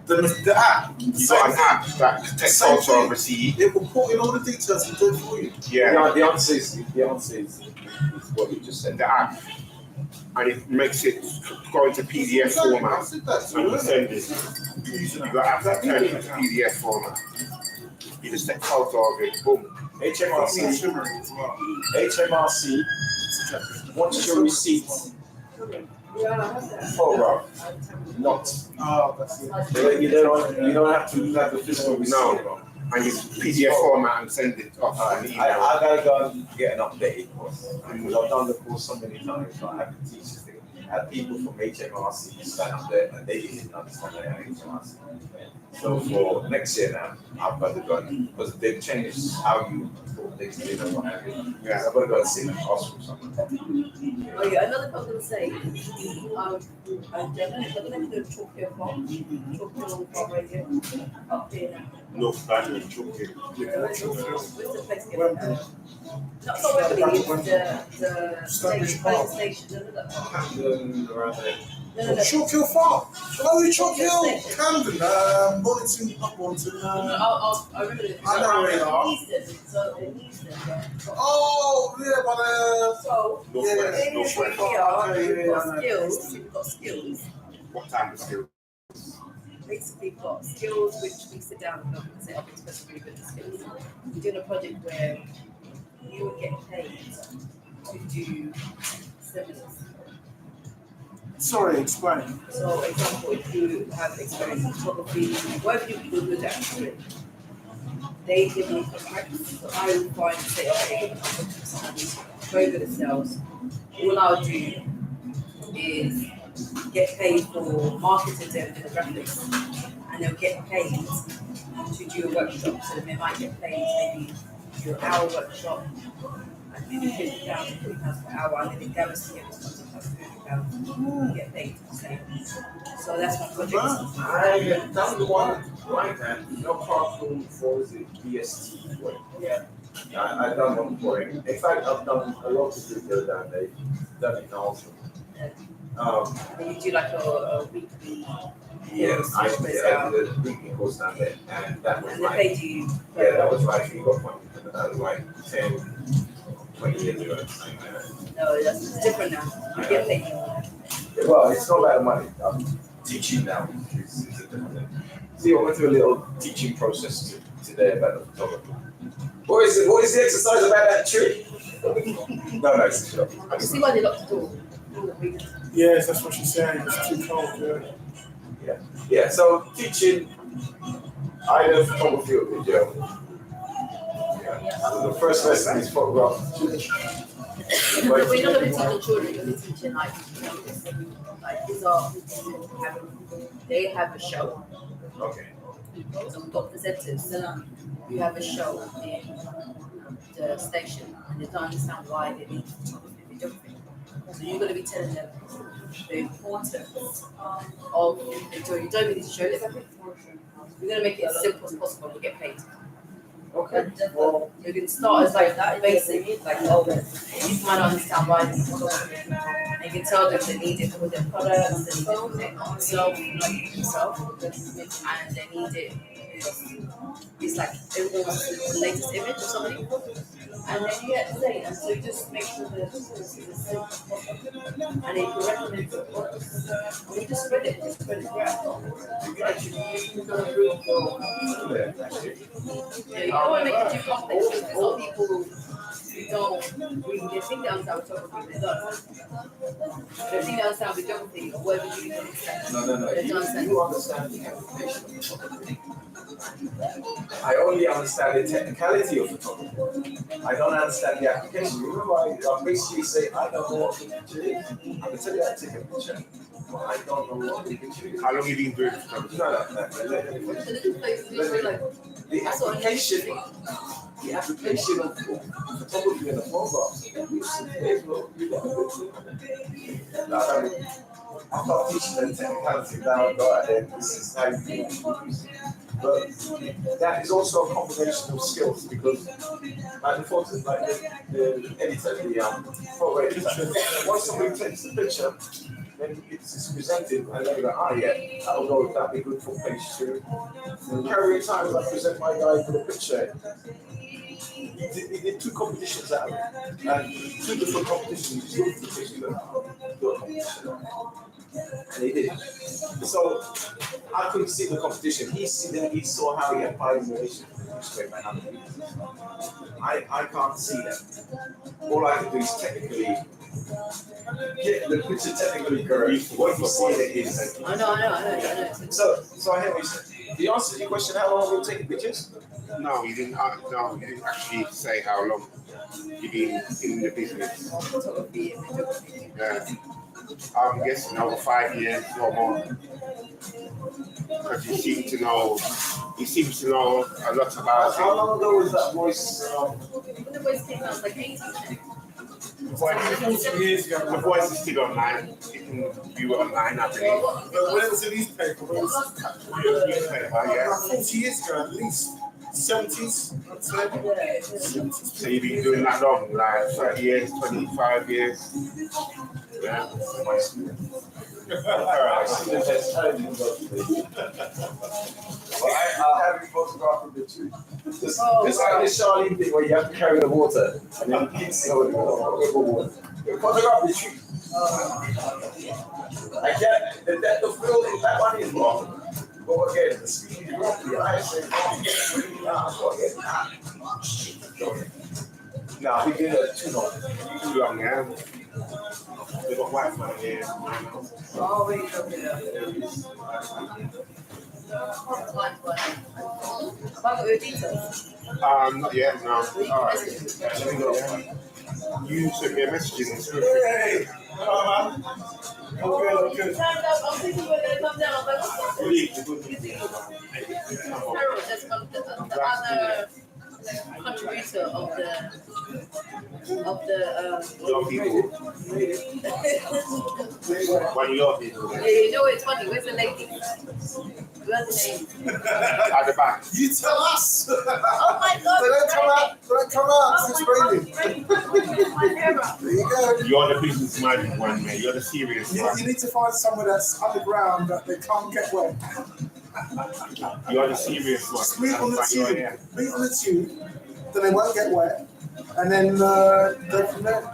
The app, you got an app that takes Same photo of thing. receipt. it will put in all the details and do it for you. Yeah, the answer is what you just said. the app, and it makes it go into PDF I format. said that to And you you earlier. send it. You got apps that turn it into PDF format. You just take photo of it, boom. HMRC, as well. HMRC wants your receipts photograph, not. Oh, that's it. You don't have to have the physical receipt. No. And you PDF format and send it off an I email. gotta go and get an updated course because I've done the course so many times. So I have to teach this thing. I had people from HMRC stand up there and they didn't understand their HMRC. So for next year now, I've got to go because they've changed how you put things in and what have you. Yeah. So I've got to go and see and ask for something. Oh yeah, another thing I was gonna say, I don't know Chalk Hill Farm, Chalk Hill Farm Radio, up there now. No family choking. Where's the place again? Not Wembley, it's the Stonebridge station, Park. station, Camden around there. no. Chalk Hill Farm. Oh, Chalk Hill, Station. Camden, Mornington, not Mornington. I remember it. I know where you are. Easton, so in Easton. Oh, yeah, but So, yeah. we've got skills, What time is it? basically we've got skills which we sit down and look and say, okay, this really good skills. We're doing a project where you would get paid to do seminars. Sorry, explain. So, for example, if you have experience in photography, whatever you do good at, they give me contracts. So I will find, say, okay, I'm looking for someone who's very good at sales. All I'll do is get paid for marketing and demographics, and they'll get paid to do a workshop. So they might get paid maybe to do an hour workshop, and maybe £50 per hour, and then it guarantees £50 get paid the same. So that's my project. I done the one right hand, apart from for the BST work. Yeah. I done one for him. In fact, I've done a lot of video down there. Done it also. And you do like a weekly. Yeah, I course, did the weekly course down there, and that was And they like, paid you. yeah, that was like, we got one, like 10, 20 years ago. No, that's different now. You get paid more. Well, it's not about the money. I'm teaching now. It's a different thing. See, I went through a little teaching process today about the photography. What is the exercise about that tree? No, it's a joke. You see why they locked the door? Yes, that's what she's saying. It's too cold. Yeah. Yeah, so teaching either photography or video. Yeah. So the first lesson is photograph. But we're not going to teach the children, we're going to teach them like these are they have a show. Okay. So we've got presenters who have a show in the station and they don't understand why they need photography and videography. So you're going to be telling them the importance of you don't need to show it. We're going to make it as simple as possible and get paid. Okay. Well, You can start as like that basic, like you might not understand why they need photography. And you can tell them they need it for their products, they need it for their themselves, like themselves, and they need it. It's like everyone wants the latest image of somebody, and then you get paid. And so you just make sure that it's as simple as possible. And if you recommend the products, you just spread it around. You don't really go. Yeah, you don't want to make it too complex because a lot of people don't really the thing they understand photography, they don't. The thing they understand photography, or whatever you can accept. No. They don't understand. You understand the application of photography. I only understand the technicality of photography. I don't understand the application. Remember, I basically say, I don't know what the picture is. I can tell you how to take a picture, but I don't know what the picture is. How long you been doing photography? The application of photography and the photographs. I'm not teaching them technicality now, but this is how you do it. But that is also a combination of skills because like the editor, the photo editor, once somebody takes the picture, then it's presented and they're like, yeah, that'll go, that'd be good for page 2. And carry times I present my guy with a picture. He did 2 competitions out of it, and 2 different competitions. He looked at the picture, do a competition. And he did. So I couldn't see the competition. He saw how he applied innovation. I can't see that. All I can do is technically get the picture technically correct. What you see it is. I know. So I hear what you said. The answer to your question, how long will it take pictures? No, you didn't. No, you didn't actually say how long you've been in the business. Yeah, I'm guessing over 5 years or more. Because you seem to know. He seems to know a lot about it. How long ago was that voice? The voice came out like 18. The voice is still online. You can view it online, I believe. But when it was a newspaper, when it was Newspaper, yeah. about 40 years ago at least, 70s, I'd say. So you've been doing that long, like 30 years, 25 years. Yeah. My student. I see the best time. I'll have you photograph the two. This like the Charlene thing where you have to carry the water and then kids over the water. Photograph the tree. I can't. The building, that one is wrong. But again, the speed is wrong. The eyes say wrong. Nah, we did it too long. Too long, yeah. They got Wi-Fi here. Oh, wait, about your details. Not yet, no. Alright. You sent me a message in this group. Hey! Hello, man. Okay. I'm thinking we're going to come down. I'm like, what's Harold, that's the other contributor of the Young people. One of your people. Yeah, you know it's funny. Where's the lady? Where's the name? At the back. You tell us! Oh my God! Don't come out, it's raining. My hair up. There you go. You're the business-minded one, man. You're the serious one. You need to find somewhere that's underground that they can't get wet. You're the serious one. Just meet on the That's why you're tube. here. Meet on the tube, then they won't get wet, and then go from there.